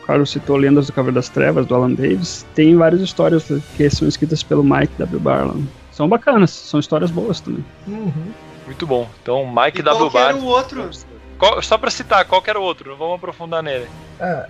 Carlos citou, Lendas do Cavaleiro das Trevas, do Alan Davis, tem várias histórias que são escritas pelo Mike W. Barlow. São bacanas, são histórias boas também. Muito bom. Então, Mike E W. qual que era Barlow. o outro? Só pra citar, qual que era o outro? Não vamos aprofundar nele.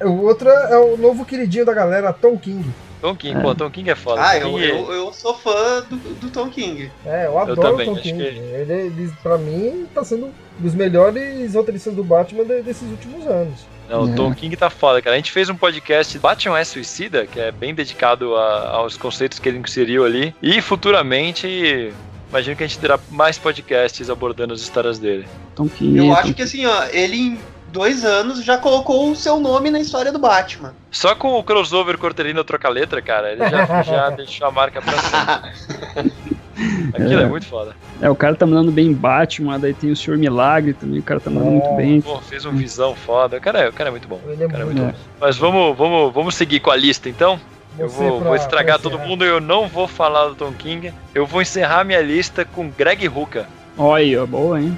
O outro é o novo queridinho da galera, Tom King. Tom King, pô, Tom King é foda. Ah, Tom King eu sou fã do Tom King. Eu adoro também, o Tom acho King. que- Ele, pra mim, tá sendo um dos melhores roteiristas do Batman desses últimos anos. Não, o Tom King tá foda, cara. A gente fez um podcast Batman é Suicida, que é bem dedicado aos conceitos que ele inseriu ali. E futuramente, imagino que a gente terá mais podcasts abordando as histórias dele. Tom King. Eu acho que assim, ó, ele em 2 anos já colocou o seu nome na história do Batman. Só com o crossover Cortelino troca-letra, cara, ele já deixou a marca pra sempre. Aquilo é muito foda. O cara tá mandando bem Batman, daí tem o Senhor Milagre também, o cara tá mandando muito bem. Pô, fez um visão foda. O cara é muito bom. Ele é Cara, muito bom. Mas vamos seguir com a lista, então? Eu Você vou pra estragar todo encerrar. mundo, eu não vou falar do Tom King. Eu vou encerrar minha lista com Greg Rucka. Olha, boa, hein?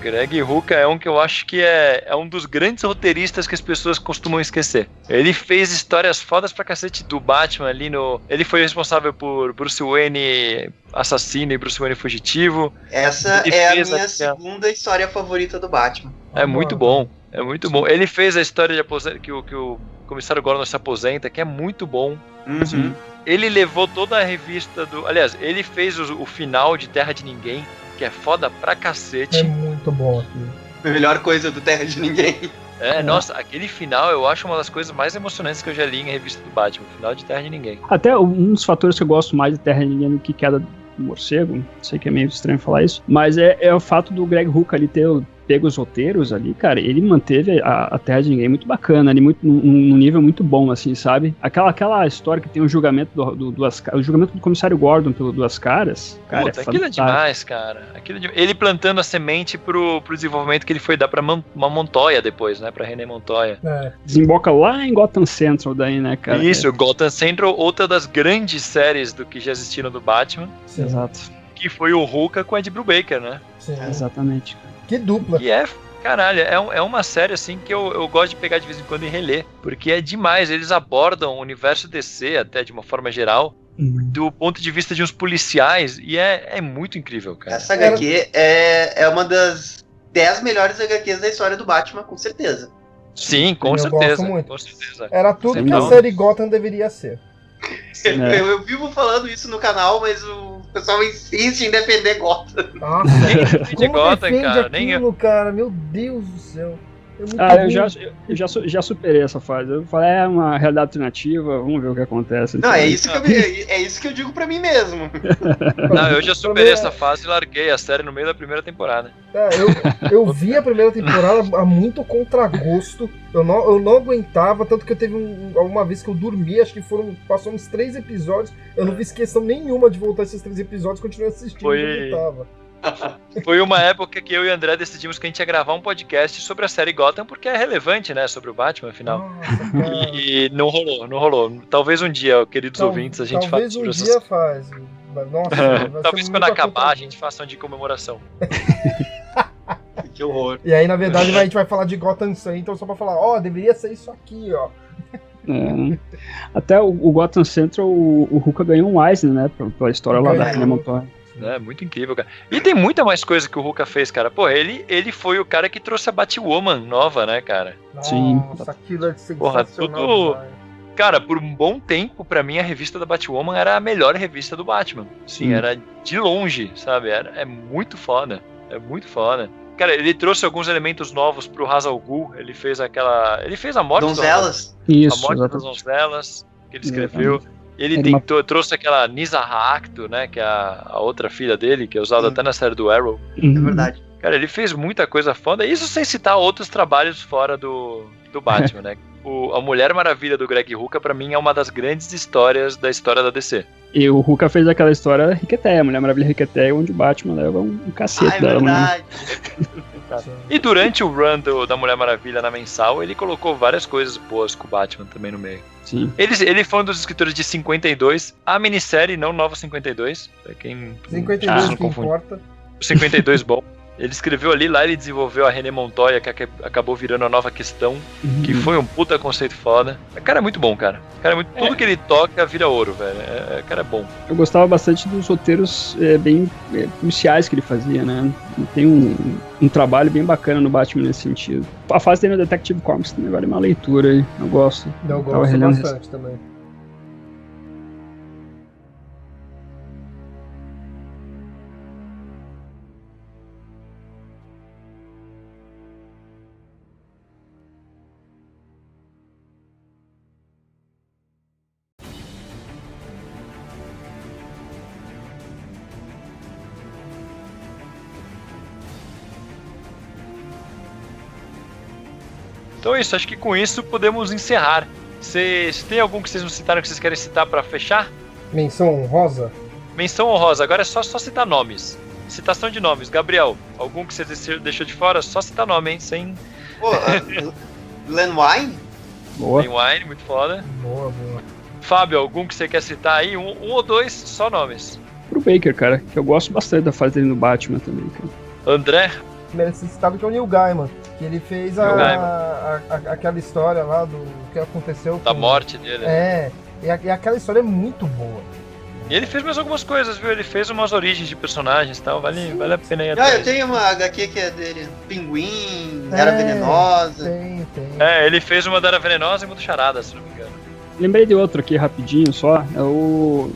Greg Rucka é um que eu acho que é um dos grandes roteiristas que as pessoas costumam esquecer. Ele fez histórias fodas pra cacete do Batman ali no... Ele foi responsável por Bruce Wayne assassino e Bruce Wayne fugitivo. Essa Ele é a fez minha aquela- segunda história favorita do Batman. É muito bom, é muito bom. Ele fez a história de que o comissário Gordon se aposenta, que é muito bom. Uhum. Ele levou toda a revista do... Aliás, ele fez o final de Terra de Ninguém, que é foda pra É cacete. muito bom aqui. A melhor coisa do Terra de Ninguém. Nossa, aquele final eu acho uma das coisas mais emocionantes que eu já li em revista do Batman. O final de Terra de Ninguém. Até um dos fatores que eu gosto mais de Terra de Ninguém do que Queda do Morcego, sei que é meio estranho falar isso, mas é o fato do Greg Rucka ali ter pego os roteiros ali, cara, ele manteve a Terra de Ninguém muito bacana, ali, num nível muito bom, assim, sabe? Aquela história que tem o julgamento o julgamento do comissário Gordon pelo Duas Caras, cara, Puta, aquilo é demais, cara. Ele plantando a semente pro desenvolvimento que ele foi dar pra Montoya depois, né? Pra René Montoya. Desemboca lá em Gotham Central daí, né, cara? Isso, Gotham Central, outra das grandes séries do que já existiram do Batman, Sim, Exato, que foi o Rucka com Ed Brubaker, né? sim. exatamente. Que dupla. E caralho, é uma série assim que eu gosto de pegar de vez em quando e reler, porque é demais, eles abordam o universo DC até de uma forma geral, do ponto de vista de uns policiais, e é muito incrível, cara. Essa HQ é uma das 10 melhores HQs da história do Batman, com certeza. Sim, com Eu certeza, gosto muito. com certeza. Era tudo Sem que a dúvida. série Gotham deveria ser. Eu vivo falando isso no canal, mas o pessoal insiste em defender Gotham. Nossa, defende como Gotham, defende cara, nem aquilo, cara? Meu Deus do céu. É muito Eu ruim. já superei essa fase. Eu falei, é uma realidade alternativa, vamos ver o que acontece. Não, é isso que eu digo pra mim mesmo. Não, eu já superei essa fase e larguei a série no meio da primeira temporada. Eu vi a primeira temporada a muito contragosto. Eu não aguentava, tanto que eu teve alguma vez que eu dormi, acho que passou uns 3 episódios. Eu não fiz questão nenhuma de voltar esses 3 episódios, continuei assistindo Foi- onde eu tava. Foi uma época que eu e o André decidimos que a gente ia gravar um podcast sobre a série Gotham, porque é relevante, né, sobre o Batman, afinal. Nossa, cara. E não rolou. Talvez um dia, queridos ouvintes, a gente faça Talvez um sobre essa dia faz. Mas, nossa, vai ser Talvez quando muita acabar a contradição. gente faça um de comemoração. Que horror. E aí, na verdade, a gente vai falar de Gotham Central só pra falar, deveria ser isso aqui, ó. Até o Gotham Central, o Rucka ganhou um Eisner, né? Pela história lá da Ganhou. René Montoya. É muito incrível, cara. E tem muita mais coisa que o Rucka fez, cara. Pô, ele foi o cara que trouxe a Batwoman nova, né, cara? Sim. Nossa, aquilo é Porra, sensacional. tudo- demais. Cara, por um bom tempo, pra mim, a revista da Batwoman era a melhor revista do Batman. Sim, era de longe, sabe? É muito foda. É muito foda. Cara, ele trouxe alguns elementos novos pro Ra's al Ghul. Ele fez a morte Donzelas. a Isso, morte das exatamente. donzelas que ele escreveu. Ele Ele trouxe aquela Nisa Racto, né? Que é a outra filha dele, que é usada Sim. até na série do Arrow. É verdade. Cara, ele fez muita coisa foda. Isso sem citar outros trabalhos fora do Batman, né? A Mulher Maravilha do Greg Rucka, pra mim, é uma das grandes histórias da história da DC. E o Rucka fez aquela história Riqueteia, Mulher Maravilha Riqueteia, onde o Batman leva um cacete É dela. Né? verdade. E durante o run da Mulher Maravilha na mensal, ele colocou várias coisas boas com o Batman também no meio. Sim. Ele foi um dos escritores de 52, a minissérie, não Nova 52, pra quem 52 não que confunde. importa. O 52 bom. Ele escreveu ali, lá ele desenvolveu a René Montoya, que acabou virando a Nova Questão, que foi um puta conceito foda. O cara é muito bom, cara. Tudo que ele toca vira ouro, velho. O cara é bom. Eu gostava bastante dos roteiros bem policiais que ele fazia, né? Tem um trabalho bem bacana no Batman nesse sentido. A fase dele no Detective Comics também vale uma leitura aí. Eu gosto. Eu gosto bastante também. Então é isso, acho que com isso podemos encerrar. Vocês tem algum que vocês não citaram que vocês querem citar pra fechar? Menção honrosa? Menção honrosa, agora é só citar nomes. Citação de nomes. Gabriel, algum que você deixou de fora? Só citar nome, hein? Sem... Pô, Len Wein? Boa. Tem Wine, muito foda. Boa. Fábio, algum que você quer citar aí? Um ou dois, só nomes. Pro Baker, cara, que eu gosto bastante da fase dele no Batman também, cara. André? Merece ser citado que é o Neil Gaiman, que ele fez aquela história lá do que aconteceu da morte dele. E aquela história é muito boa. E ele fez mais algumas coisas, viu? Ele fez umas origens de personagens e tal, vale a pena ir atrás. Eu tenho uma HQ que é dele, Pinguim, Era Venenosa. Tem. Ele fez uma da Era Venenosa e uma do Charada, se não me engano. Lembrei de outro aqui, rapidinho, só. É o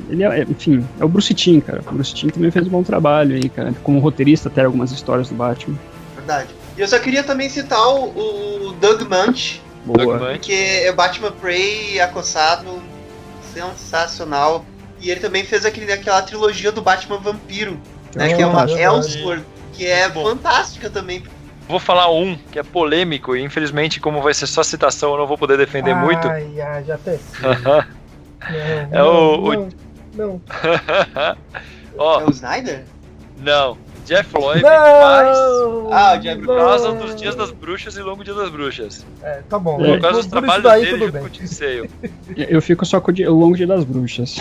Bruce Timm, cara. O Bruce Timm também fez um bom trabalho aí, cara. Como roteirista, até algumas histórias do Batman. Verdade. E eu só queria também citar o Doug Munch. Boa. Que é Batman Prey acossado, sensacional. E ele também fez aquela trilogia do Batman Vampiro, né? Que é uma Elseworld, que é fantástica também. Vou falar um que é polêmico e infelizmente, como vai ser só citação, eu não vou poder defender muito. Já até Não. É o Snyder? Não. Jeff Loeb Jeff por causa dos Dias das Bruxas e Longo Dia das Bruxas. Tá bom. Por causa dos trabalhos dele junto com o Tim Sale. Eu fico só com o Longo Dia das Bruxas.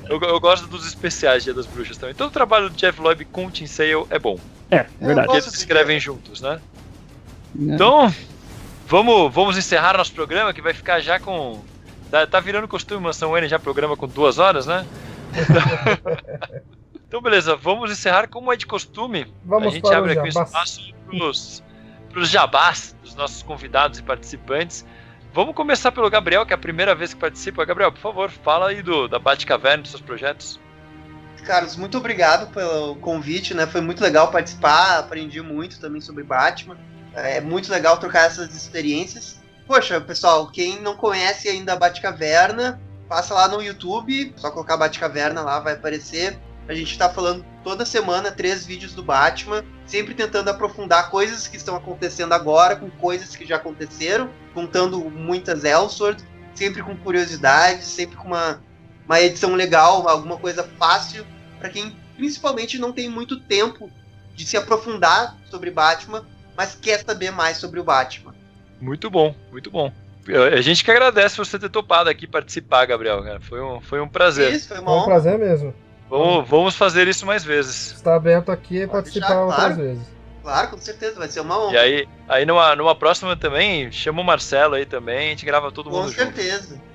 Eu gosto dos especiais Dia das Bruxas também. Todo o trabalho do Jeff Loeb com o Tim Sale é bom. Verdade. Porque eles escrevem juntos, né? Então, vamos encerrar nosso programa, que vai ficar já com... Tá virando costume Mansão Wayne já programa com 2 horas, né? Então, beleza, vamos encerrar como é de costume. A gente abre aqui um espaço pros jabás dos nossos convidados e participantes. Vamos começar pelo Gabriel, que é a primeira vez que participa. Gabriel, por favor, fala aí da Batcaverna, dos seus projetos. Carlos, muito obrigado pelo convite, né? Foi muito legal participar, aprendi muito também sobre Batman. É muito legal trocar essas experiências. Poxa, pessoal, quem não conhece ainda a Batcaverna, passa lá no YouTube, só colocar Batcaverna lá, vai aparecer. A gente tá falando toda semana 3 vídeos do Batman, sempre tentando aprofundar coisas que estão acontecendo agora, com coisas que já aconteceram, contando muitas Elseworlds, sempre com curiosidades, sempre com uma edição legal, alguma coisa fácil, para quem principalmente não tem muito tempo de se aprofundar sobre Batman, mas quer saber mais sobre o Batman. Muito bom, muito bom. A gente que agradece você ter topado aqui participar, Gabriel. Cara. Foi um prazer. Isso, foi um prazer mesmo. Vamos fazer isso mais vezes. Está aberto aqui e participar outras vezes. Claro, com certeza, vai ser uma honra. E aí numa próxima também, chama o Marcelo aí também, a gente grava todo mundo junto.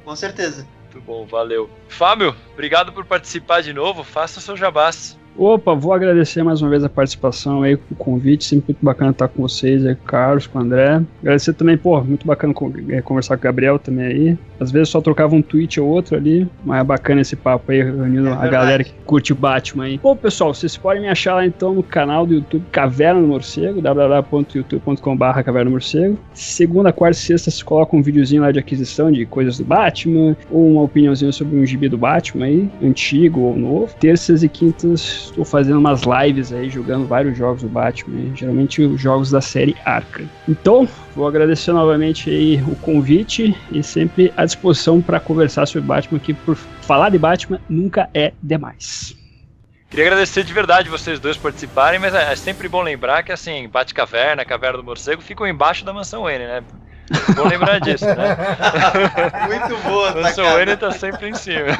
Com certeza. Muito bom, valeu. Fábio, obrigado por participar de novo, faça o seu jabás. Opa, vou agradecer mais uma vez a participação aí, o convite, sempre muito bacana estar com vocês aí, com o Carlos, com o André. Agradecer também, muito bacana conversar com o Gabriel também aí. Às vezes só trocava um tweet ou outro ali, mas é bacana esse papo aí, reunindo a galera que curte o Batman aí. Bom, pessoal, vocês podem me achar lá então no canal do YouTube Caverna do Morcego, www.youtube.com/Caverna do Morcego. Segunda, quarta e sexta se coloca um videozinho lá de aquisição de coisas do Batman, ou uma opiniãozinha sobre um gibi do Batman aí, antigo ou novo. Terças e quintas estou fazendo umas lives aí, jogando vários jogos do Batman, geralmente os jogos da série Arkham. Então, vou agradecer novamente aí o convite e sempre à disposição para conversar sobre Batman, que por falar de Batman nunca é demais. Queria agradecer de verdade vocês dois participarem, mas é sempre bom lembrar que assim, Batcaverna, Caverna do Morcego ficam embaixo da Mansão Wayne, né? Bom lembrar disso, né? Muito boa, Mansão N tá sempre em cima.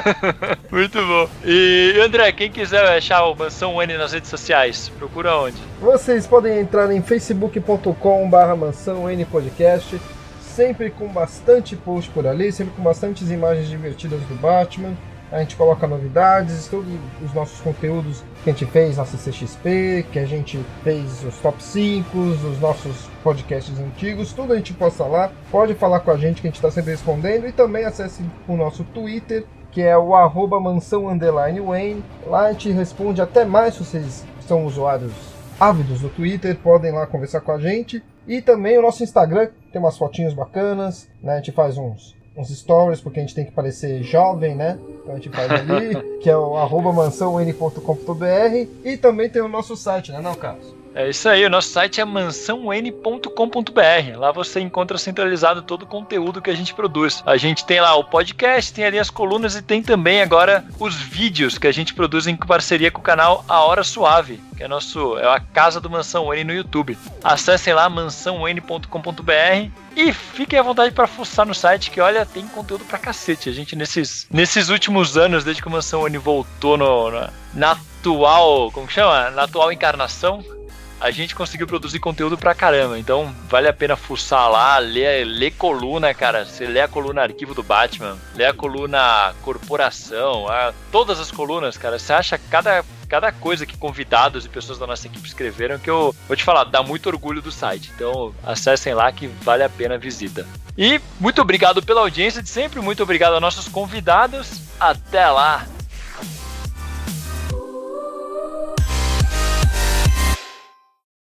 Muito bom. E André, quem quiser achar o Mansão N nas redes sociais, procura onde? Vocês podem entrar em facebook.com/Mansão N Podcast, sempre com bastante post por ali, sempre com bastantes imagens divertidas do Batman. A gente coloca novidades, todos os nossos conteúdos que a gente fez na CCXP, que a gente fez os top 5, os nossos podcasts antigos, tudo a gente posta lá. Pode falar com a gente que a gente está sempre respondendo, e também acesse o nosso Twitter, que é o @Mansão_Wayne. Lá a gente responde até mais. Se vocês são usuários ávidos do Twitter, podem lá conversar com a gente. E também o nosso Instagram, tem umas fotinhos bacanas, né? A gente faz uns stories, porque a gente tem que parecer jovem, né? Então a gente faz ali, que é o @mansãon.com.br. E também tem o nosso site, né, não, Carlos? É isso aí, o nosso site é mansãon.com.br. Lá você encontra centralizado todo o conteúdo que a gente produz. A gente tem lá o podcast, tem ali as colunas e tem também agora os vídeos que a gente produz em parceria com o canal A Hora Suave, que é a casa do Mansão N no YouTube. Acessem lá mansãon.com.br e fiquem à vontade para fuçar no site, que olha, tem conteúdo pra cacete. A gente nesses últimos anos, desde que o Mansão N voltou na atual, como que chama? Na atual encarnação, a gente conseguiu produzir conteúdo pra caramba. Então vale a pena fuçar lá, ler coluna, cara. Você lê a coluna Arquivo do Batman, lê a coluna Corporação, todas as colunas, cara. Você acha cada coisa que convidados e pessoas da nossa equipe escreveram, que eu vou te falar, dá muito orgulho do site. Então acessem lá que vale a pena a visita. E muito obrigado pela audiência de sempre, muito obrigado aos nossos convidados. Até lá!